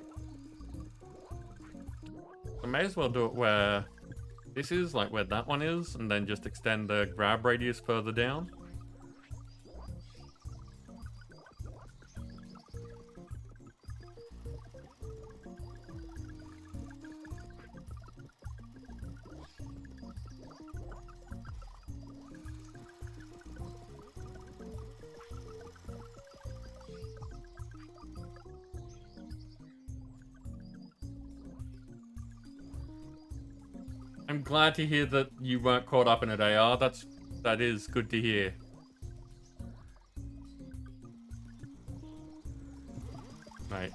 A: I may as well do it where this is, like where that one is, and then just extend the grab radius further down. I'm glad to hear that you weren't caught up in it, AR. That is good to hear. Right.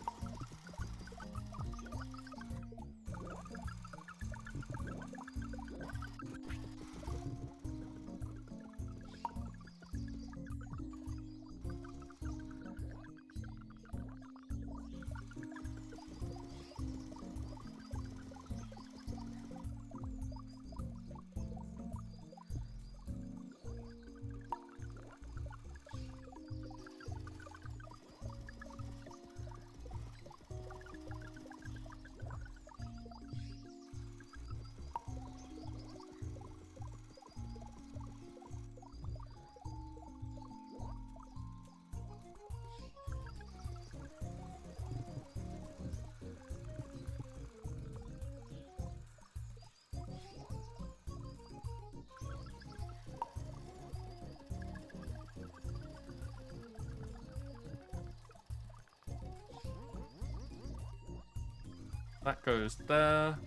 A: That goes there.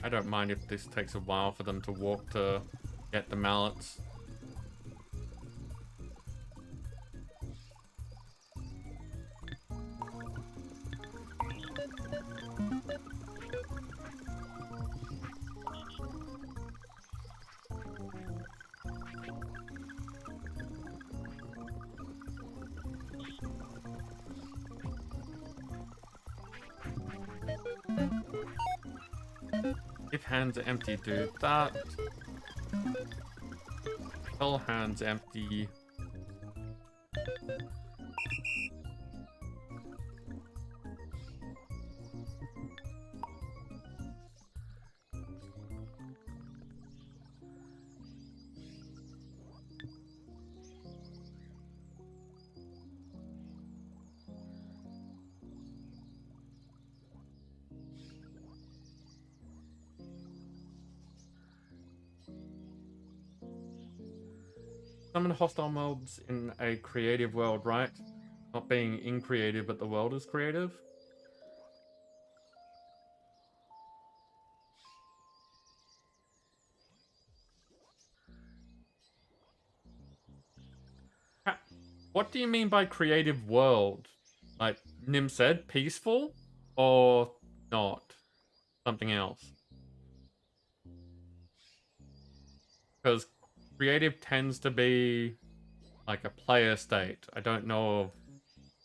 A: I don't mind if this takes a while for them to walk to get the mallets. If hands are empty, do that. All hands empty. Summon hostile mobs in a creative world, right? Not being in creative, but the world is creative. What do you mean by creative world? Like Nim said, peaceful or not? Something else? Because creative tends to be like a player state. I don't know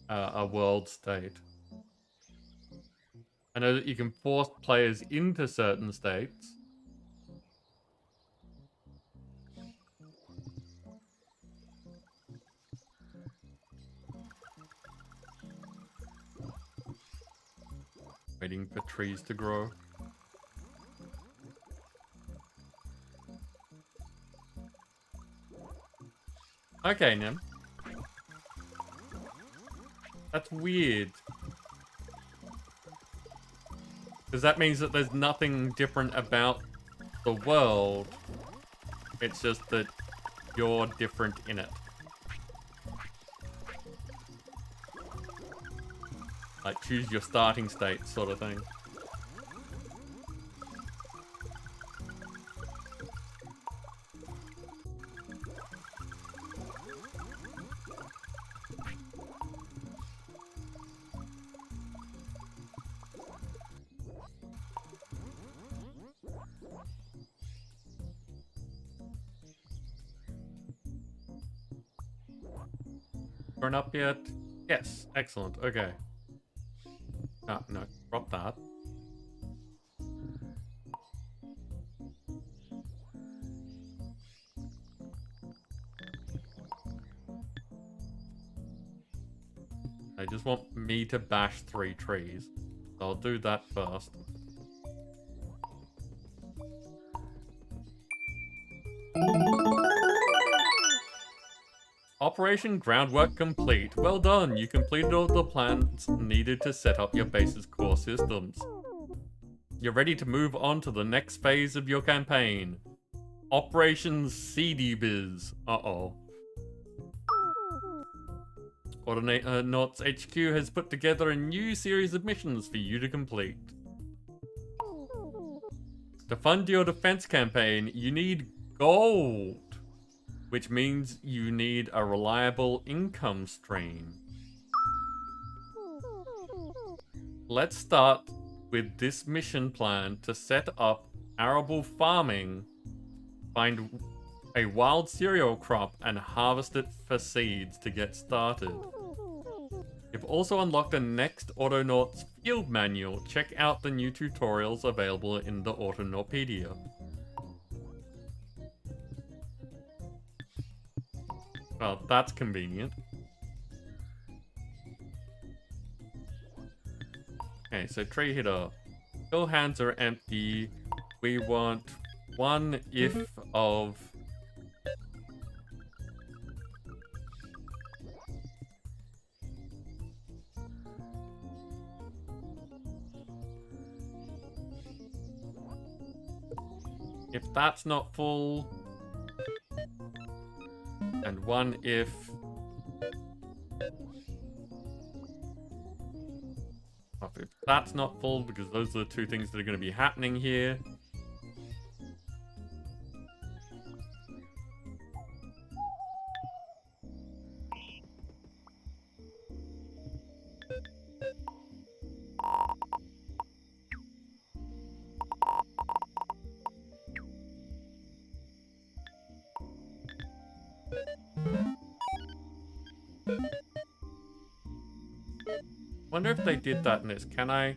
A: of a world state. I know that you can force players into certain states. Waiting for trees to grow. Okay, Nim. That's weird. Because that means that there's nothing different about the world. It's just that you're different in it. Like, choose your starting state sort of thing. Turn up yet? Yes, excellent. Okay. No, drop that. I just want me to bash 3 trees. So I'll do that first. Operation groundwork complete. Well done. You completed all the plans needed to set up your base's core systems. You're ready to move on to the next phase of your campaign. Operation CD-Biz. Uh-oh. Autonauts HQ has put together a new series of missions for you to complete. To fund your defense campaign, you need gold, which means you need a reliable income stream. Let's start with this mission plan to set up arable farming. Find a wild cereal crop and harvest it for seeds to get started. You've also unlocked the next Autonauts field manual. Check out the new tutorials available in the Autonaupedia. Well, that's convenient. Okay, so tree hitter. Your hands are empty. We want 1 if of... If that's not full... And 1 if... If that's not full, because those are the 2 things that are going to be happening here. Wonder if they did that in this. Can I?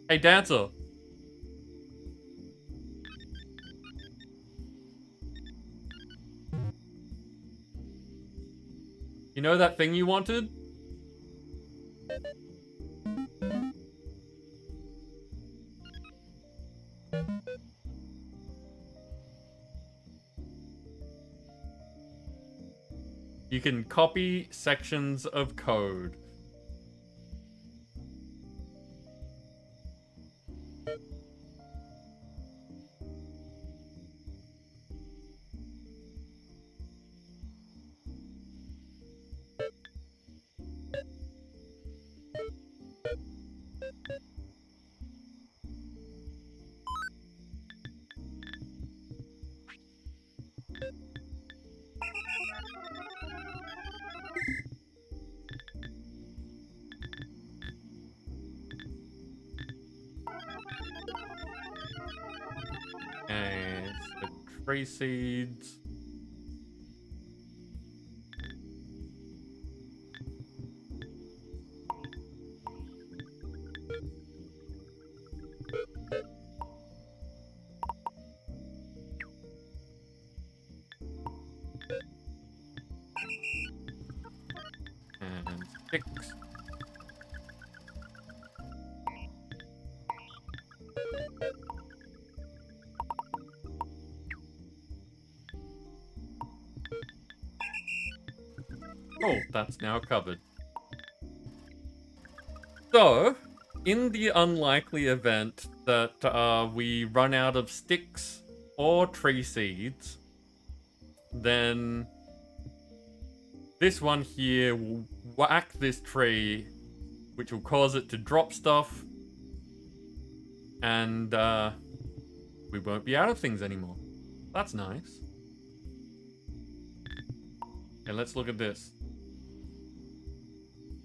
A: Hey, Dancer! You know that thing you wanted? You can copy sections of code. And the tree seeds. And sticks. Oh, that's now covered. So, in the unlikely event that we run out of sticks or tree seeds, then this one here will whack this tree, which will cause it to drop stuff, and we won't be out of things anymore. That's nice. Okay, let's look at this.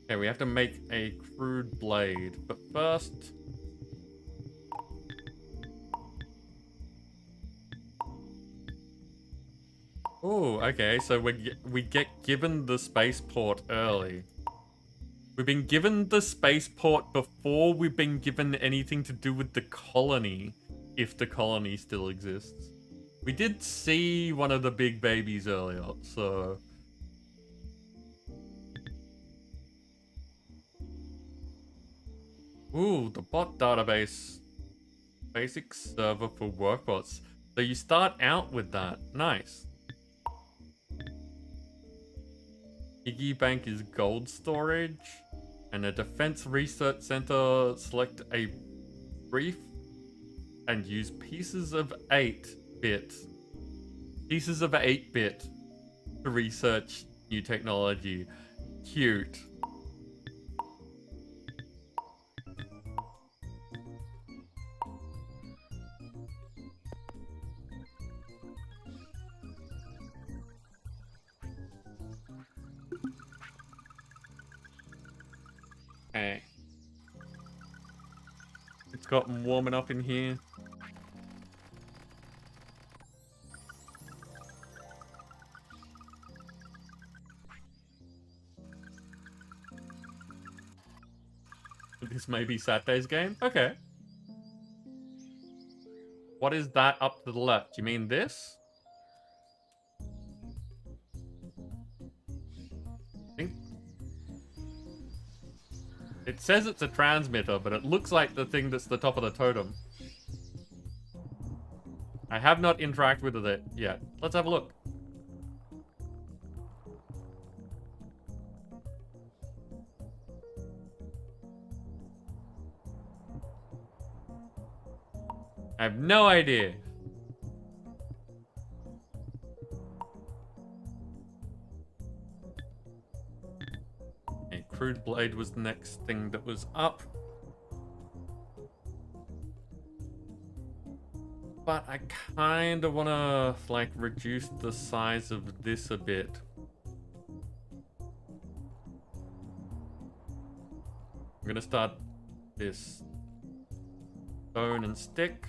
A: Okay, we have to make a crude blade, but first... Oh, okay, so we get given the spaceport early. We've been given the spaceport before we've been given anything to do with the colony, if the colony still exists. We did see one of the big babies earlier, so... Ooh, the bot database. Basic server for workbots. So you start out with that. Nice. Piggy bank is gold storage. And a defense research center. Select a brief and use pieces of 8-bit. Pieces of 8-bit to research new technology. Cute. Okay. It's gotten warm enough in here. This may be Saturday's game? Okay. What is that up to the left? You mean this? I think... It says it's a transmitter, but it looks like the thing that's the top of the totem. I have not interacted with it yet. Let's have a look. I have no idea. Okay, crude blade was the next thing that was up. But I kind of want to, like, reduce the size of this a bit. I'm going to start this stone and stick.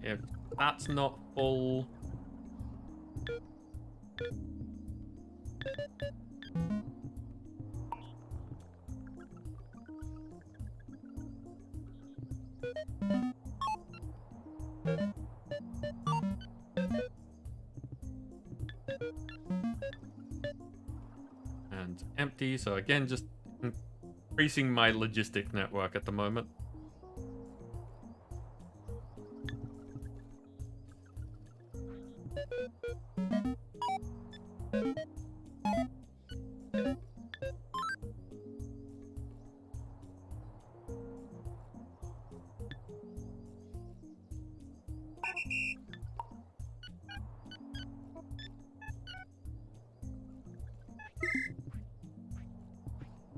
A: If that's not full... And empty, so again, just increasing my logistic network at the moment.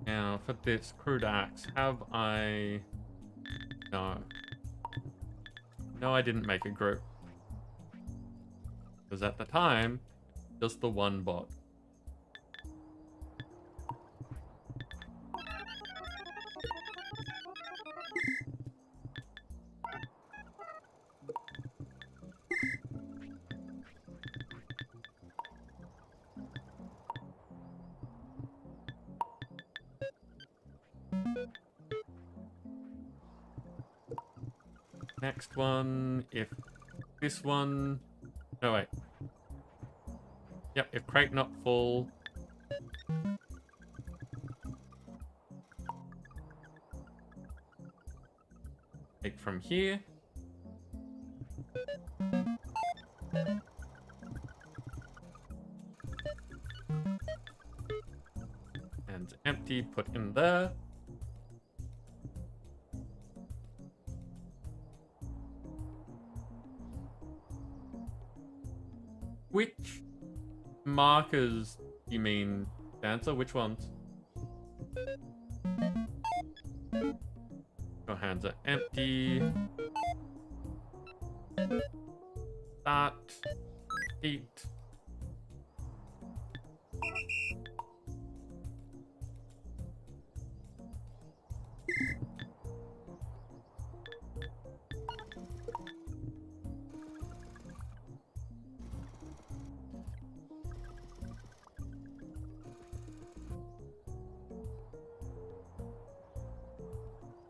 A: Now, for this crude axe, have I... No. No, I didn't make a group. Because at the time, just the one bot. Next one, if this one... No, wait. Yep, if crate not full... Take from here. And empty, put in there. Which markers you mean, Dancer? Which ones? Your hands are empty. Start. Eat.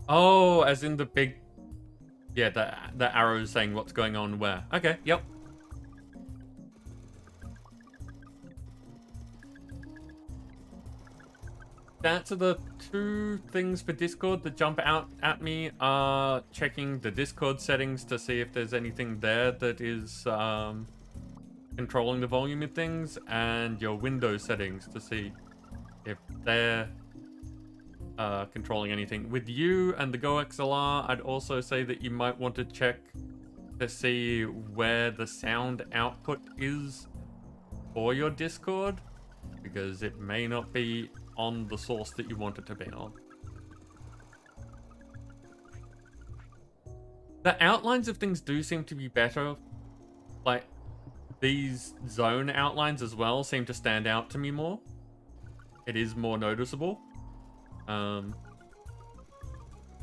A: Oh, as in the big... Yeah, the arrows saying what's going on where. Okay, yep. That's the two things for Discord that jump out at me are checking the Discord settings to see if there's anything there that is controlling the volume of things, and your Windows settings to see if they're controlling anything. With you and the Go XLR, I'd also say that you might want to check to see where the sound output is for your Discord, because it may not be on the source that you want it to be on. The outlines of things do seem to be better. Like, these zone outlines as well seem to stand out to me more. It is more noticeable.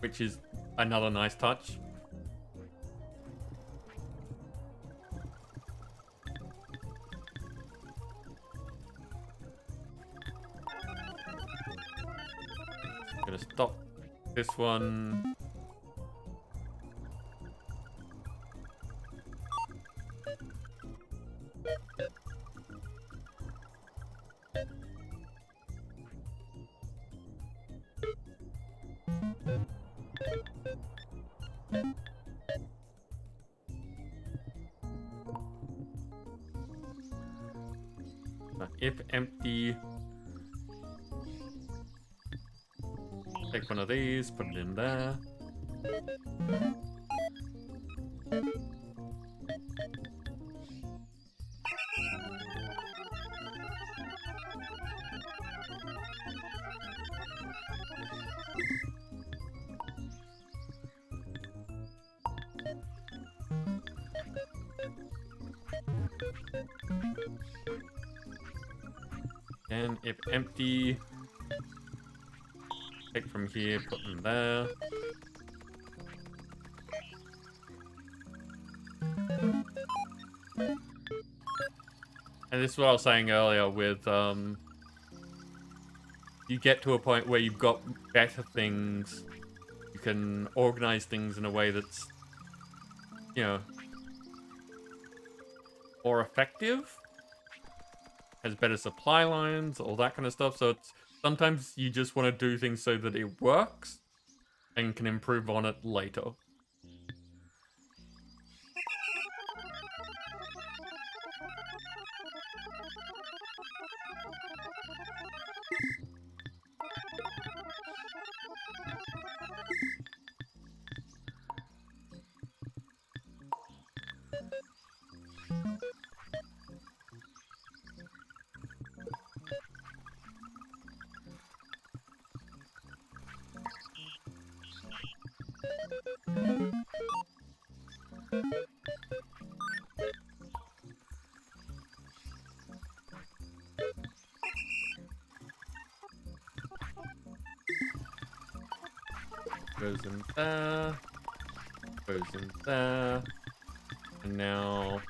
A: Which is another nice touch. I'm gonna stop this one. If empty, take one of these, put it in there. And if empty, take from here, put in there. And this is what I was saying earlier with, you get to a point where you've got better things, you can organize things in a way that's, you know, more effective. Has better supply lines, all that kind of stuff. So it's sometimes you just want to do things so that it works and can improve on it later. Goes in there, goes in there, and now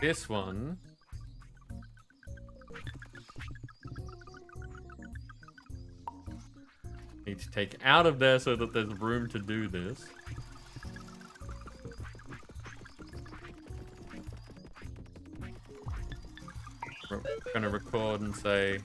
A: this one take out of there so that there's room to do this. We're gonna record and say...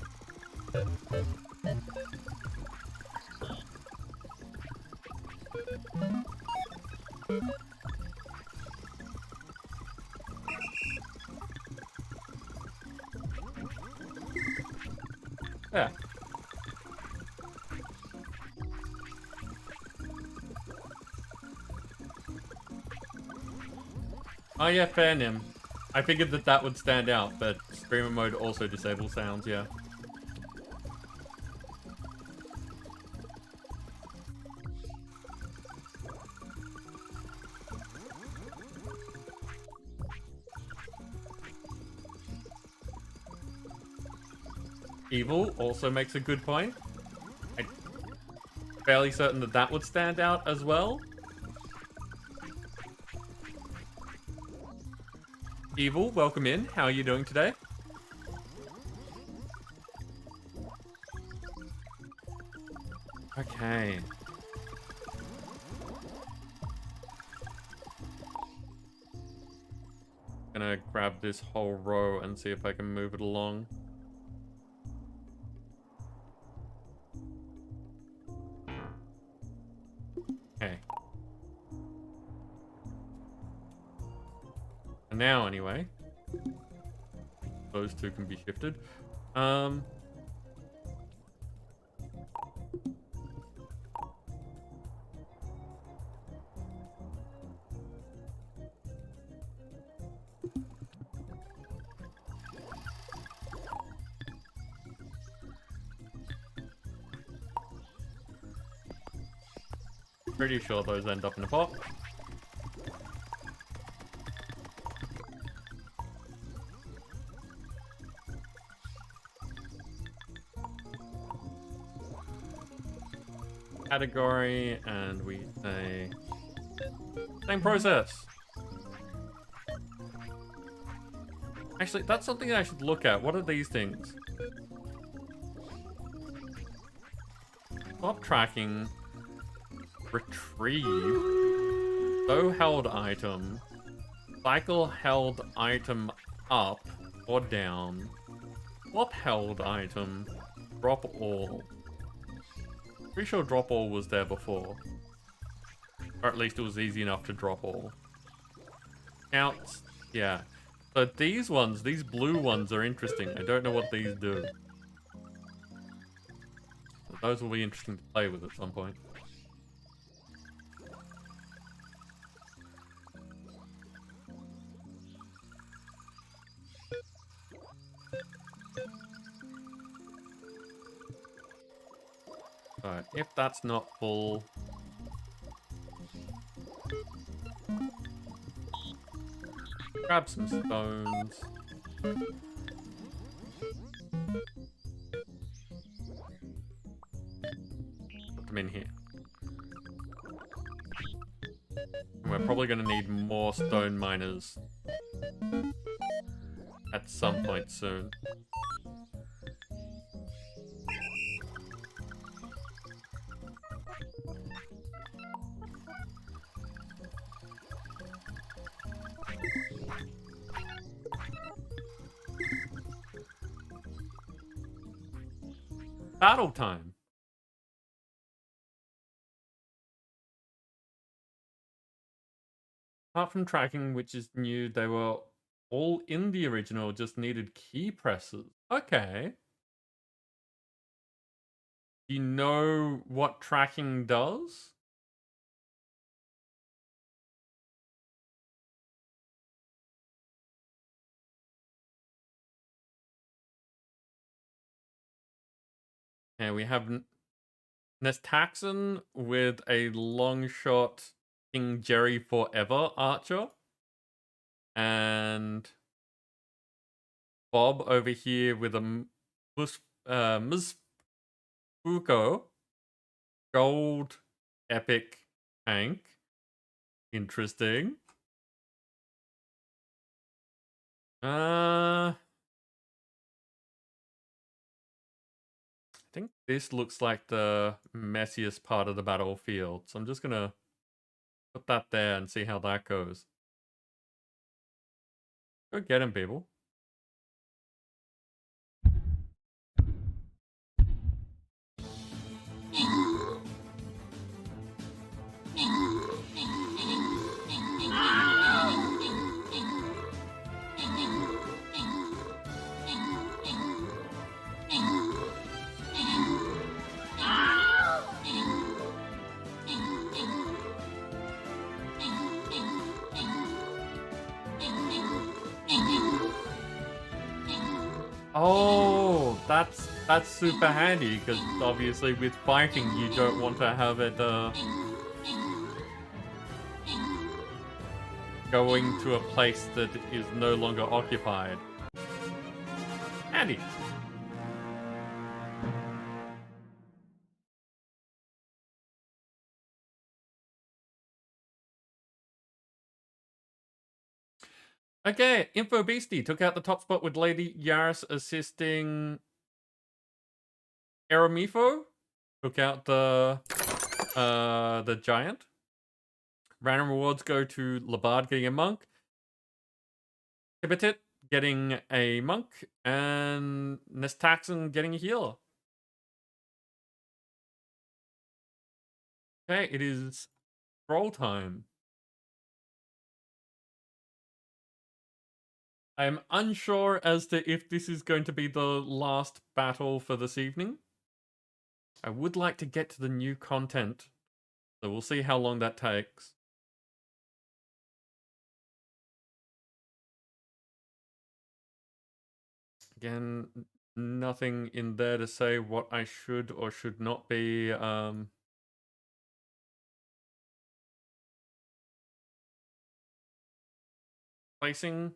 A: Yeah. Oh yeah, fair Nim. I figured that that would stand out, but streamer mode also disables sounds, yeah. Evil also makes a good point. I'm fairly certain that that would stand out as well. Evil, welcome in. How are you doing today? Okay. Gonna grab this whole row and see if I can move it along. Okay. And now, anyway, those two can be shifted. Pretty sure those end up in a pot. Category, and we say same process. Actually, that's something I should look at. What are these things? Stop tracking. Retrieve. Stow held item. Cycle held item up or down. Swap held item. Drop all. Pretty sure drop all was there before. Or at least it was easy enough to drop all. Counts. Yeah. So these ones, these blue ones are interesting. I don't know what these do. But those will be interesting to play with at some point. So if that's not full... Grab some stones. Put them in here. And we're probably going to need more stone miners at some point soon. Battle time. Apart from tracking, which is new, they were all in the original, just needed key presses. Okay. Do you know what tracking does? Okay, we have Nestaxon with a long shot King Jerry Forever archer. And Bob over here with a Musfuko gold epic tank. Interesting. think this looks like the messiest part of the battlefield, so I'm just gonna put that there and see how that goes. Go get him, people. Oh, that's super handy, because obviously with fighting you don't want to have it going to a place that is no longer occupied. Handy. Okay, Info Beastie took out the top spot with Lady Yaris assisting Aramifo. Took out the giant. Random rewards go to Labard getting a monk, Tibitit getting a monk, and Nestaxon getting a healer. Okay, it is scroll time. I am unsure as to if this is going to be the last battle for this evening. I would like to get to the new content, so we'll see how long that takes. Again, nothing in there to say what I should or should not be placing.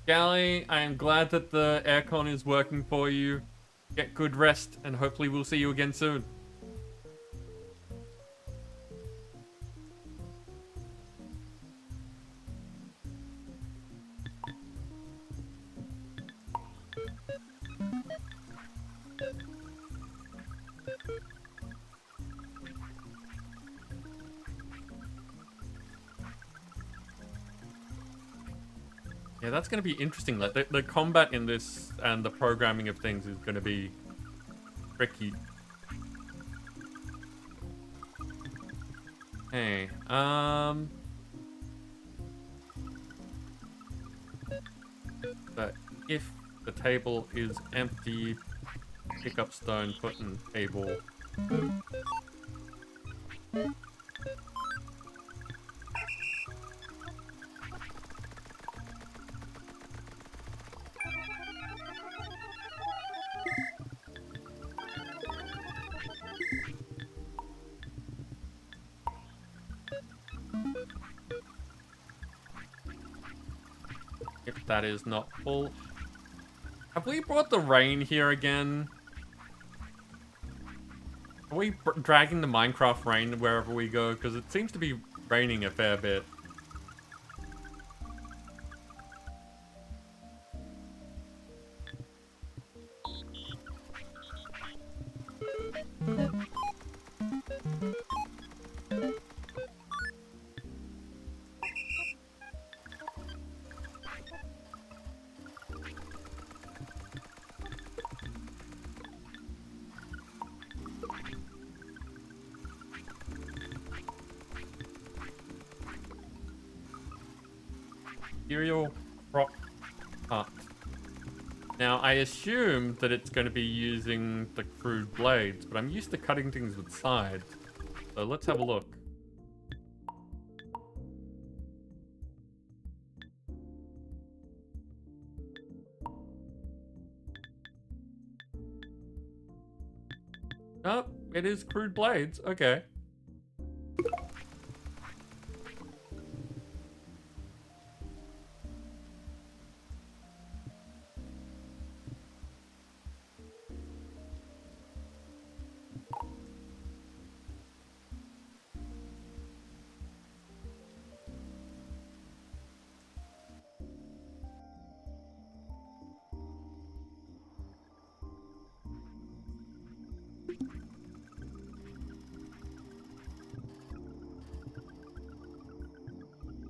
A: Gally, I am glad that the aircon is working for you. Get good rest, and hopefully we'll see you again soon. Yeah, that's going to be interesting. Like the combat in this and the programming of things is going to be tricky. Hey, but if the table is empty, pick up stone, put in table. If that is not full. Have we brought the rain here again? Are we dragging the Minecraft rain wherever we go? Because it seems to be raining a fair bit. Material prop cut. Now, I assume that it's going to be using the crude blades, but I'm used to cutting things with sides. So let's have a look. Oh, it is crude blades. Okay.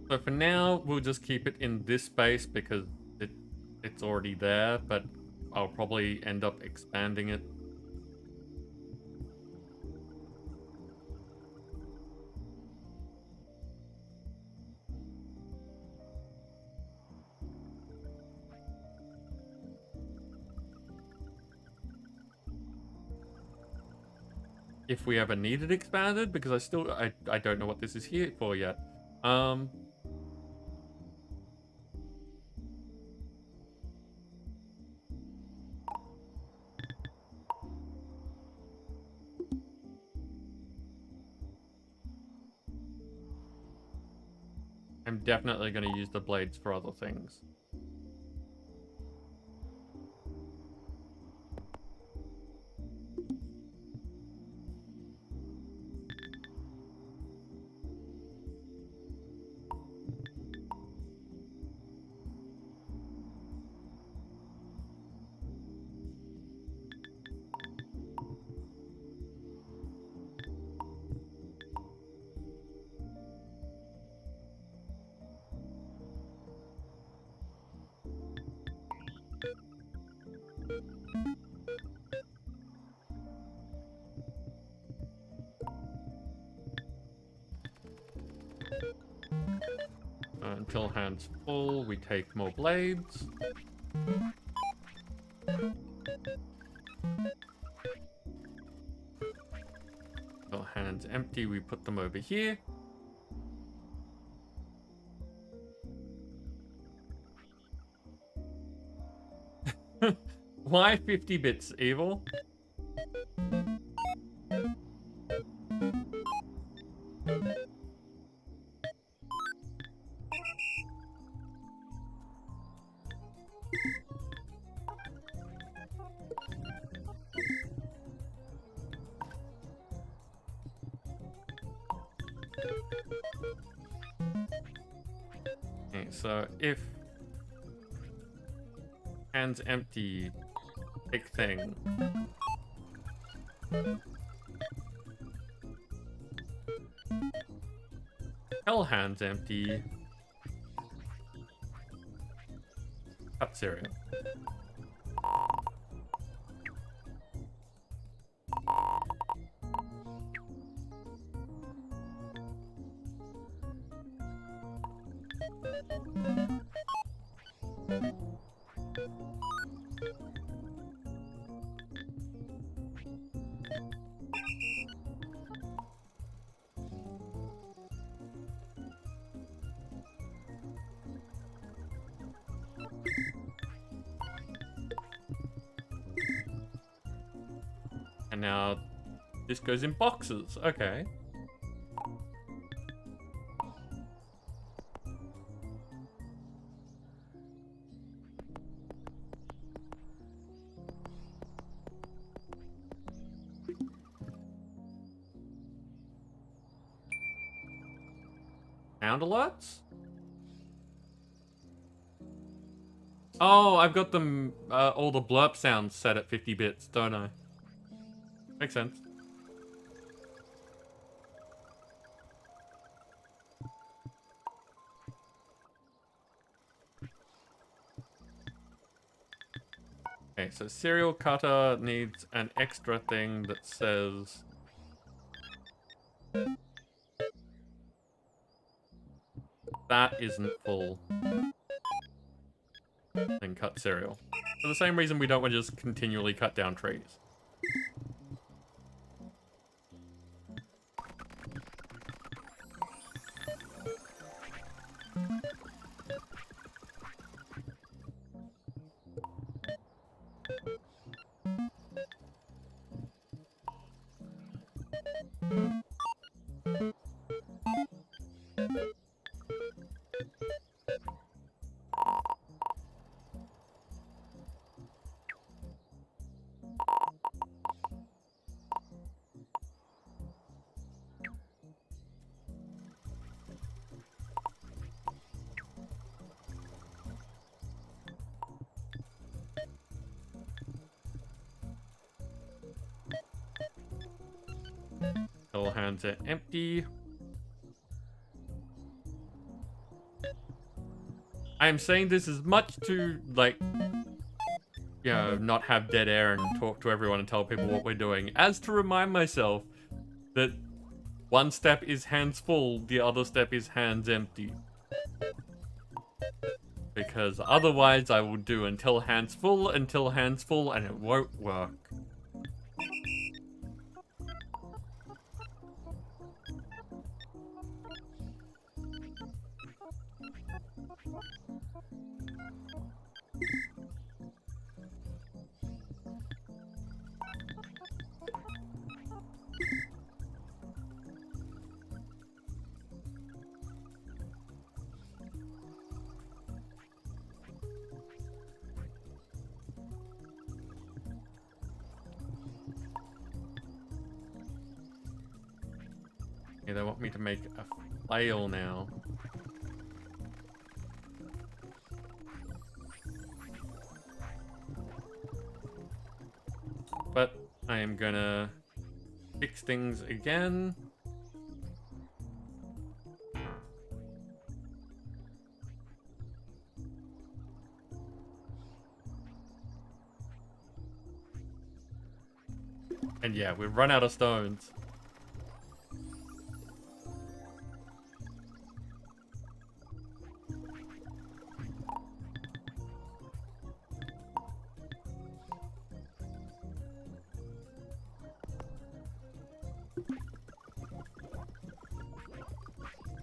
A: So for now, we'll just keep it in this space because it's already there, but I'll probably end up expanding it. If we ever need it expanded, because I don't know what this is here for yet. I'm definitely going to use the blades for other things. Until hand's full, we take more blades. Until hand's empty, we put them over here. Why 50 bits, Evil? Okay, so if hand's empty, big thing. Hell hand's empty. Cut cereal. And now this goes in boxes. Okay. Sound alerts? Oh, I've got them all the blurp sounds set at 50 bits, don't I? Makes sense. Okay, so cereal cutter needs an extra thing that says that isn't full. Then cut cereal. For the same reason we don't want to just continually cut down trees. All hands are empty. I am saying this as much to, like, you know, not have dead air and talk to everyone and tell people what we're doing, as to remind myself that one step is hands full, the other step is hands empty. Because otherwise I will do until hands full, and it won't work. Okay, they want me to make a flail now. But I am gonna fix things again. And yeah, we've run out of stones.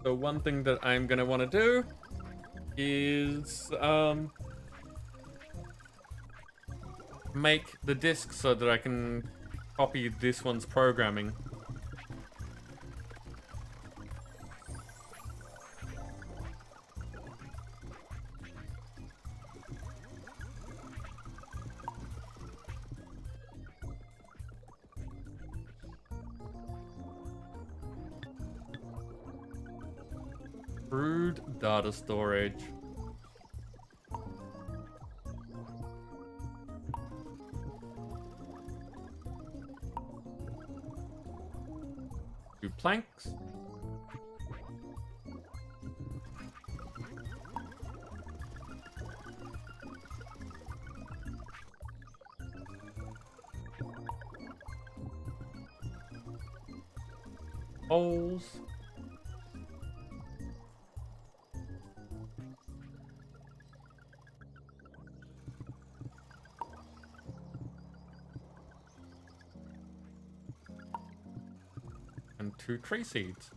A: So one thing that I'm gonna want to do is make the disk so that I can copy this one's programming. Crude data storage. Two planks. Holes. And 2 tree seeds.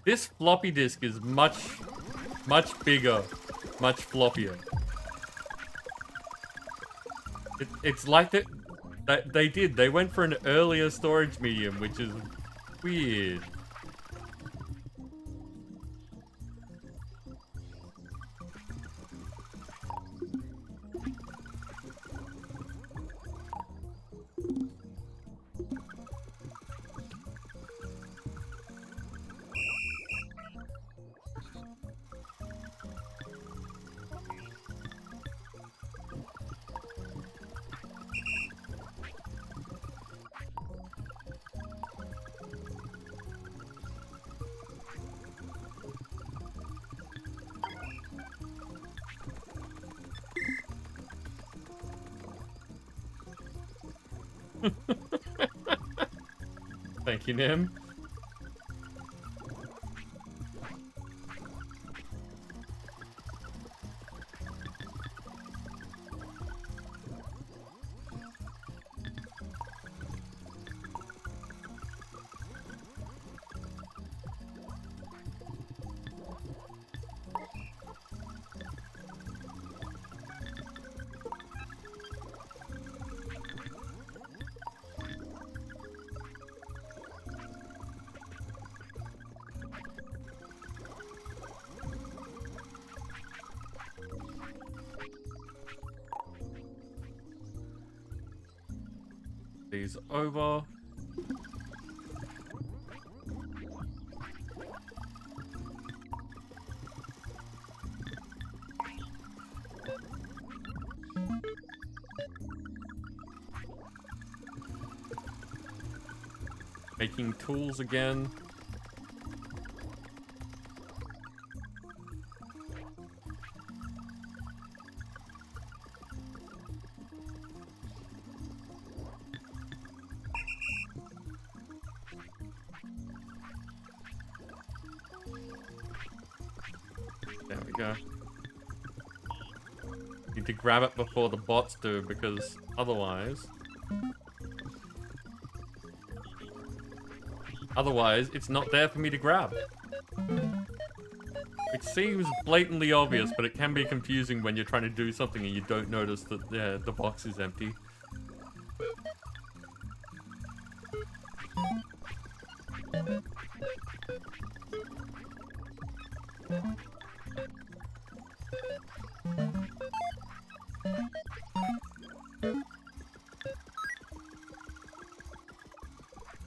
A: This floppy disk is much bigger, much floppier. It's like that they went for an earlier storage medium, which is weird. Thank you, Nim. These over. Making tools again. There we go. Need to grab it before the bots do, because otherwise it's not there for me to grab. It seems blatantly obvious, but it can be confusing when you're trying to do something and you don't notice that the box is empty.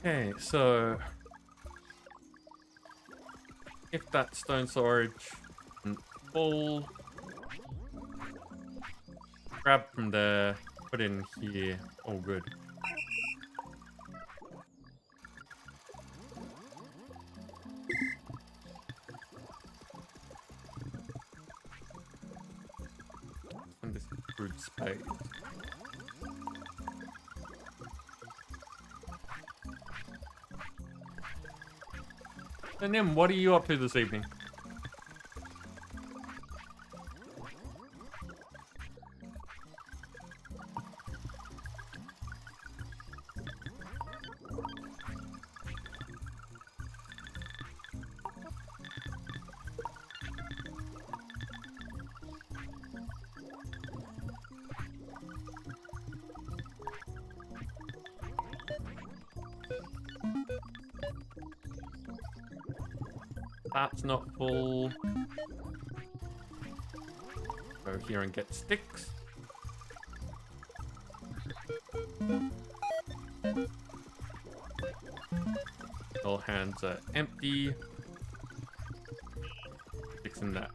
A: Okay, so if that stone storage isn't full, grab from there, put in here, all good. And this crude spade. So Nim, what are you up to this evening? That's not full. Go here and get sticks. All hands are empty. Sticks in that.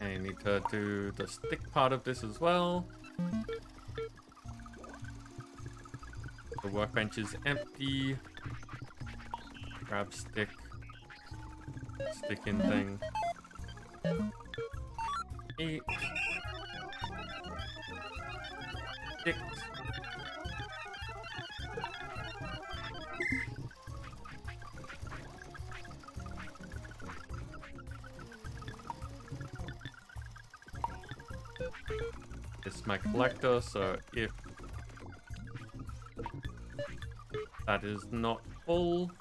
A: I need to do the stick part of this as well. The workbench is empty. Grab stick. Stick in thing. 8. Sticks. This is my collector, so if that is not full,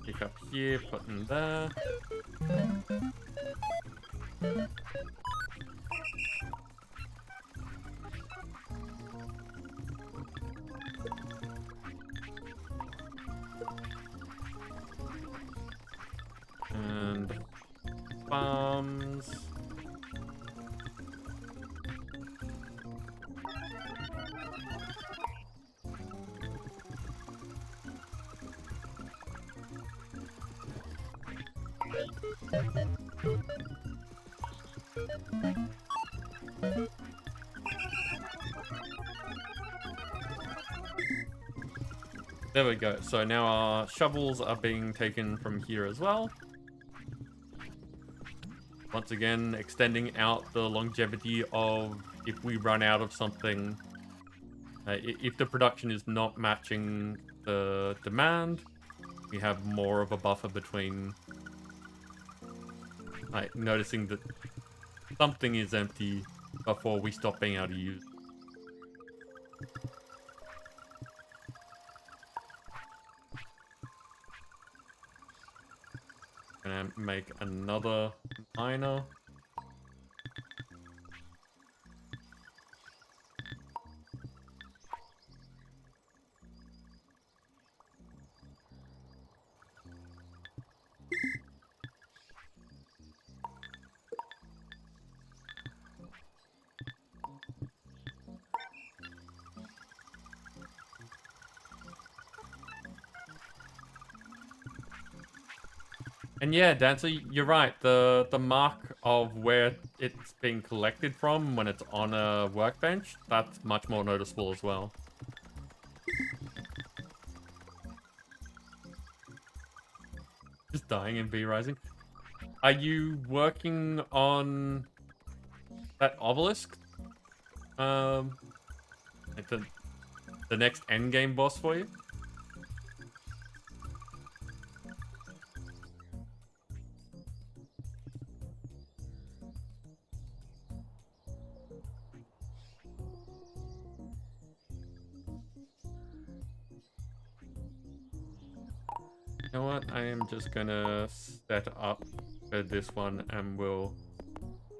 A: pick up here, put in there. And bombs. There we go. So now our shovels are being taken from here as well. Once again, extending out the longevity of if we run out of something. If the production is not matching the demand, we have more of a buffer between Like, noticing that something is empty before we stop being able to use it. Gonna make another miner. And yeah, Dancer, you're right. The mark of where it's being collected from when it's on a workbench, that's much more noticeable as well. Just dying and V-rising. Are you working on that obelisk? Like the next endgame boss for you? You know what? I am just gonna set up for this one and we'll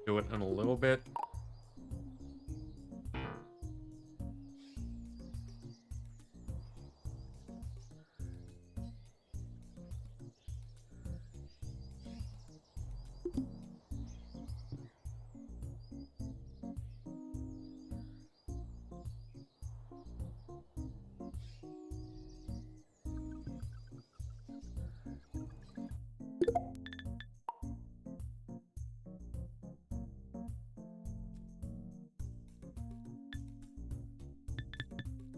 A: do it in a little bit.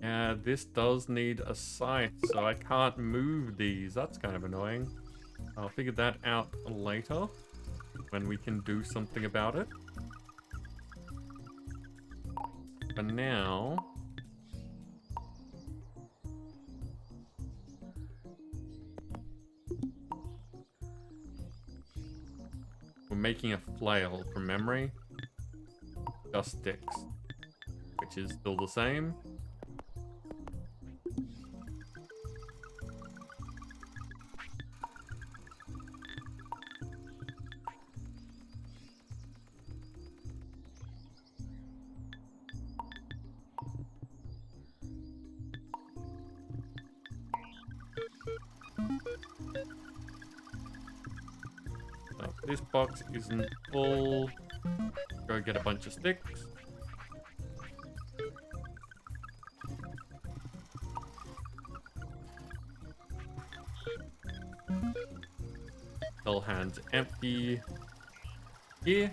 A: Yeah, this does need a site, so I can't move these. That's kind of annoying. I'll figure that out later when we can do something about it. For now, we're making a flail from memory. Just sticks, which is still the same. So this box isn't full. Go get a bunch of sticks. Sell hands empty here.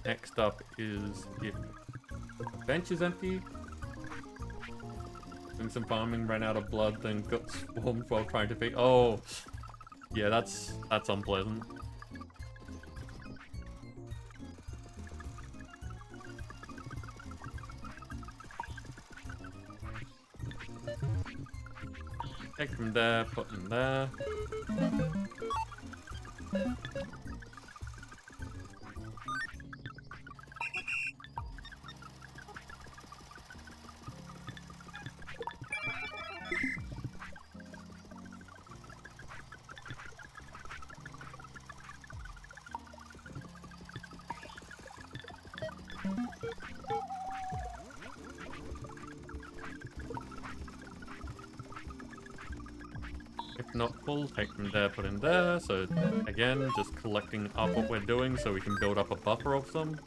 A: Next up is if the bench is empty. Doing some farming, ran out of blood, then got swarmed while trying to feed. Oh, yeah, that's unpleasant. Take from there, put in there. If not full, take from there, put in there. So again, just collecting up what we're doing so we can build up a buffer of some.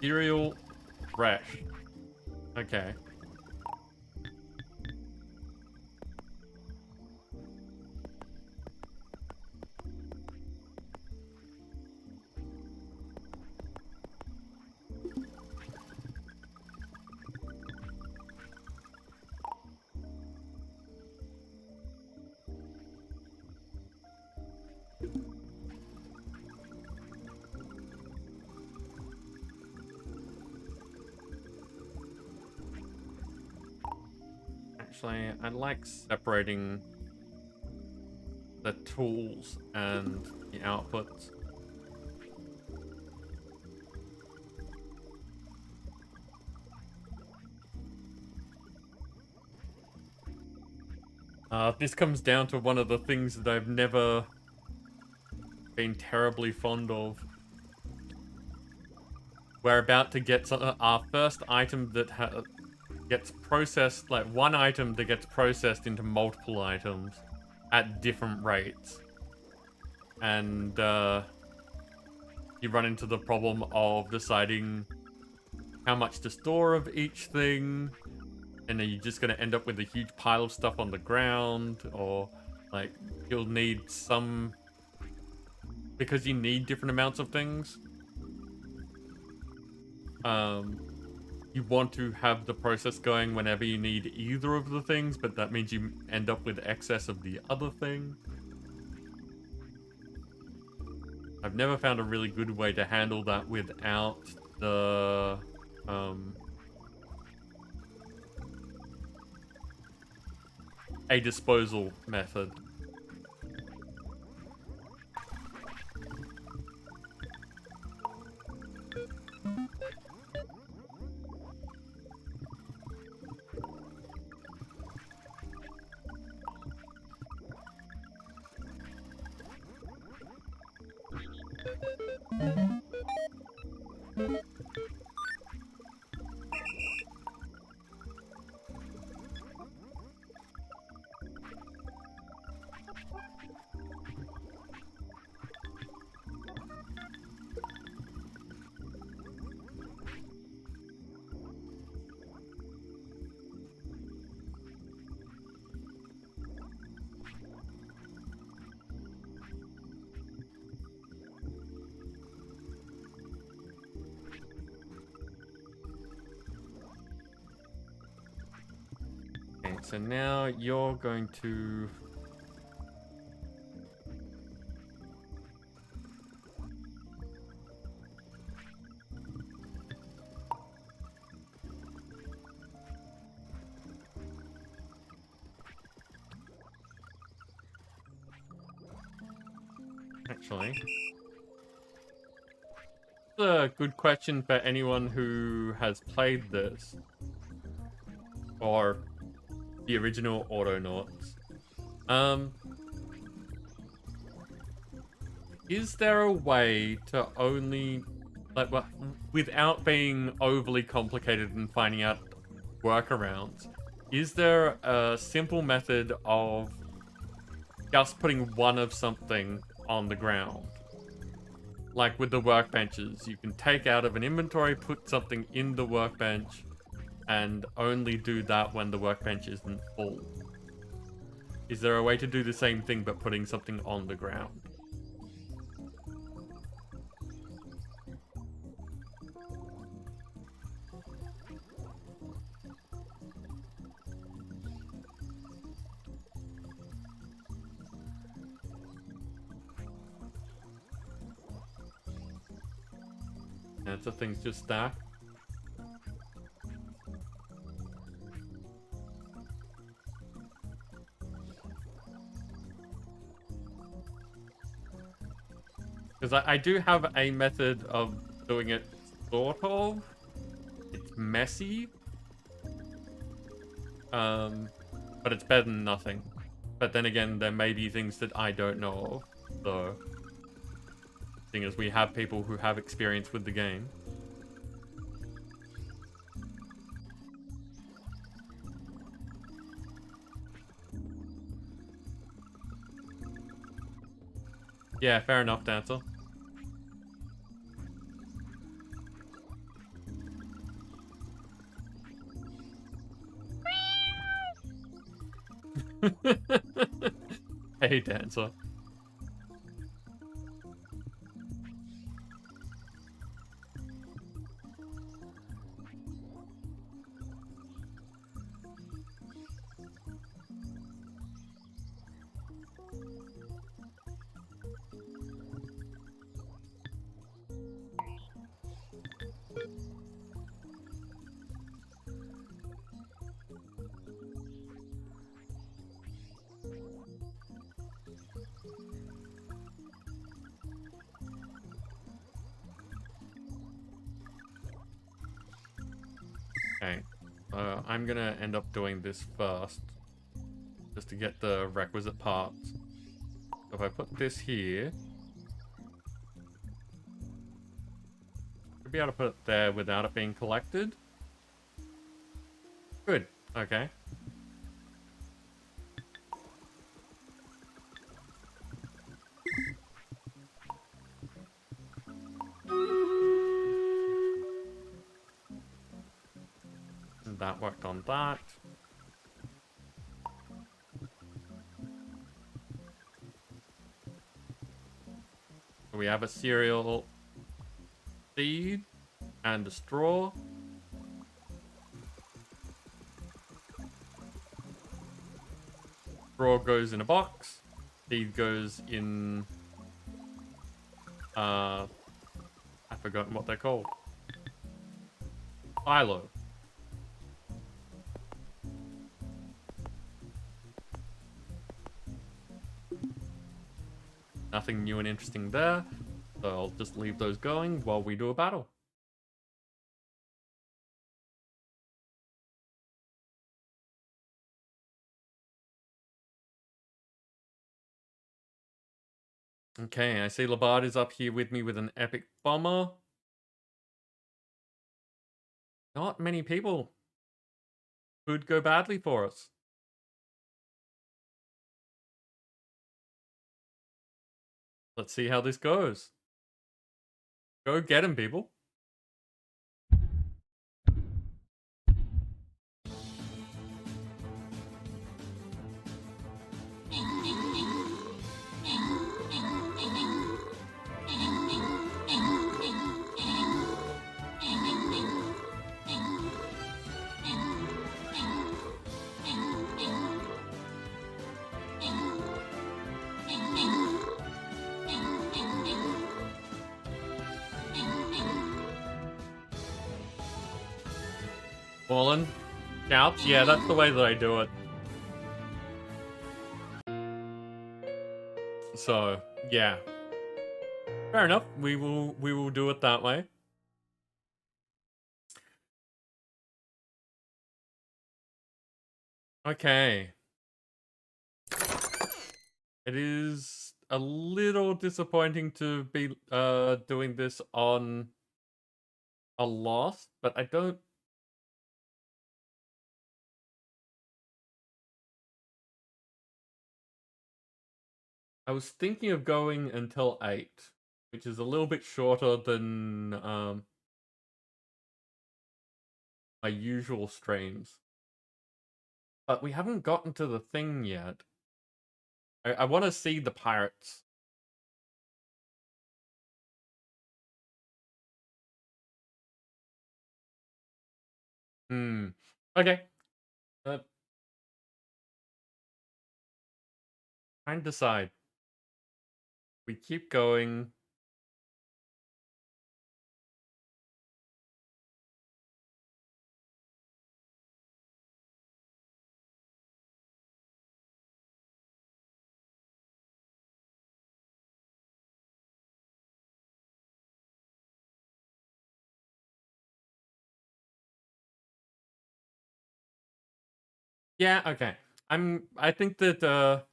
A: Cereal fresh. Okay. Actually, I like separating the tools and the outputs. This comes down to one of the things that I've never been terribly fond of. We're about to get our first item that gets processed, like one item that gets processed into multiple items at different rates. And you run into the problem of deciding how much to store of each thing, and then you're just going to end up with a huge pile of stuff on the ground, or like you'll need some, because you need different amounts of things. You want to have the process going whenever you need either of the things, but that means you end up with excess of the other thing. I've never found a really good way to handle that without the a disposal method. Okay, so now you're going to... Actually, it's a good question for anyone who has played this, or the original Autonauts. Is there a way to only, like, without being overly complicated and finding out workarounds, is there a simple method of just putting one of something on the ground? Like with the workbenches, you can take out of an inventory, put something in the workbench, and only do that when the workbench isn't full. Is there a way to do the same thing but putting something on the ground? And so things just stack. Because I do have a method of doing it, sort of. It's messy. But it's better than nothing. But then again, there may be things that I don't know of. So, seeing as we have people who have experience with the game. Yeah, fair enough, Dancer. Hey, dancer. Okay, I'm gonna end up doing this first, just to get the requisite parts. So if I put this here, I'll be able to put it there without it being collected. Good, okay. And that worked on that. We have a cereal seed and a straw. Straw goes in a box. Seed goes in... I've forgotten what they're called. Silo. Nothing new and interesting there. So I'll just leave those going while we do a battle. Okay, I see Labard is up here with me with an epic bomber. Not many people. Could go badly for us. Let's see how this goes. Go get him, people. Fallen. Shouts? Yeah, that's the way that I do it. So, yeah. Fair enough. We will do it that way. Okay. It is a little disappointing to be doing this on a loss, but I don't... I was thinking of going until 8, which is a little bit shorter than my usual streams. But we haven't gotten to the thing yet. I want to see the pirates. Okay. Trying to decide. We keep going. Yeah, okay. I think that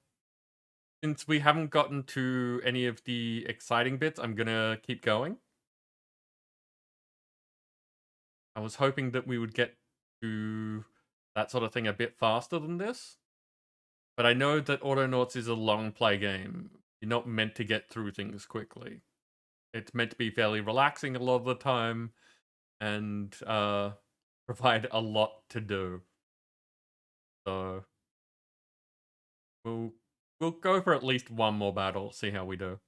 A: since we haven't gotten to any of the exciting bits, I'm gonna keep going. I was hoping that we would get to that sort of thing a bit faster than this. But I know that Autonauts is a long play game. You're not meant to get through things quickly. It's meant to be fairly relaxing a lot of the time and provide a lot to do. So We'll go for at least one more battle, see how we do.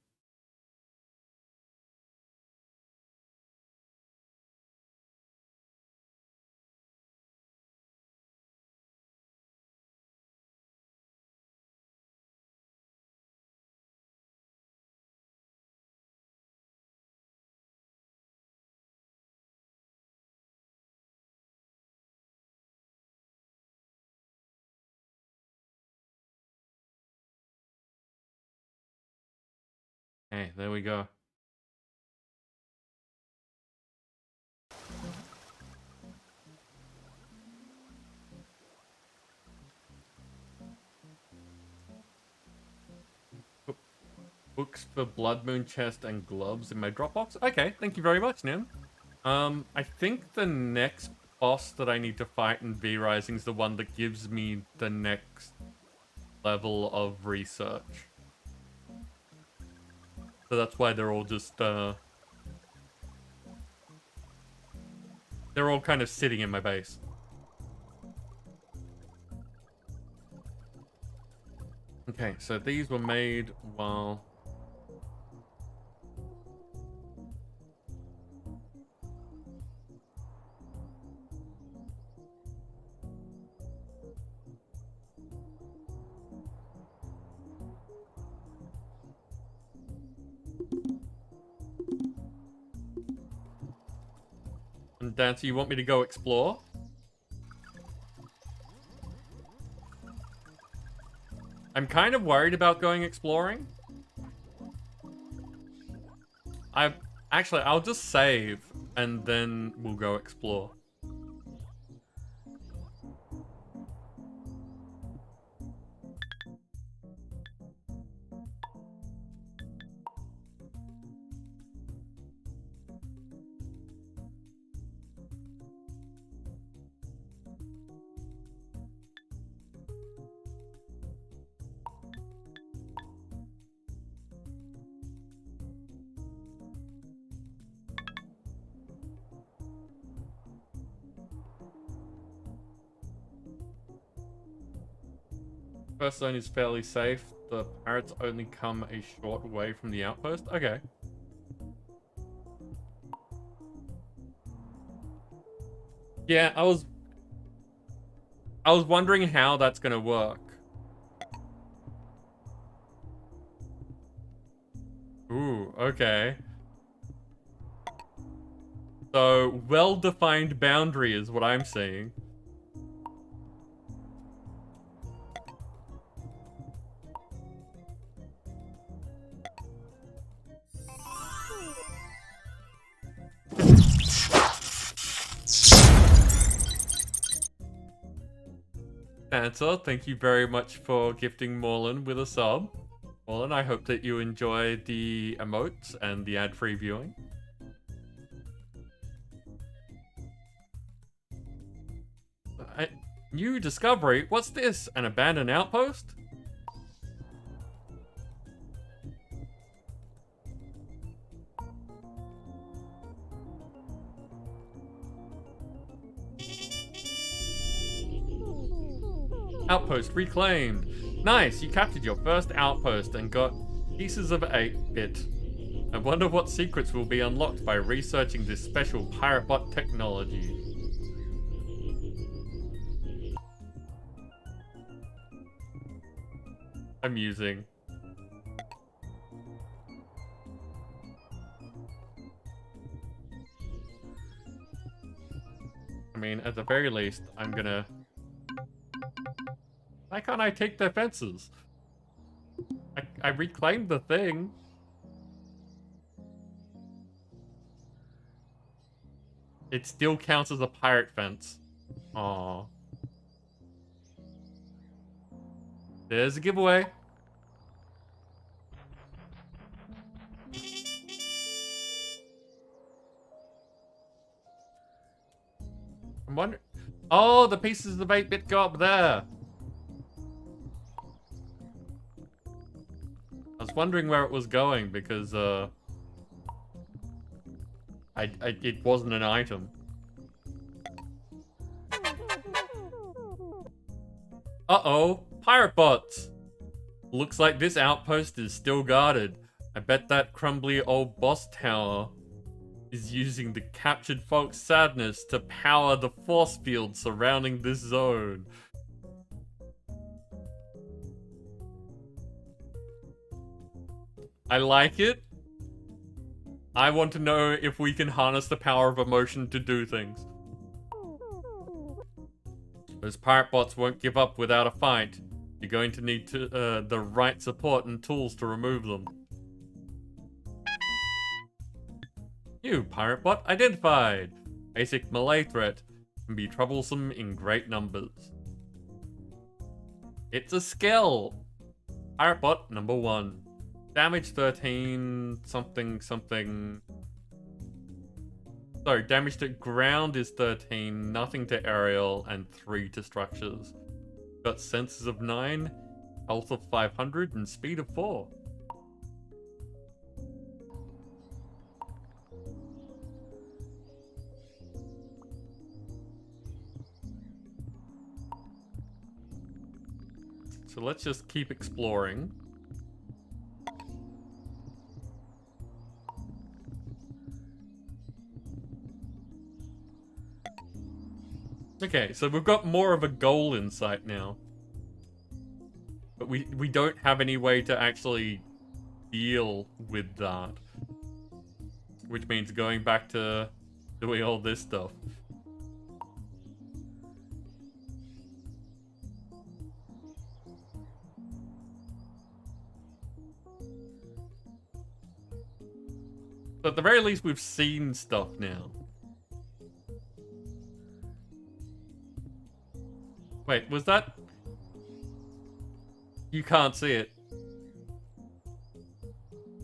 A: Hey, there we go. Books for Blood Moon chest and gloves in my Dropbox. Okay, thank you very much, Nim. I think the next boss that I need to fight in V Rising is the one that gives me the next level of research. So that's why they're all just, they're all kind of sitting in my base. Okay, so these were made while... And Dancer, you want me to go explore? I'm kind of worried about going exploring. Actually, I'll just save and then we'll go explore. First zone is fairly safe. The pirates only come a short way from the outpost. Okay. Yeah, I was wondering how that's gonna work. Ooh, okay. So, well-defined boundary is what I'm seeing. Answer, thank you very much for gifting Morlin with a sub. Morlin, I hope that you enjoy the emotes and the ad-free viewing. New discovery? What's this? An abandoned outpost? Outpost reclaimed. Nice, you captured your first outpost and got pieces of 8-bit. I wonder what secrets will be unlocked by researching this special Piratebot technology. Amusing. I mean, at the very least, I'm gonna... Why can't I take their fences? I reclaimed the thing. It still counts as a pirate fence. Aww. There's a giveaway. I'm wondering... Oh, the pieces of 8-bit go up there. I was wondering where it was going because, it wasn't an item. Uh-oh, Piratebots. Looks like this outpost is still guarded. I bet that crumbly old boss tower is using the captured folk's sadness to power the force field surrounding this zone. I like it. I want to know if we can harness the power of emotion to do things. Those pirate bots won't give up without a fight. You're going to need the right support and tools to remove them. New pirate bot identified. Basic melee threat. Can be troublesome in great numbers. It's a skill. Pirate bot number 1. Damage 13, something, something. So, damage to ground is 13, nothing to aerial, and 3 to structures. Got senses of 9, health of 500, and speed of 4. So let's just keep exploring. Okay, so we've got more of a goal in sight now. But we don't have any way to actually deal with that. Which means going back to doing all this stuff. But at the very least, we've seen stuff now. Wait, was that... You can't see it.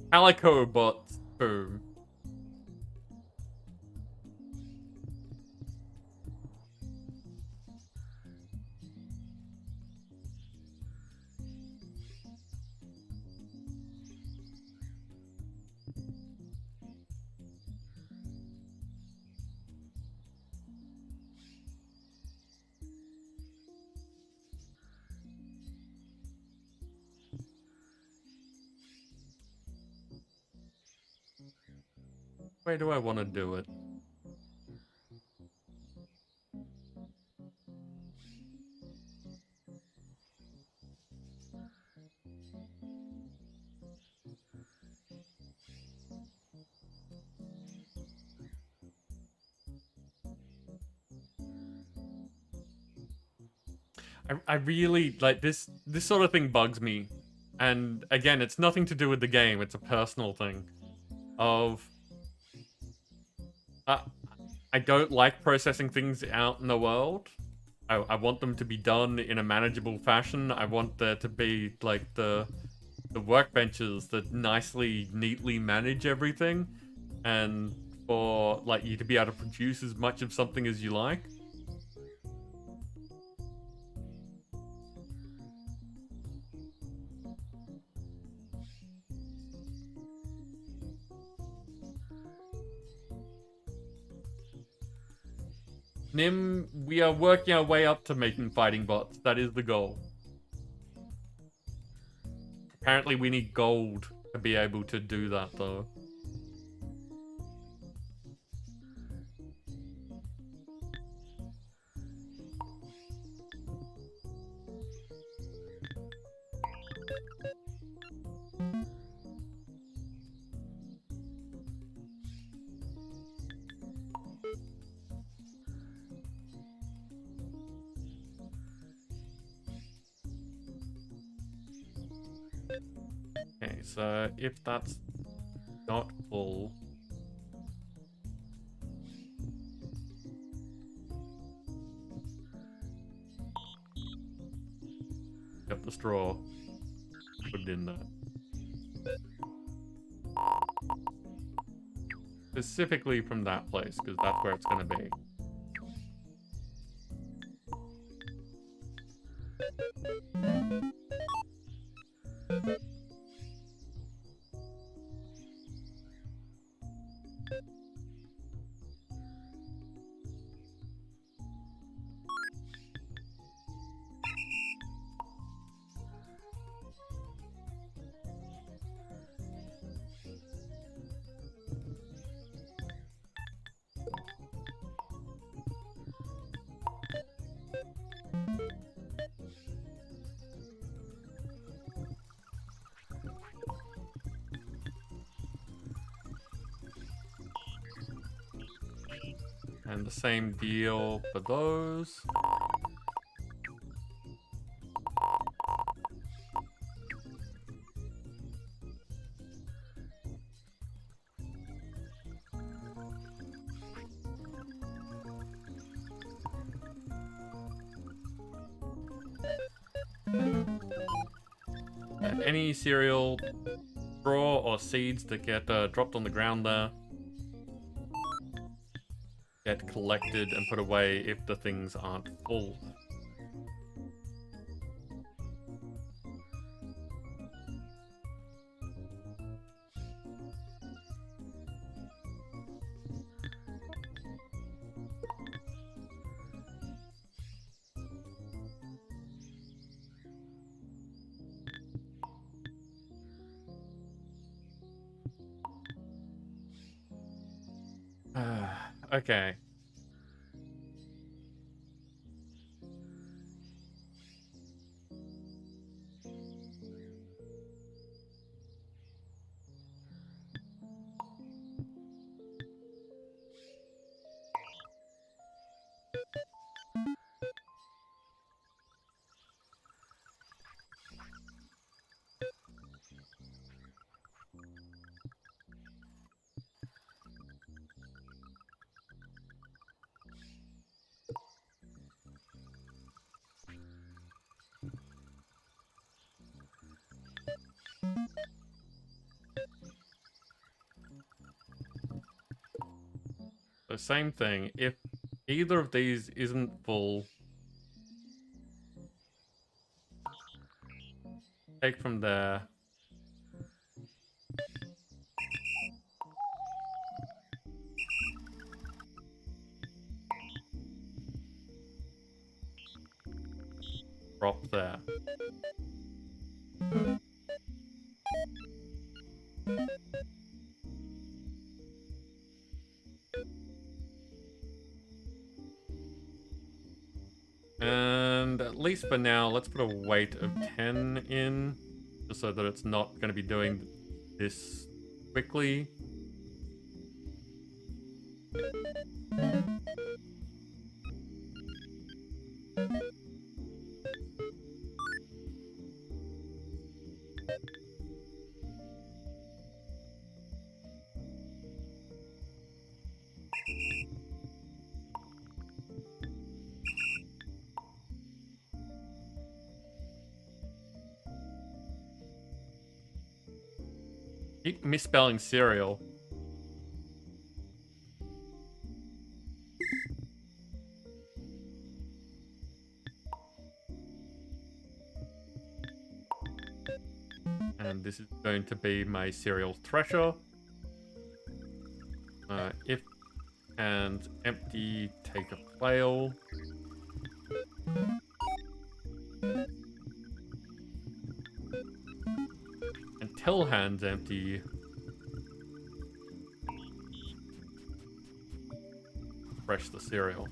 A: Calico bots. Boom. Where do I want to do it? I really, like, this sort of thing bugs me. And again, it's nothing to do with the game, it's a personal thing. Of... I don't like processing things out in the world. I want them to be done in a manageable fashion. I want there to be, like, the workbenches that nicely, neatly manage everything. And for, like, you to be able to produce as much of something as you like. Nim, we are working our way up to making fighting bots. That is the goal. Apparently we need gold to be able to do that, though. Okay, so if that's not full... Get the straw. Put it in there. Specifically from that place, because that's where it's going to be. And the same deal for those. And any cereal straw or seeds that get dropped on the ground there get collected and put away if the things aren't full. Okay. So same thing. If either of these isn't full, take from there. Drop there. And at least for now, let's put a weight of 10 in, just so that it's not going to be doing this quickly. Keep misspelling cereal. And this is going to be my cereal thresher. If and empty, take a flail. Until hands empty. Fresh the cereal.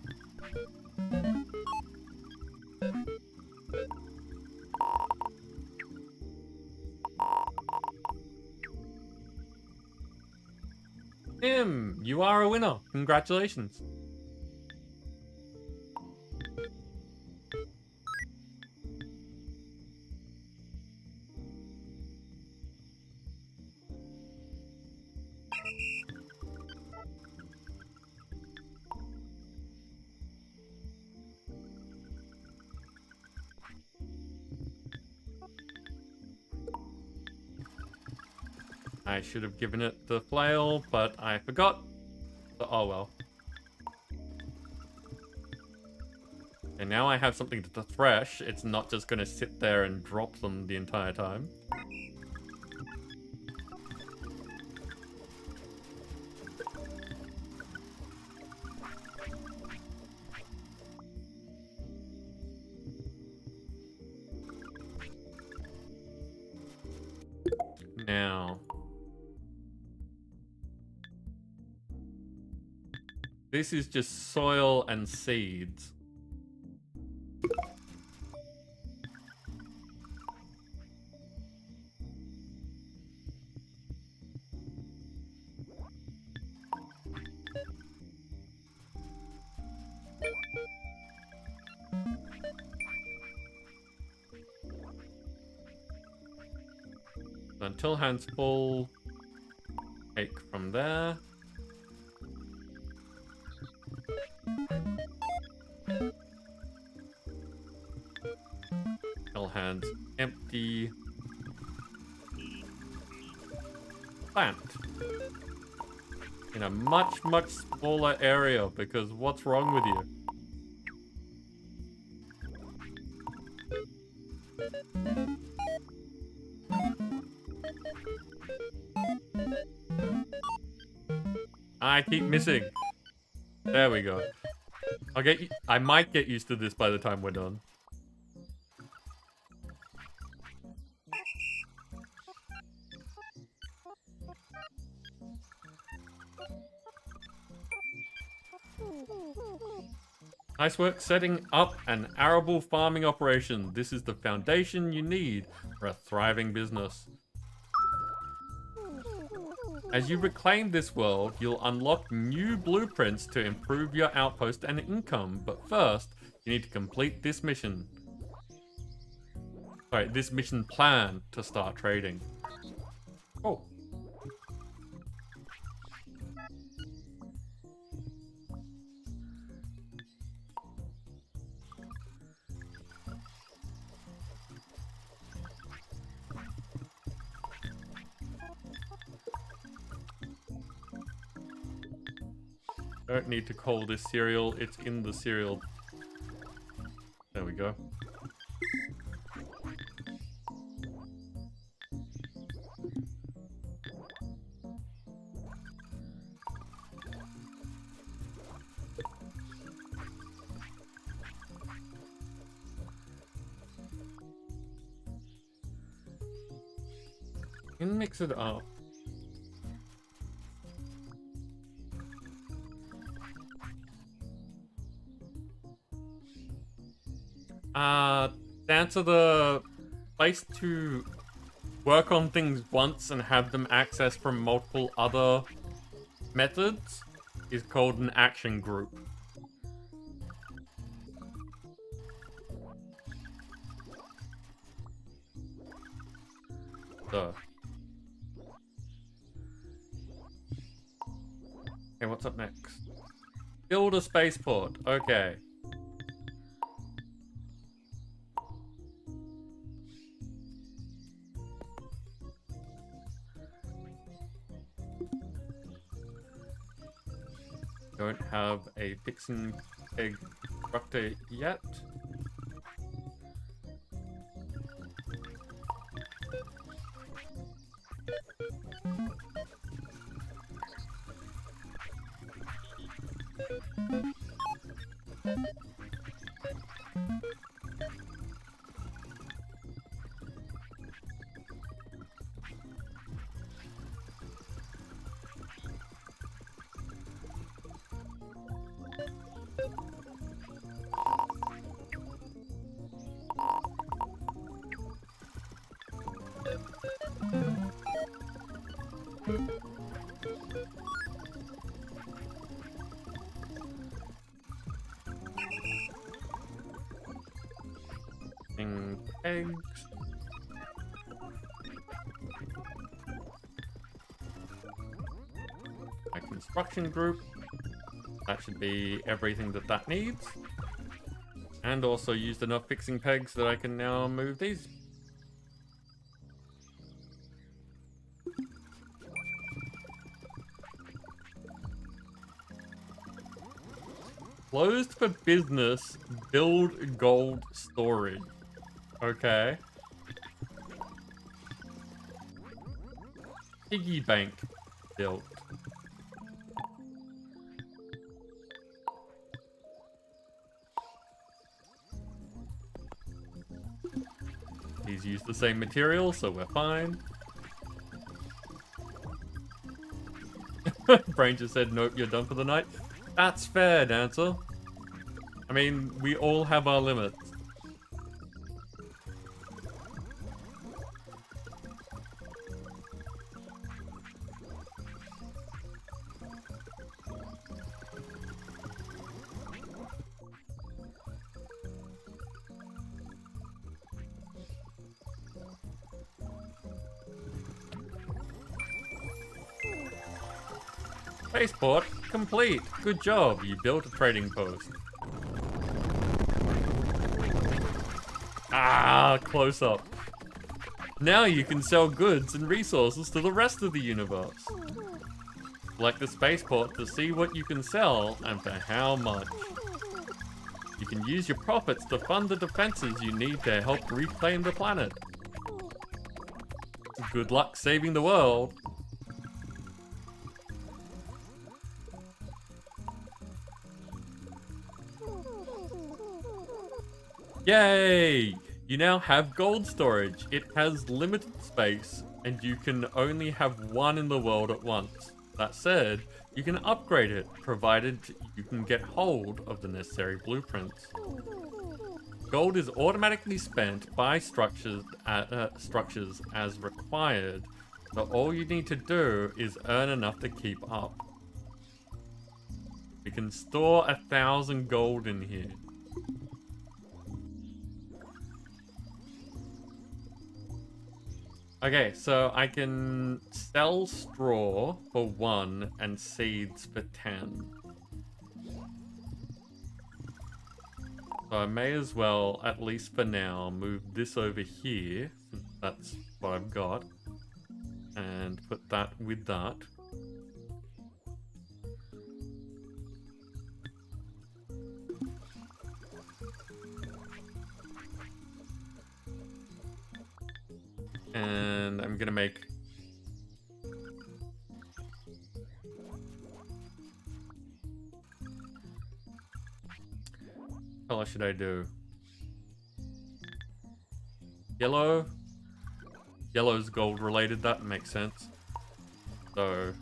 A: Tim, you are a winner. Congratulations. I should have given it the flail, but I forgot. So, oh well. And now I have something to thresh. It's not just going to sit there and drop them the entire time. Now, this is just soil and seeds. Until hand's full. Take from there. Until hand's empty. Plant. In a much, much smaller area, because what's wrong with you? I keep missing. There we go. I might get used to this by the time we're done. Nice work setting up an arable farming operation. This is the foundation you need for a thriving business. As you reclaim this world, you'll unlock new blueprints to improve your outpost and income. But first, you need to complete this mission. Sorry, this mission plan to start trading. Oh. Don't need to call this cereal, it's in the cereal. There we go. And mix it up. Answer the place to work on things once and have them accessed from multiple other methods is called an action group. So. Okay, what's up next? Build a spaceport. Okay. Don't have a fixing egg constructor yet. Eggs. My construction group. That should be everything that needs. And also used enough fixing pegs that I can now move these. Closed for business, build gold storage. Okay. Piggy bank built. These use the same material, so we're fine. Brain just said, nope, you're done for the night. That's fair, Dancer. I mean, we all have our limits. Spaceport complete. Good job. You built a trading post. Ah, close up. Now you can sell goods and resources to the rest of the universe. Select the spaceport to see what you can sell and for how much. You can use your profits to fund the defenses you need to help reclaim the planet. Good luck saving the world. Yay! You now have gold storage. It has limited space, and you can only have one in the world at once. That said, you can upgrade it, provided you can get hold of the necessary blueprints. Gold is automatically spent by structures as required, so all you need to do is earn enough to keep up. You can store 1,000 gold in here. Okay, so I can sell straw for 1 and seeds for 10. So I may as well, at least for now, move this over here, since that's what I've got, and put that with that. And I'm gonna make... What color should I do? Yellow? Yellow's gold related, that makes sense. So...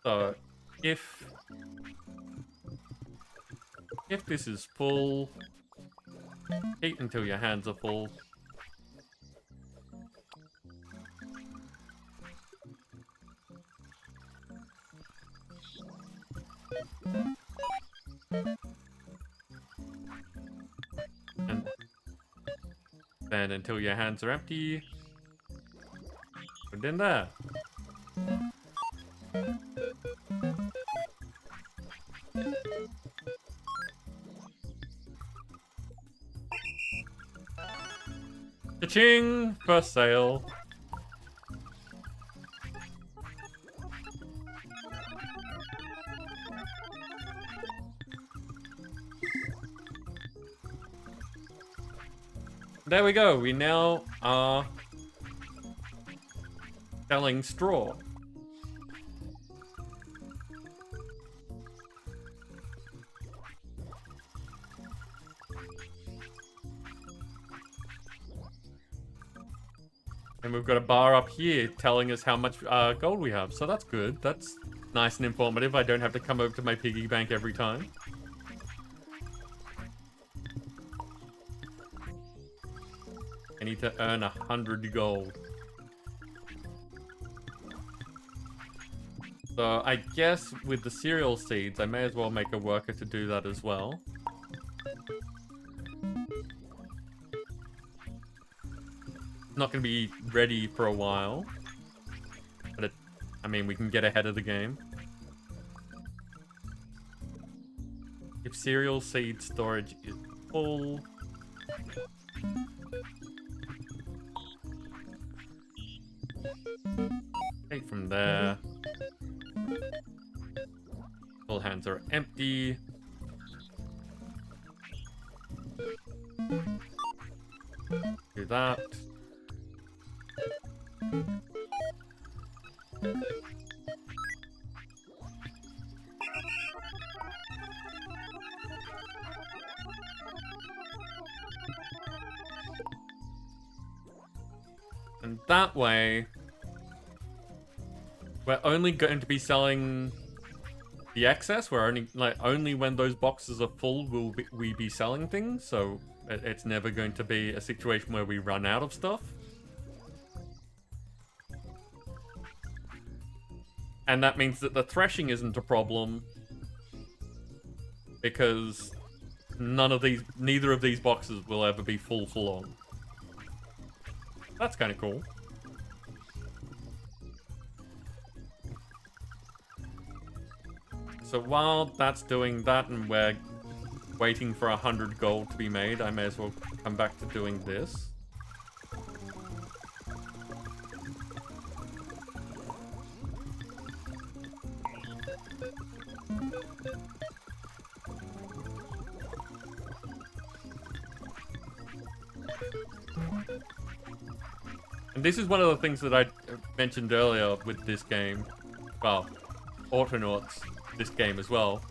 A: So, if this is full, eat until your hands are full. And then until your hands are empty, put it in there. Cha-ching! First sale. There we go. We now are selling straw. And we've got a bar up here telling us how much gold we have. So that's good. That's nice and informative. I don't have to come over to my piggy bank every time. I need to earn 100 gold. So I guess with the cereal seeds, I may as well make a worker to do that as well. Not going to be ready for a while, but I mean, we can get ahead of the game. If cereal seed storage is full, take from there. All hands are empty. Do that. And that way, we're only going to be selling the excess. We're only when those boxes are full will we be selling things. So it's never going to be a situation where we run out of stuff. And that means that the threshing isn't a problem because neither of these boxes will ever be full on. That's kind of cool. So while that's doing that and we're waiting for 100 gold to be made, I may as well come back to doing this. And this is one of the things that I mentioned earlier with this game. Well, Autonauts, this game as well.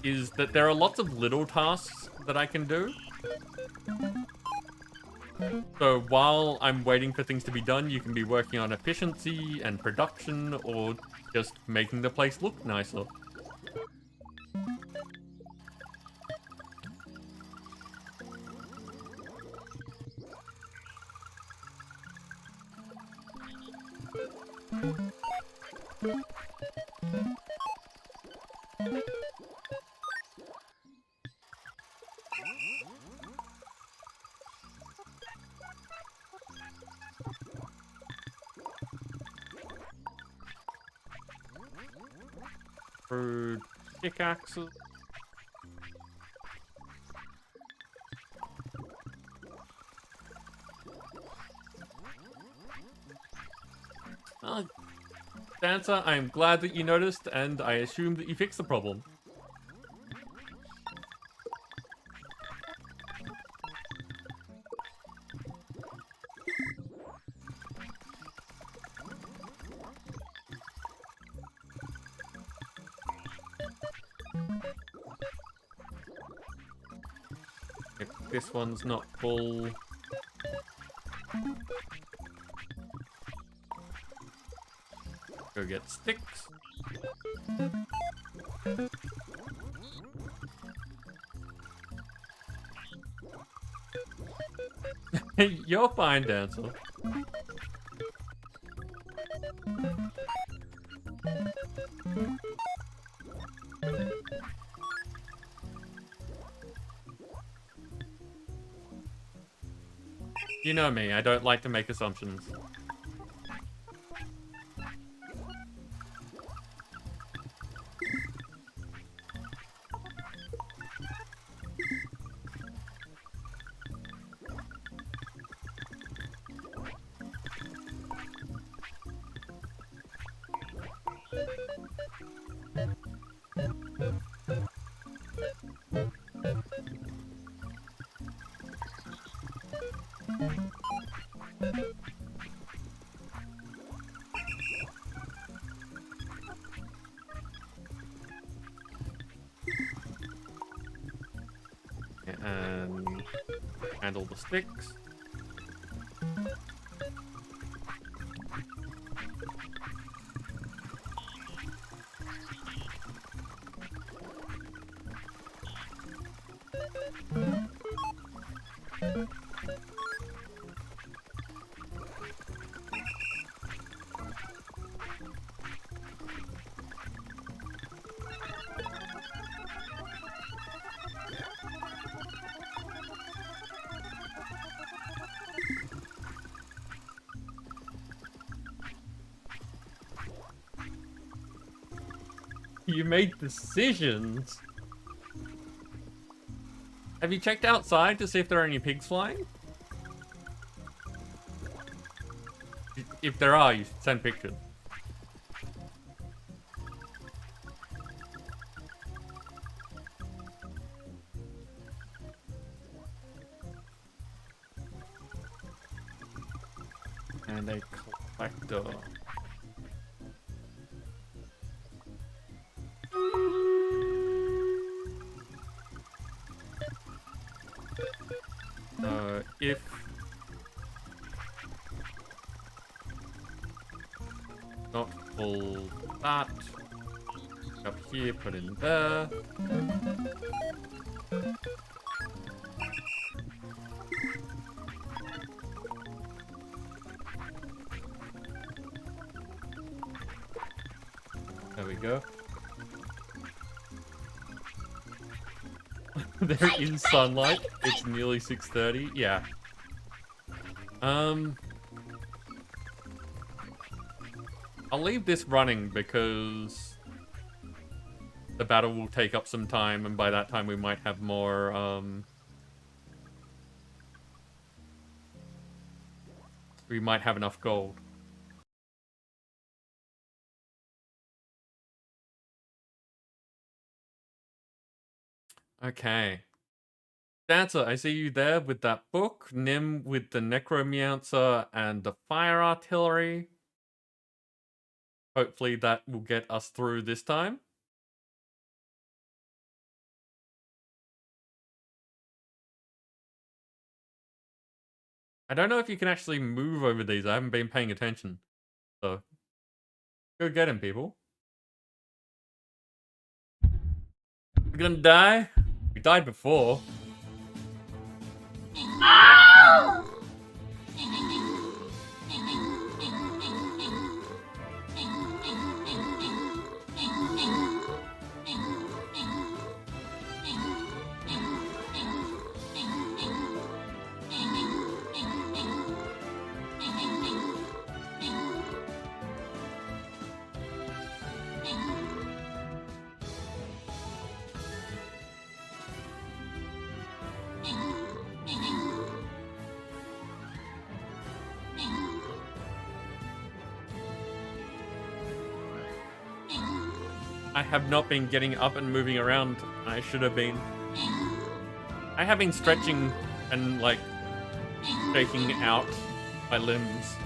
A: Is that there are lots of little tasks that I can do. So while I'm waiting for things to be done, you can be working on efficiency and production or just making the place look nicer. Crude pickaxes. Dancer, I am glad that you noticed, and I assume that you fixed the problem. If this one's not full... Go get sticks. You're fine, Dancer. You know me, I don't like to make assumptions. And handle the sticks. You made decisions. Have you checked outside to see if there are any pigs flying? If there are, you should send pictures. And a collector. If not pull that up here, put in there. go. They're in sunlight. It's nearly 6:30. Yeah. I'll leave this running because the battle will take up some time, and by that time we might have more, we might have enough gold. Okay. Dancer, I see you there with that book. Nim with the Necromancer and the Fire Artillery. Hopefully that will get us through this time. I don't know if you can actually move over these. I haven't been paying attention. So, go get him, people. We're gonna die? We died before. I have not been getting up and moving around. I should have been. I have been stretching and, like, shaking out my limbs.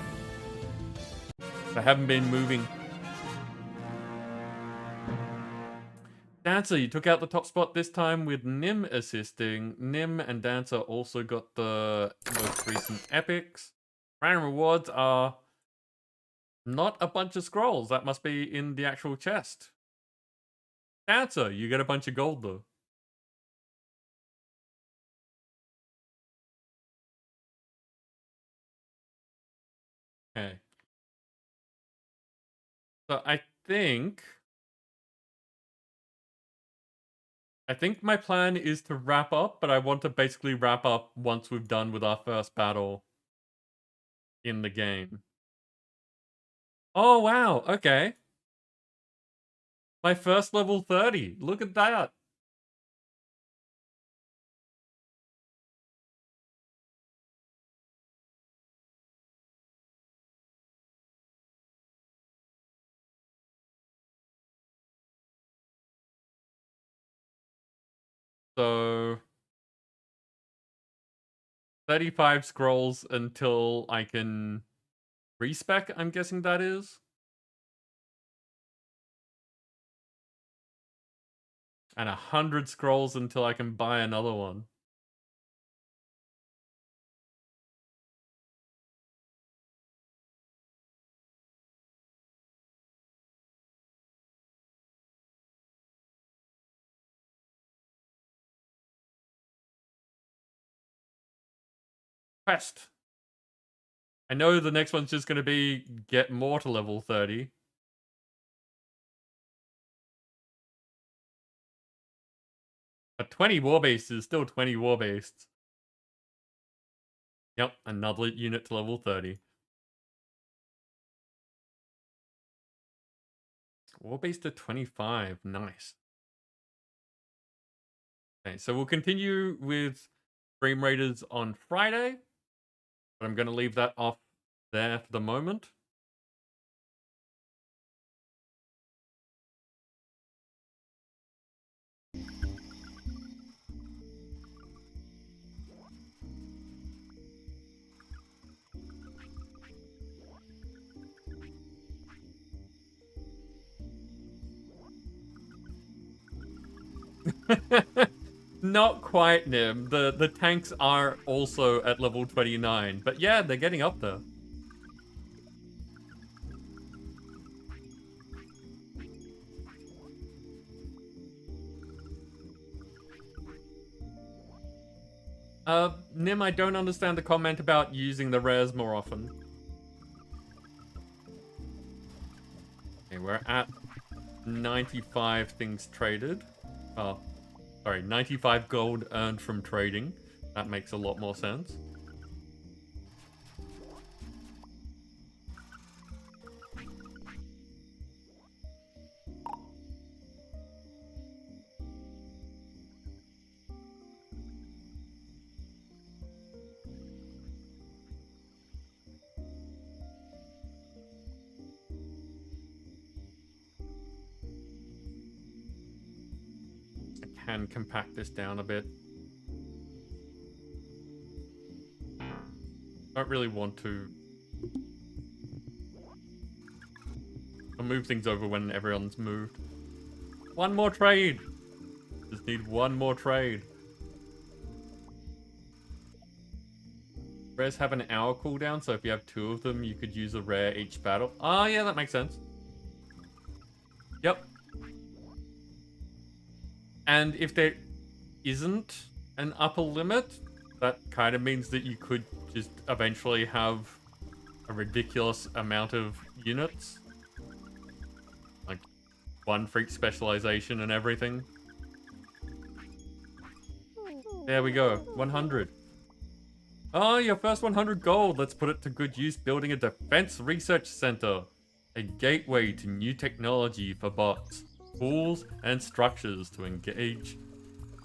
A: I haven't been moving. Dancer, you took out the top spot this time with Nim assisting. Nim and Dancer also got the most recent epics. Random rewards are not a bunch of scrolls. That must be in the actual chest. Dancer, you get a bunch of gold though. Okay. So I think my plan is to wrap up, but I want to basically wrap up once we've done with our first battle in the game. Oh wow, okay. My first level 30. Look at that. So 35 scrolls until I can respec, I'm guessing that is. And 100 scrolls until I can buy another one. Quest. I know the next one's just going to be get more to level 30. But 20 war beasts is still 20 war beasts. Yep, another unit to level 30. War beast to 25, nice. Okay, so we'll continue with Dream Raiders on Friday. But I'm going to leave that off there for the moment. Not quite, Nim. The tanks are also at level 29. But yeah, they're getting up there. Nim, I don't understand the comment about using the rares more often. Okay, we're at 95 things traded. Oh, sorry, 95 gold earned from trading. That makes a lot more sense. Can compact this down a bit. Don't really want to. I'll move things over when everyone's moved. One more trade! Just need one more trade. Rares have an hour cooldown, so if you have 2 of them, you could use a rare each battle. Oh, yeah, that makes sense. Yep. And if there isn't an upper limit, that kind of means that you could just eventually have a ridiculous amount of units. Like 1 for each specialization and everything. There we go, 100. Oh, your first 100 gold. Let's put it to good use building a defense research center. A gateway to new technology for bots, tools, and structures to engage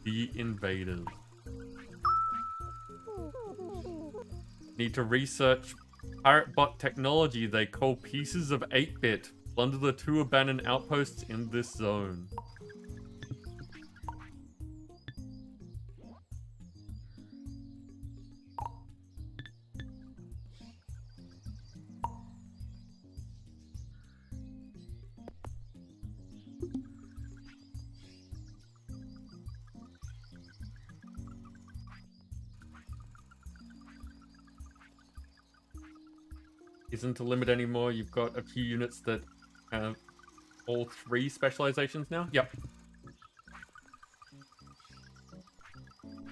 A: the invaders. Need to research pirate bot technology they call pieces of 8-bit. Plunder the 2 abandoned outposts in this zone. Isn't a limit anymore. You've got a few units that have all 3 specializations now. Yep.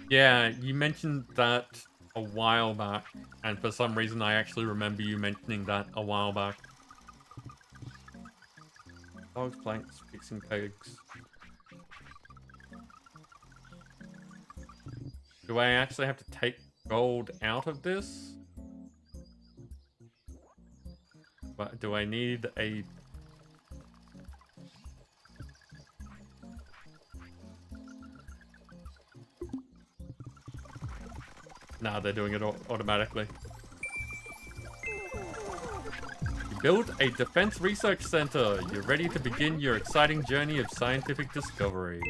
A: Yeah, you mentioned that a while back, and for some reason I actually remember you mentioning that a while back. Dogs, planks, fixing pigs. Do I actually have to take gold out of this? But do I need a... Nah, they're doing it automatically. You build a defense research center. You're ready to begin your exciting journey of scientific discovery.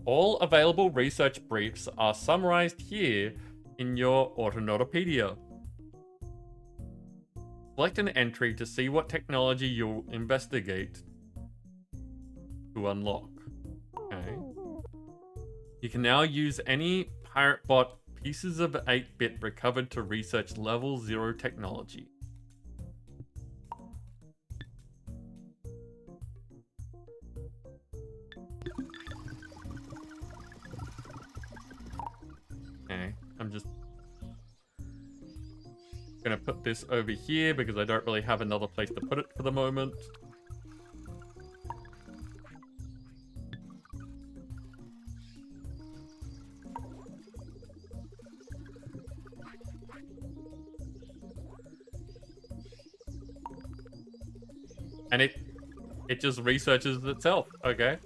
A: All available research briefs are summarized here in your Autonautopedia. Select an entry to see what technology you'll investigate to unlock. Okay. You can now use any pirate bot pieces of 8-bit recovered to research level 0 technology. Okay, I'm just gonna put this over here because I don't really have another place to put it for the moment. And it just researches itself, okay?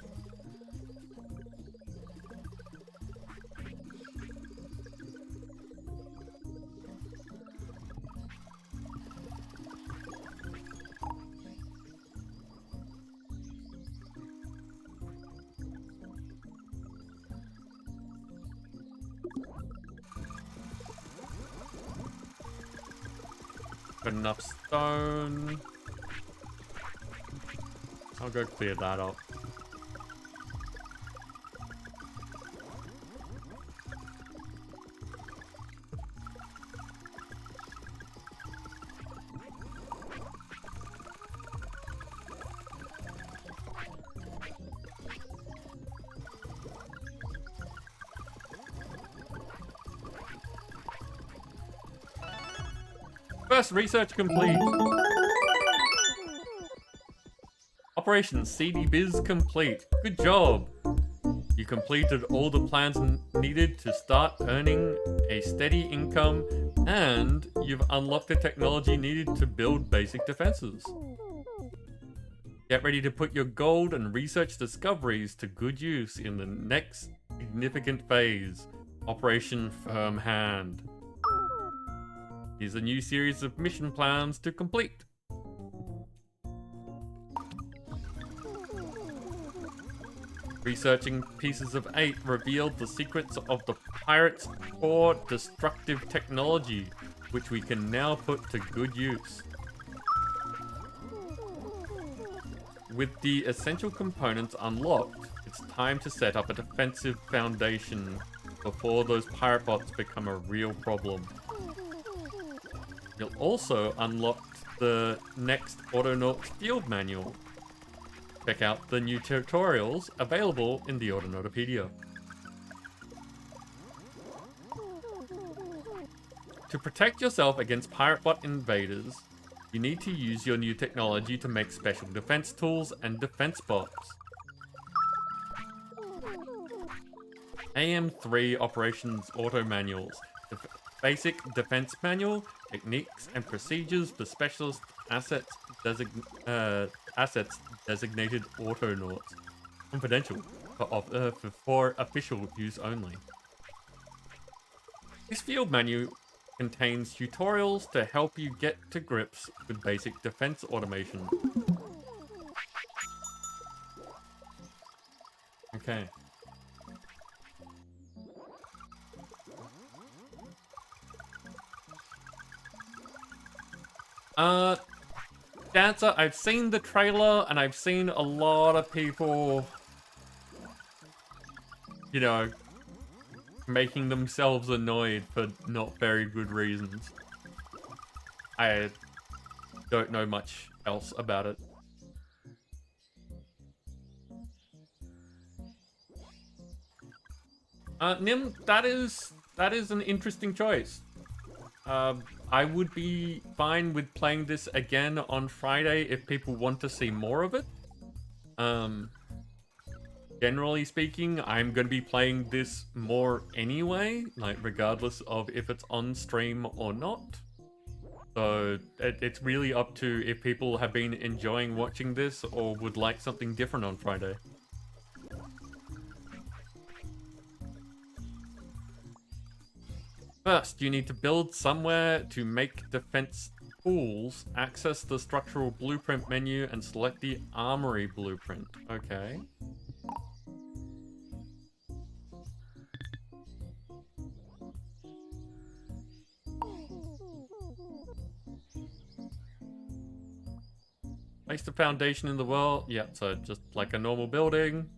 A: Got enough stone. I'll go clear that up. First research complete. Operation CD Biz complete. Good job. You completed all the plans needed to start earning a steady income, and you've unlocked the technology needed to build basic defenses. Get ready to put your gold and research discoveries to good use in the next significant phase, Operation Firm Hand. Here's a new series of mission plans to complete. Researching Pieces of 8 revealed the secrets of the pirates' core destructive technology, which we can now put to good use. With the essential components unlocked, it's time to set up a defensive foundation before those pirate bots become a real problem. You'll also unlock the next Autonauts field manual. Check out the new tutorials available in the Autonautopedia. To protect yourself against pirate bot invaders, you need to use your new technology to make special defense tools and defense bots. AM3 Operations Auto Manuals. Basic Defense Manual, Techniques and Procedures for Specialist Assets Designated Autonauts. Confidential, for official use only. This field manual contains tutorials to help you get to grips with basic defense automation. Okay. Dancer, I've seen the trailer and I've seen a lot of people, you know, making themselves annoyed for not very good reasons. I don't know much else about it. Nim, that is an interesting choice. I would be fine with playing this again on Friday if people want to see more of it. Generally speaking, I'm going to be playing this more anyway, like regardless of if it's on stream or not. So it's really up to if people have been enjoying watching this or would like something different on Friday. First, you need to build somewhere to make defense tools. Access the structural blueprint menu and select the armory blueprint. Okay. Place the foundation in the world. Yeah, so just like a normal building.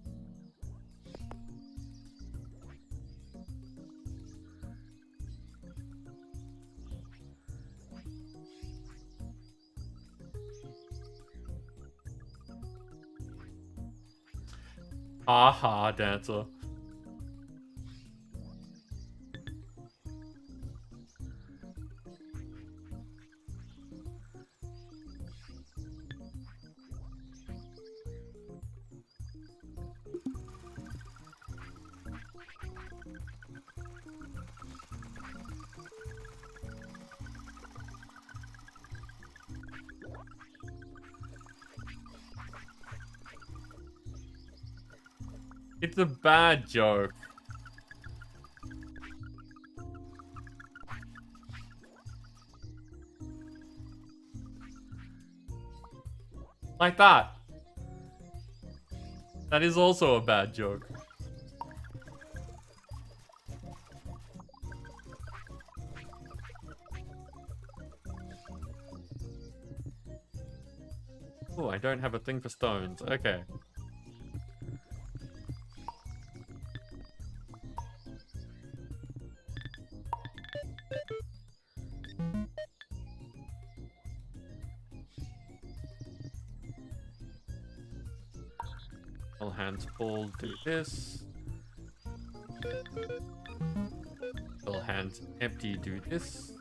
A: Aha, Dancer. It's a bad joke. Like that. That is also a bad joke. Oh, I don't have a thing for stones. Okay. All hands full, do this. All hands empty, do this.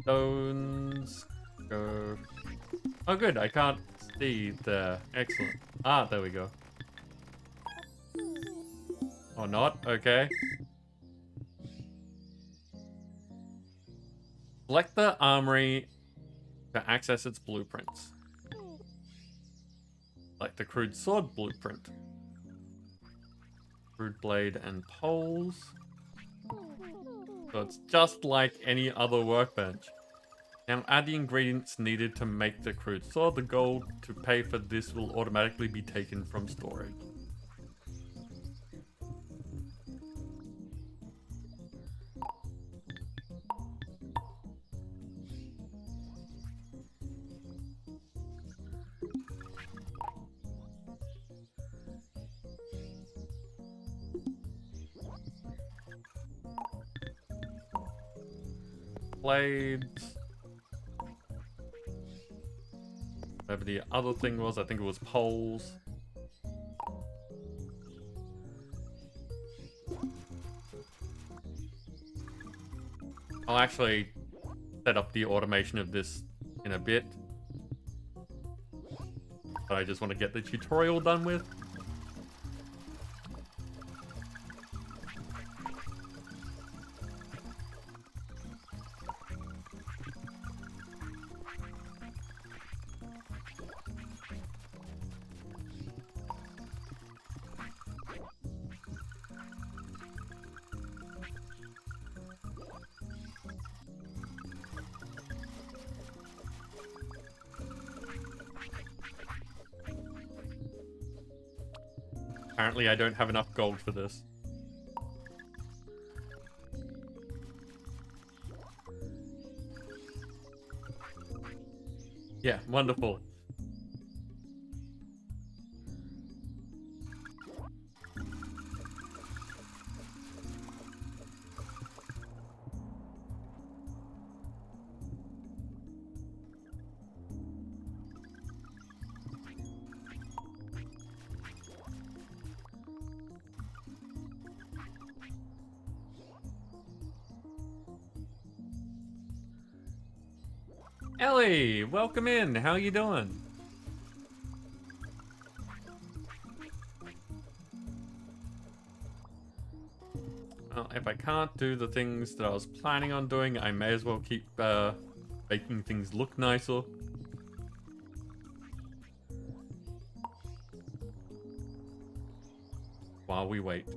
A: Stones. Go. Oh, good. I can't see there. Excellent. Ah, there we go. Or not. Okay. Select the armory to access its blueprints. Like the crude sword blueprint. Crude blade and poles. So it's just like any other workbench. Now add the ingredients needed to make the crude sword. The gold to pay for this will automatically be taken from storage. Blades. Whatever the other thing was, I think it was poles. I'll actually set up the automation of this in a bit. But I just want to get the tutorial done with. Apparently I don't have enough gold for this. Yeah, wonderful. Ellie, welcome in. How you doing? Well, if I can't do the things that I was planning on doing, I may as well keep making things look nicer. While we wait.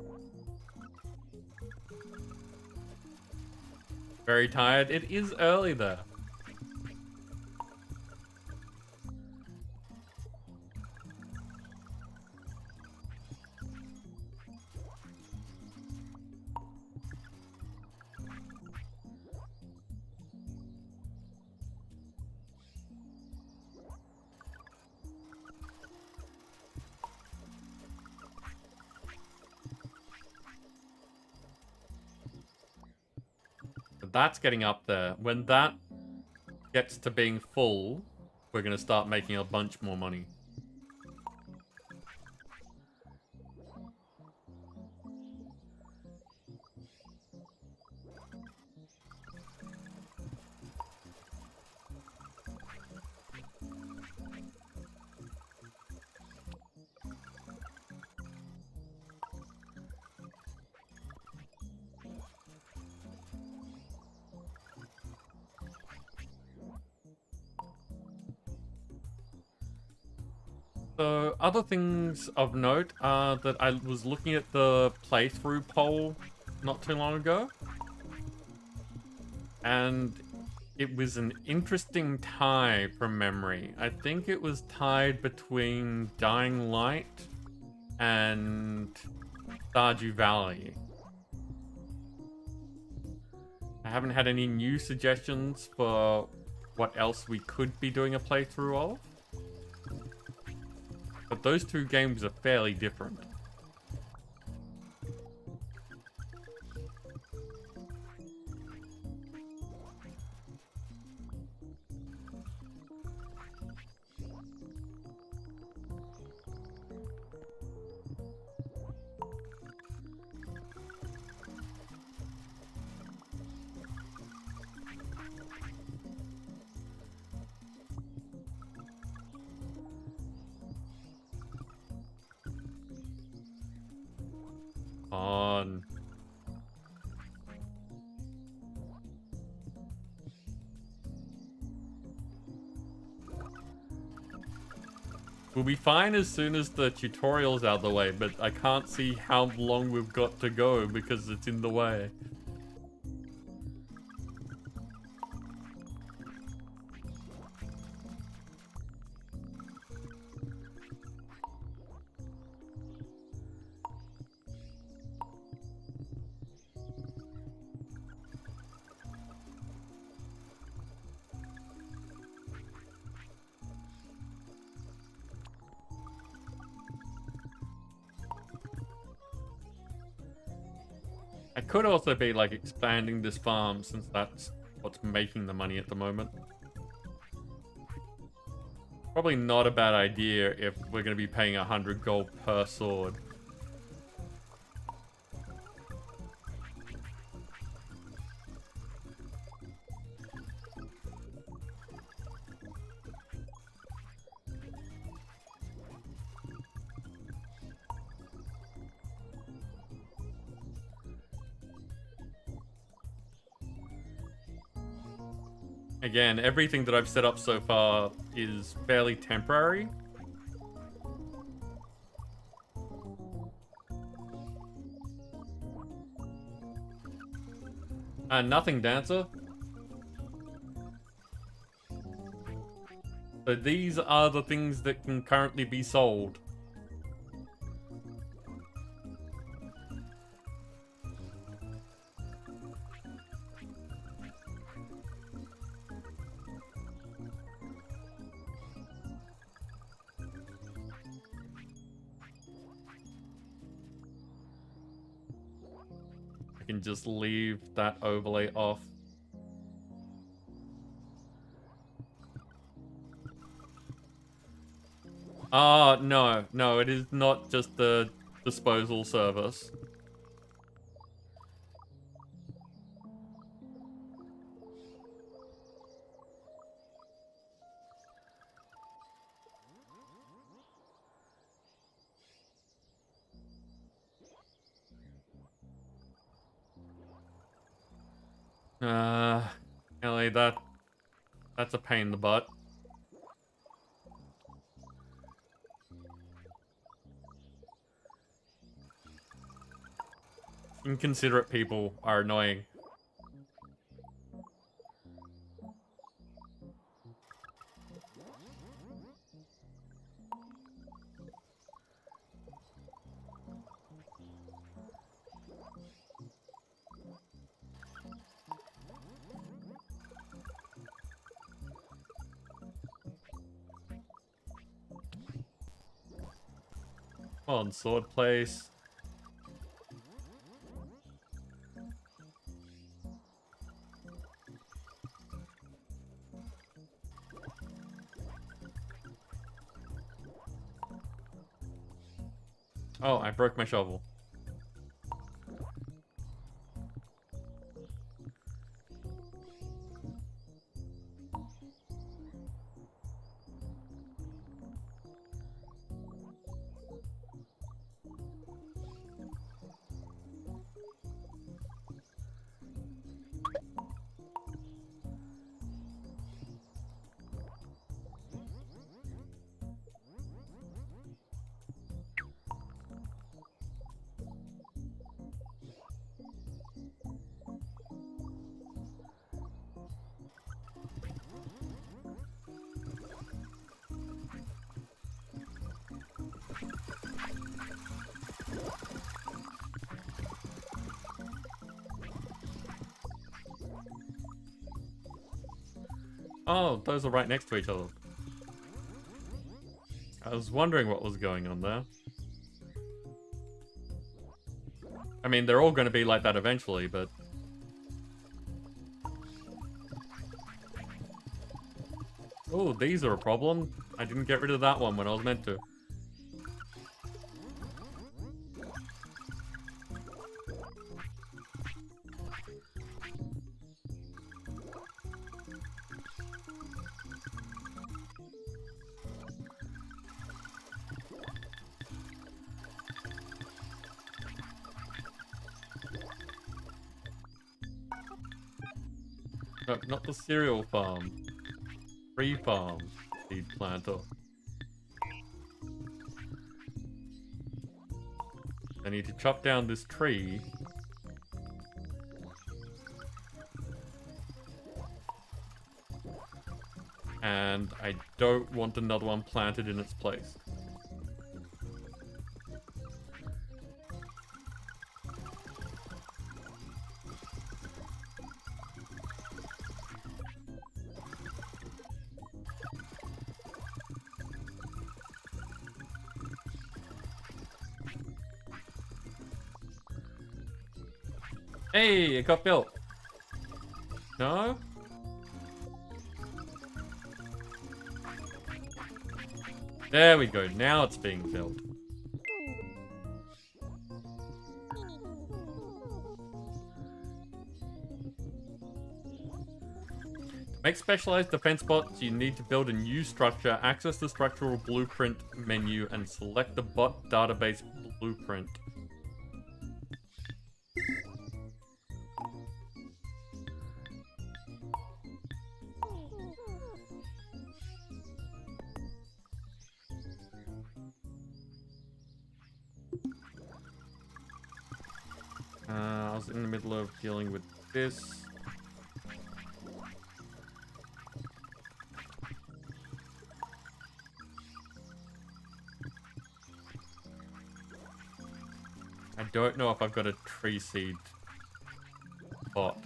A: Very tired. It is early there. That's getting up there. When that gets to being full, we're going to start making a bunch more money. So, other things of note are that I was looking at the playthrough poll not too long ago. And it was an interesting tie from memory. I think it was tied between Dying Light and Stardew Valley. I haven't had any new suggestions for what else we could be doing a playthrough of. But those two games are fairly different. On. We'll be fine as soon as the tutorial's out of the way, but I can't see how long we've got to go because it's in the way. I could also be like expanding this farm since that's what's making the money at the moment. Probably not a bad idea if we're going to be paying 100 gold per sword. Again, everything that I've set up so far is fairly temporary. Nothing, Dancer. So these are the things that can currently be sold. Can just leave that overlay off. No, it is not just the disposal service. Ellie, that's a pain in the butt. Inconsiderate people are annoying. Come on, sword place. Oh, I broke my shovel. Oh, those are right next to each other. I was wondering what was going on there. I mean, they're all going to be like that eventually, but... Oh, these are a problem. I didn't get rid of that one when I was meant to. No, not the cereal farm. Tree farm seed planter. I need to chop down this tree. And I don't want another one planted in its place. Hey, it got built. No? There we go. Now it's being built. To make specialized defense bots, you need to build a new structure, access the structural blueprint menu, and select the bot database blueprint. I was in the middle of dealing with this. I don't know if I've got a tree seed bot.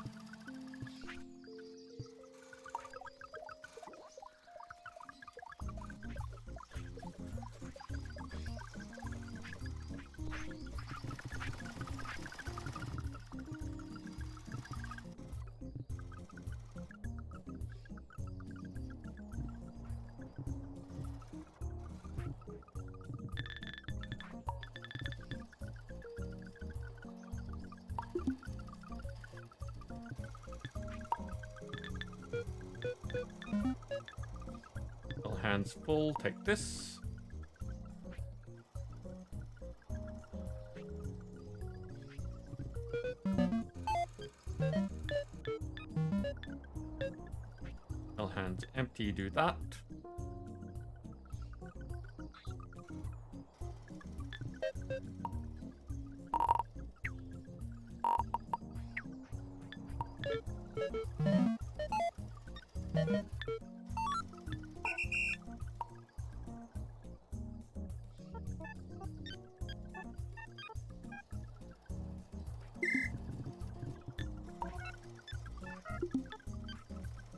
A: All hands full, take this. All hands empty, do that.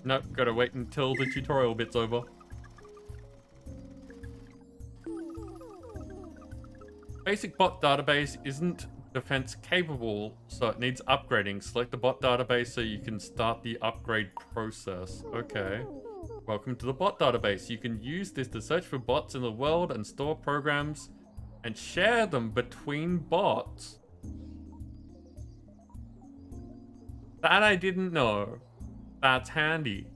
A: Nope, gotta wait until the tutorial bit's over. Basic bot database isn't defense capable, so it needs upgrading. Select the bot database so you can start the upgrade process. Okay. Welcome to the bot database. You can use this to search for bots in the world and store programs and share them between bots. That I didn't know. That's handy.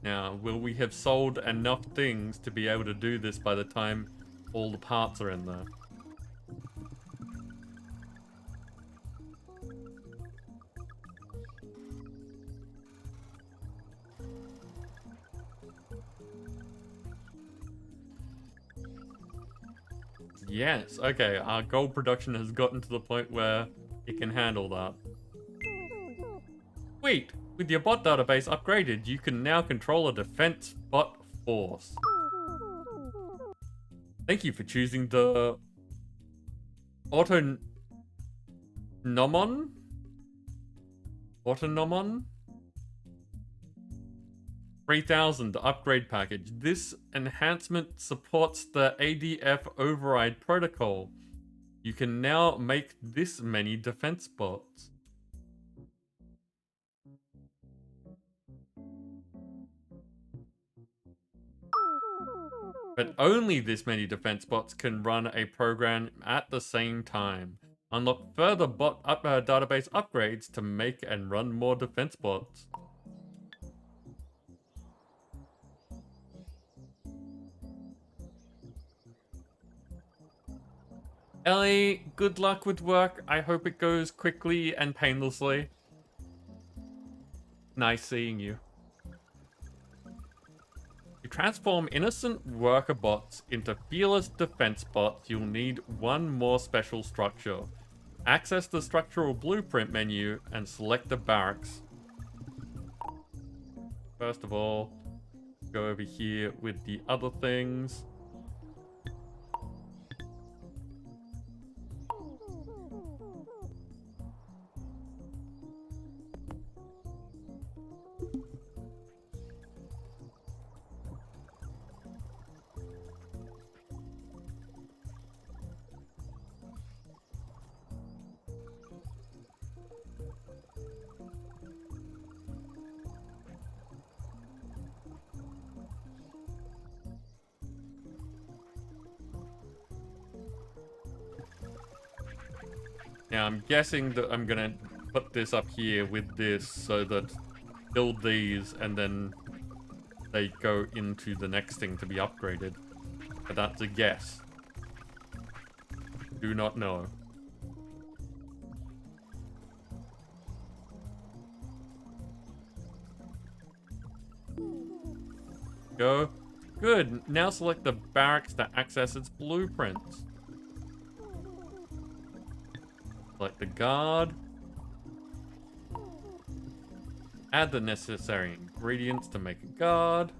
A: Now, will we have sold enough things to be able to do this by the time all the parts are in there? Yes, okay, our gold production has gotten to the point where it can handle that. Wait, with your bot database upgraded, you can now control a defense bot force. Thank you for choosing the Autonomon? Autonomon? 3000 upgrade package. This enhancement supports the ADF override protocol. You can now make this many defense bots. But only this many defense bots can run a program at the same time. Unlock further bot database upgrades to make and run more defense bots. Ellie, good luck with work. I hope it goes quickly and painlessly. Nice seeing you. To transform innocent worker bots into fearless defense bots, you'll need one more special structure. Access the structural blueprint menu and select the barracks. First of all, go over here with the other things. Now, I'm guessing that I'm gonna put this up here with this so that build these and then they go into the next thing to be upgraded. But that's a guess. Do not know. Go. Good. Now select the barracks to access its blueprints. Select the guard. Add the necessary ingredients to make a guard.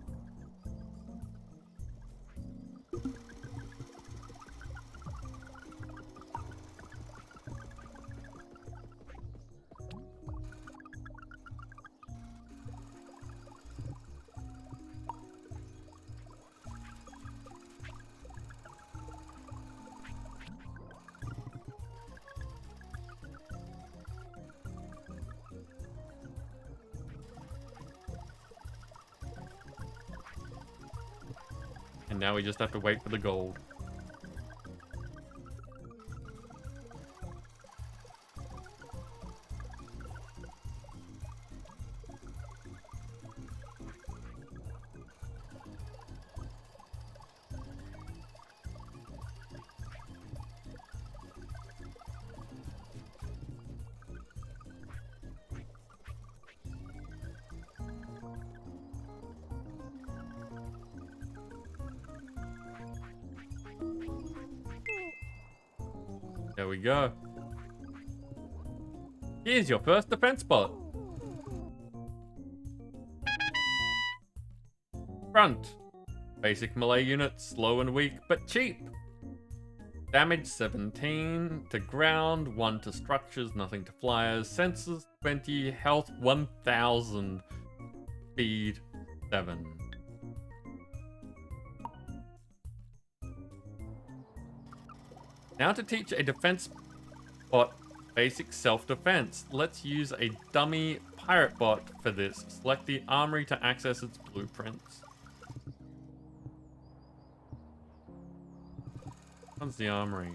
A: And now we just have to wait for the gold. There we go. Here's your first defense bot. Front. Basic melee unit, slow and weak, but cheap. Damage 17 to ground, 1 to structures, nothing to flyers. Sensors 20, health 1000, speed 7. Now to teach a defense bot basic self-defense. Let's use a dummy pirate bot for this. Select the armory to access its blueprints. What's the armory?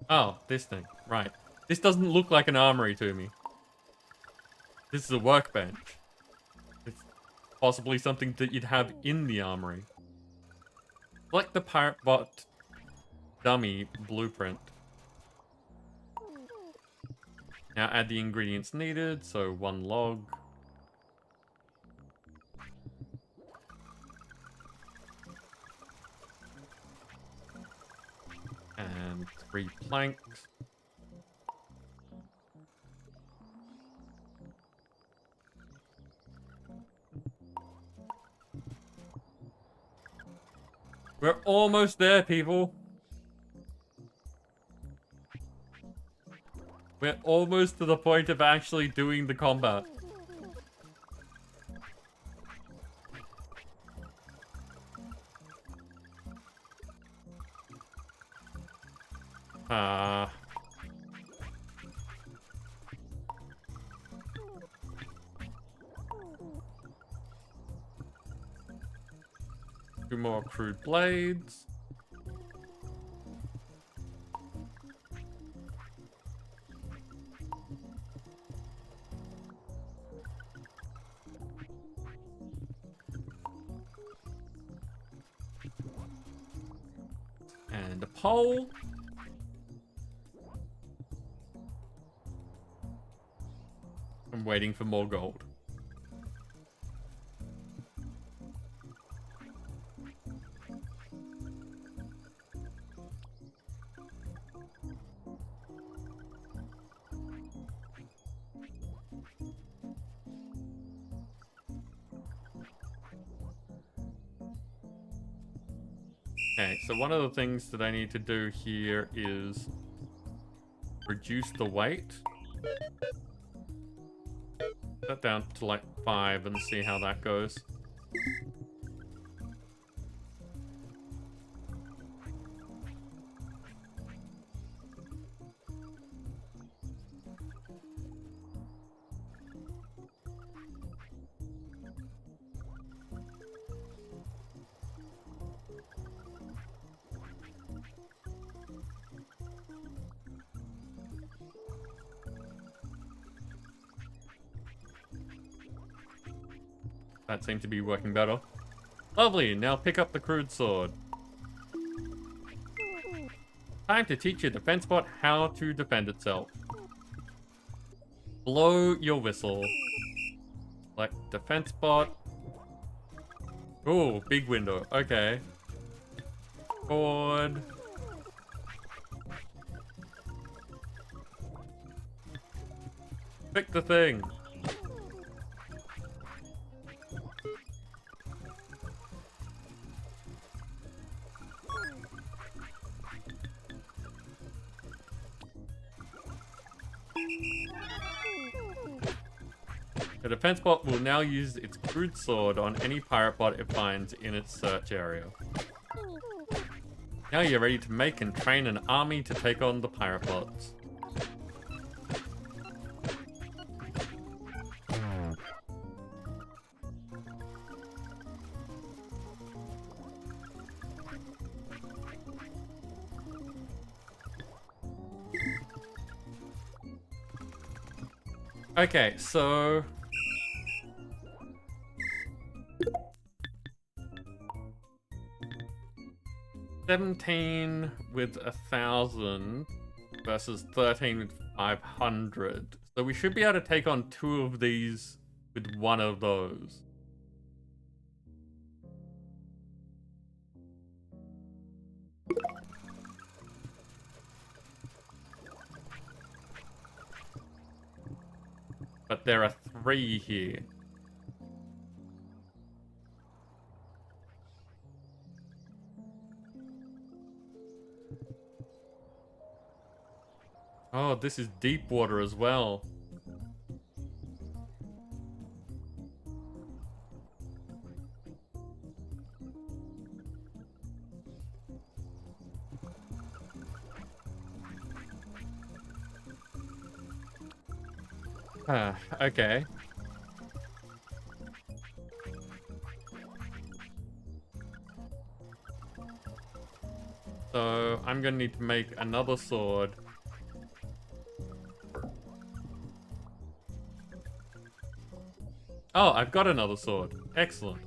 A: Oh, this thing. Right. This doesn't look like an armory to me. This is a workbench. It's possibly something that you'd have in the armory. Select the pirate bot dummy blueprint. Now add the ingredients needed, so 1 log. And 3 planks. We're almost there, people. We're almost to the point of actually doing the combat. Two more crude blades. And a pole. I'm waiting for more gold. Okay, so one of the things that I need to do here is reduce the weight. Put that down to like 5 and see how that goes. That seemed to be working better. Lovely, now pick up the crude sword. Time to teach your defense bot how to defend itself. Blow your whistle. Like defense bot. Ooh, big window. Okay. Forward. Pick the thing. The defense bot will now use its crude sword on any pirate bot it finds in its search area. Now you're ready to make and train an army to take on the pirate bots. Okay, so 17 with 1,000 versus 13 with 500. So we should be able to take on 2 of these with 1 of those. But there are 3 here. Oh, this is deep water as well. Okay. So I'm gonna need to make another sword. Oh, I've got another sword. Excellent.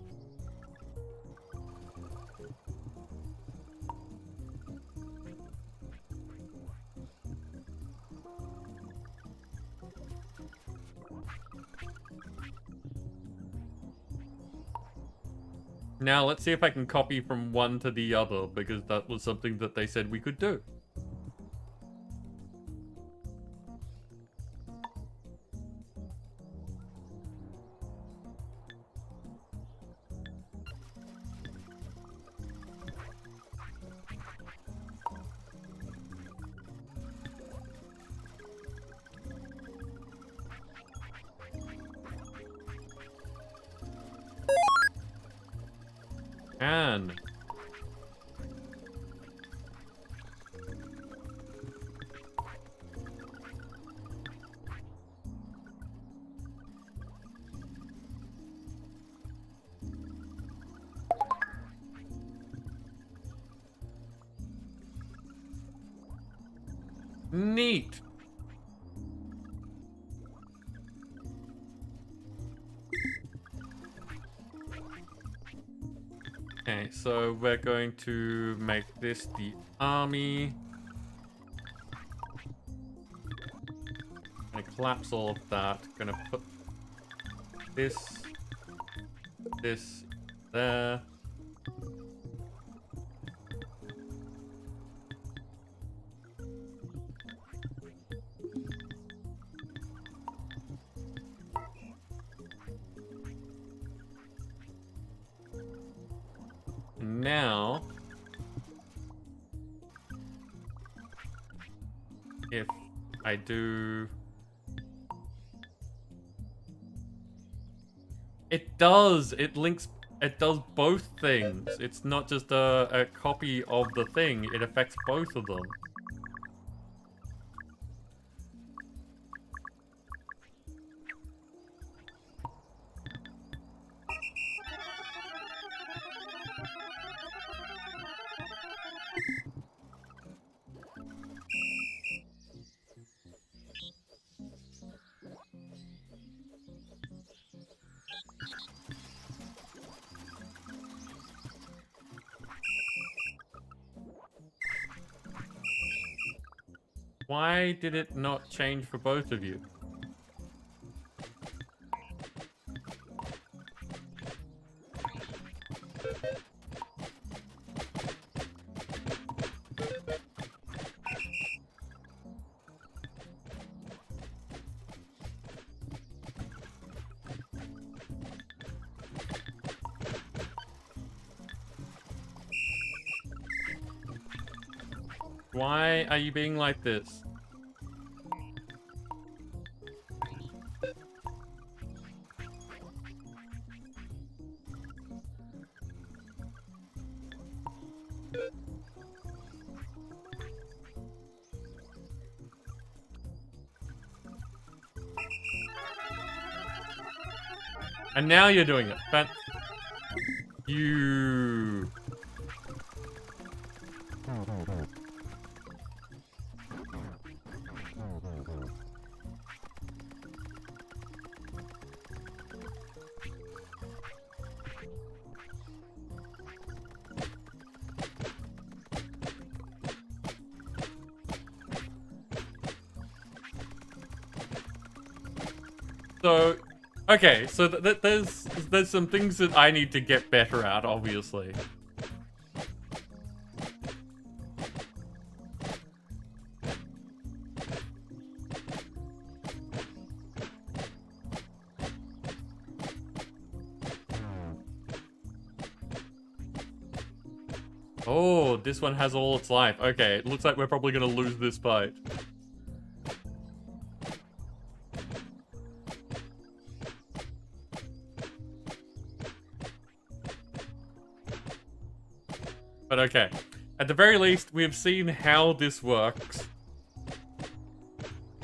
A: Now let's see if I can copy from one to the other, because that was something that they said we could do. And neat. Okay, so we're going to make this the army. Gonna collapse all of that. Gonna put this there. Now, if I do... It does! It links... It does both things. It's not just a copy of the thing. It affects both of them. Why did it not change for both of you? Why are you being like this? And now you're doing it. But you... So, okay, so there's some things that I need to get better at, obviously. Oh, this one has all its life. Okay, it looks like we're probably gonna lose this fight. But okay. At the very least, we have seen how this works.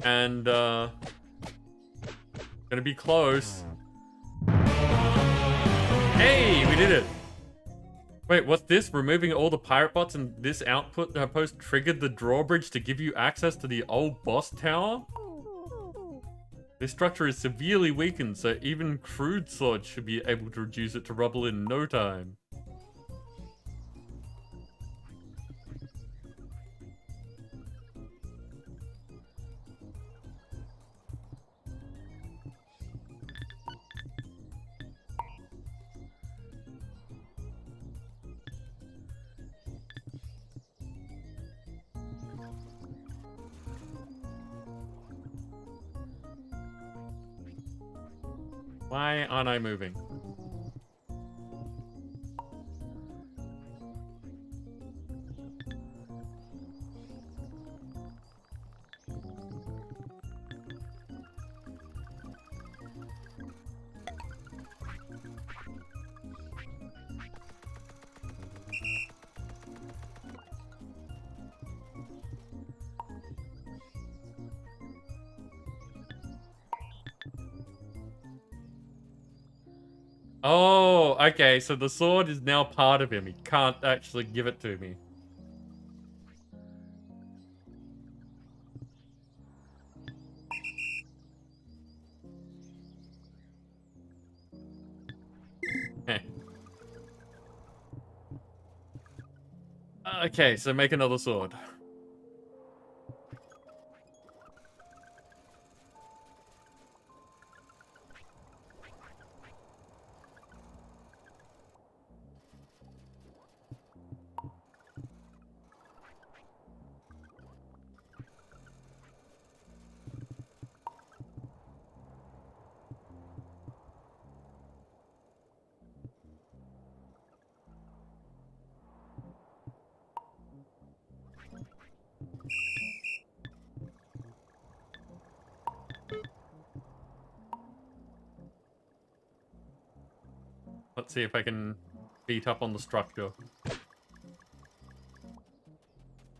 A: And, gonna be close. Hey, we did it! Wait, what's this? Removing all the pirate bots and this output post triggered the drawbridge to give you access to the old boss tower? This structure is severely weakened, so even crude swords should be able to reduce it to rubble in no time. Why aren't I moving? Oh, okay, so the sword is now part of him. He can't actually give it to me. Heh. Okay, so make another sword. Let's see if I can beat up on the structure.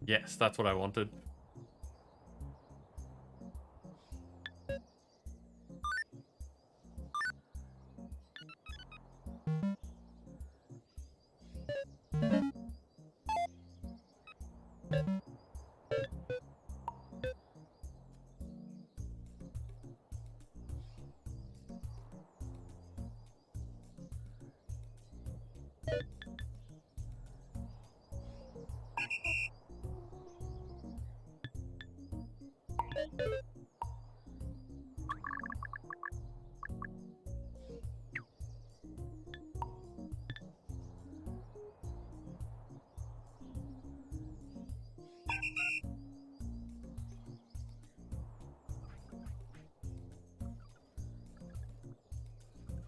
A: Yes, that's what I wanted.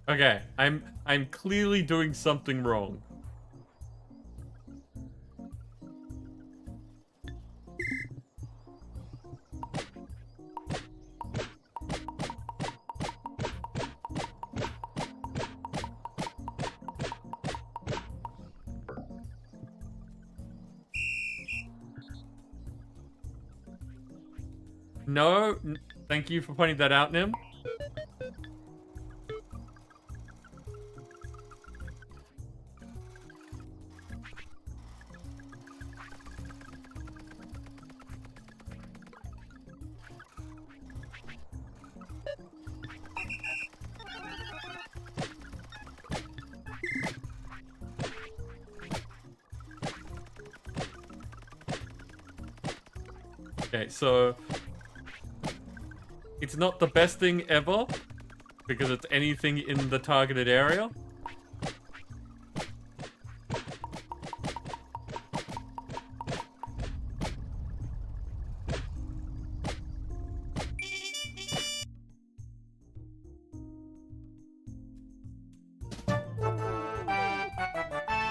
A: Okay, I'm clearly doing something wrong. No, thank you for pointing that out, Nim. Okay, so it's not the best thing ever because it's anything in the targeted area.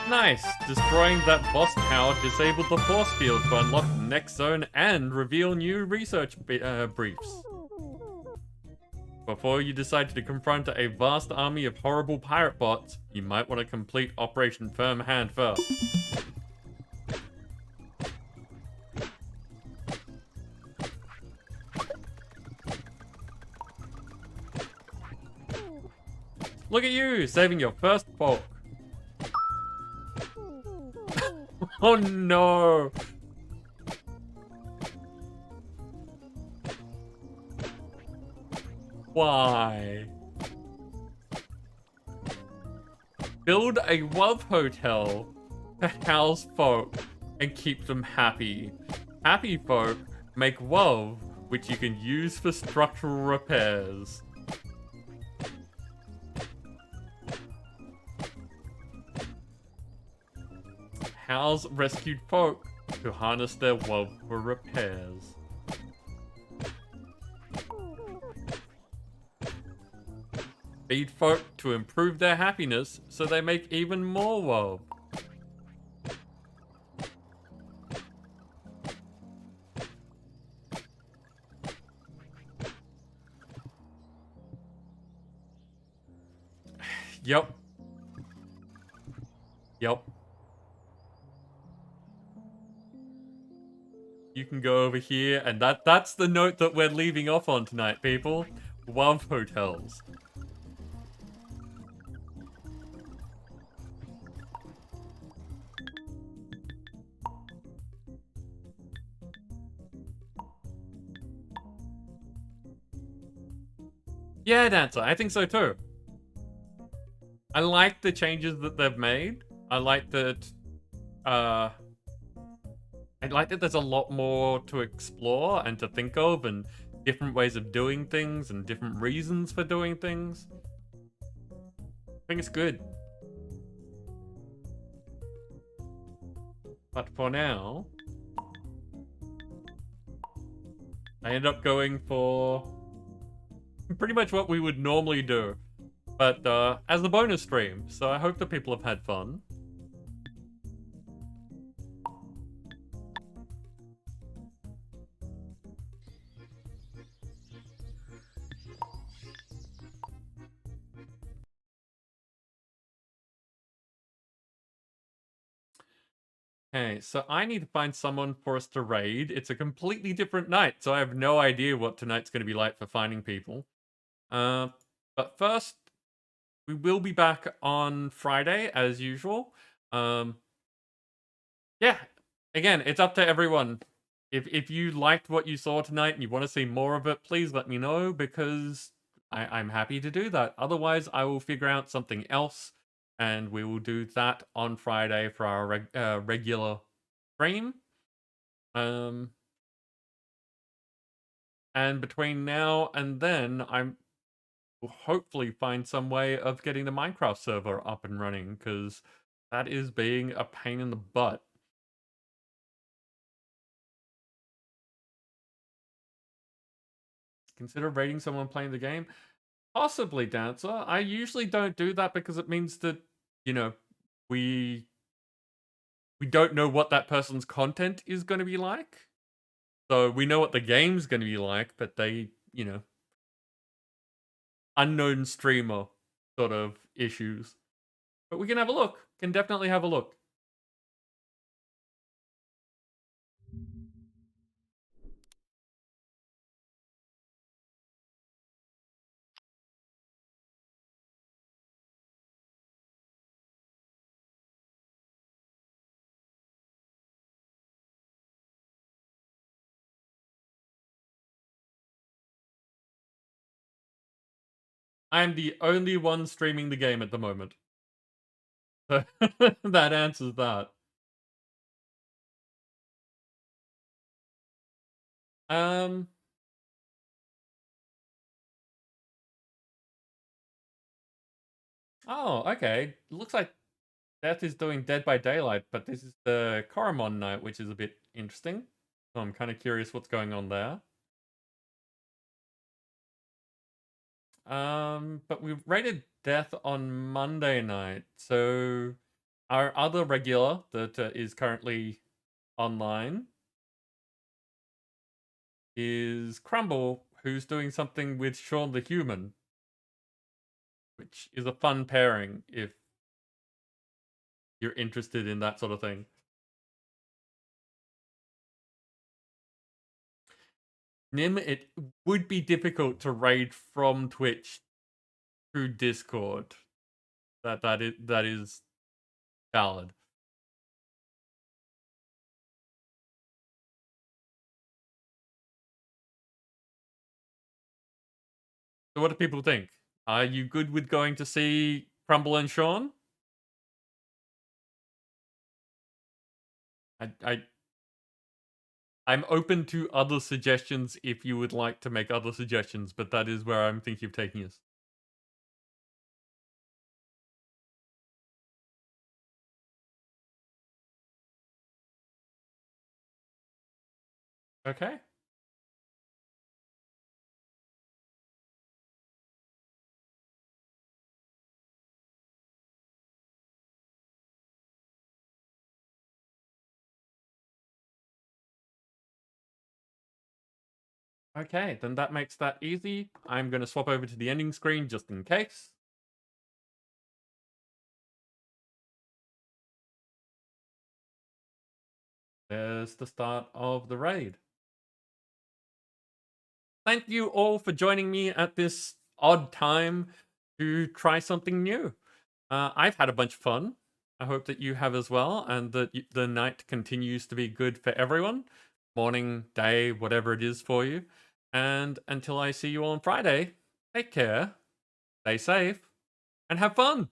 A: Nice! Destroying that boss tower disabled the force field to unlock the next zone and reveal new research briefs. Before you decide to confront a vast army of horrible pirate bots, you might want to complete Operation Firm Hand first. Look at you, saving your first folk. Oh no! Why? Build a love hotel to house folk and keep them happy. Happy folk make love, which you can use for structural repairs. House rescued folk to harness their love for repairs. Feed folk to improve their happiness so they make even more love. Yep. Yep. You can go over here, and that's the note that we're leaving off on tonight, people. Love hotels. Yeah, Dancer, I think so too. I like the changes that they've made. I like that, I like that there's a lot more to explore and to think of, and different ways of doing things and different reasons for doing things. I think it's good. But for now, I end up going for pretty much what we would normally do, but as a bonus stream. So I hope that people have had fun. Okay, so I need to find someone for us to raid. It's a completely different night, so I have no idea what tonight's going to be like for finding people. But first, we will be back on Friday as usual. Yeah, again, it's up to everyone. If you liked what you saw tonight and you want to see more of it, please let me know, because I'm happy to do that. Otherwise, I will figure out something else, and we will do that on Friday for our regular stream. And between now and then, I'm will hopefully find some way of getting the Minecraft server up and running, because that is being a pain in the butt. Consider rating someone playing the game? Possibly, Dancer. I usually don't do that because it means that, you know, we don't know what that person's content is going to be like. So we know what the game's going to be like, but they, unknown streamer sort of issues. But we can have a look. Can definitely have a look. I am the only one streaming the game at the moment. So that answers that. Um. Oh, okay. Looks like Death is doing Dead by Daylight, but this is the Koromon night, which is a bit interesting. So I'm kind of curious what's going on there. But we rated Death on Monday night, so our other regular that is currently online is Crumble, who's doing something with Shaun the Human, which is a fun pairing if you're interested in that sort of thing. Nim, it would be difficult to raid from Twitch through Discord. That is valid. So what do people think? Are you good with going to see Crumble and Shaun? I'm open to other suggestions if you would like to make other suggestions, but that is where I'm thinking of taking us. Okay. Okay, then that makes that easy. I'm going to swap over to the ending screen just in case. There's the start of the raid. Thank you all for joining me at this odd time to try something new. I've had a bunch of fun. I hope that you have as well, and that the night continues to be good for everyone. Morning, day, whatever it is for you. And until I see you on Friday, take care, stay safe, and have fun.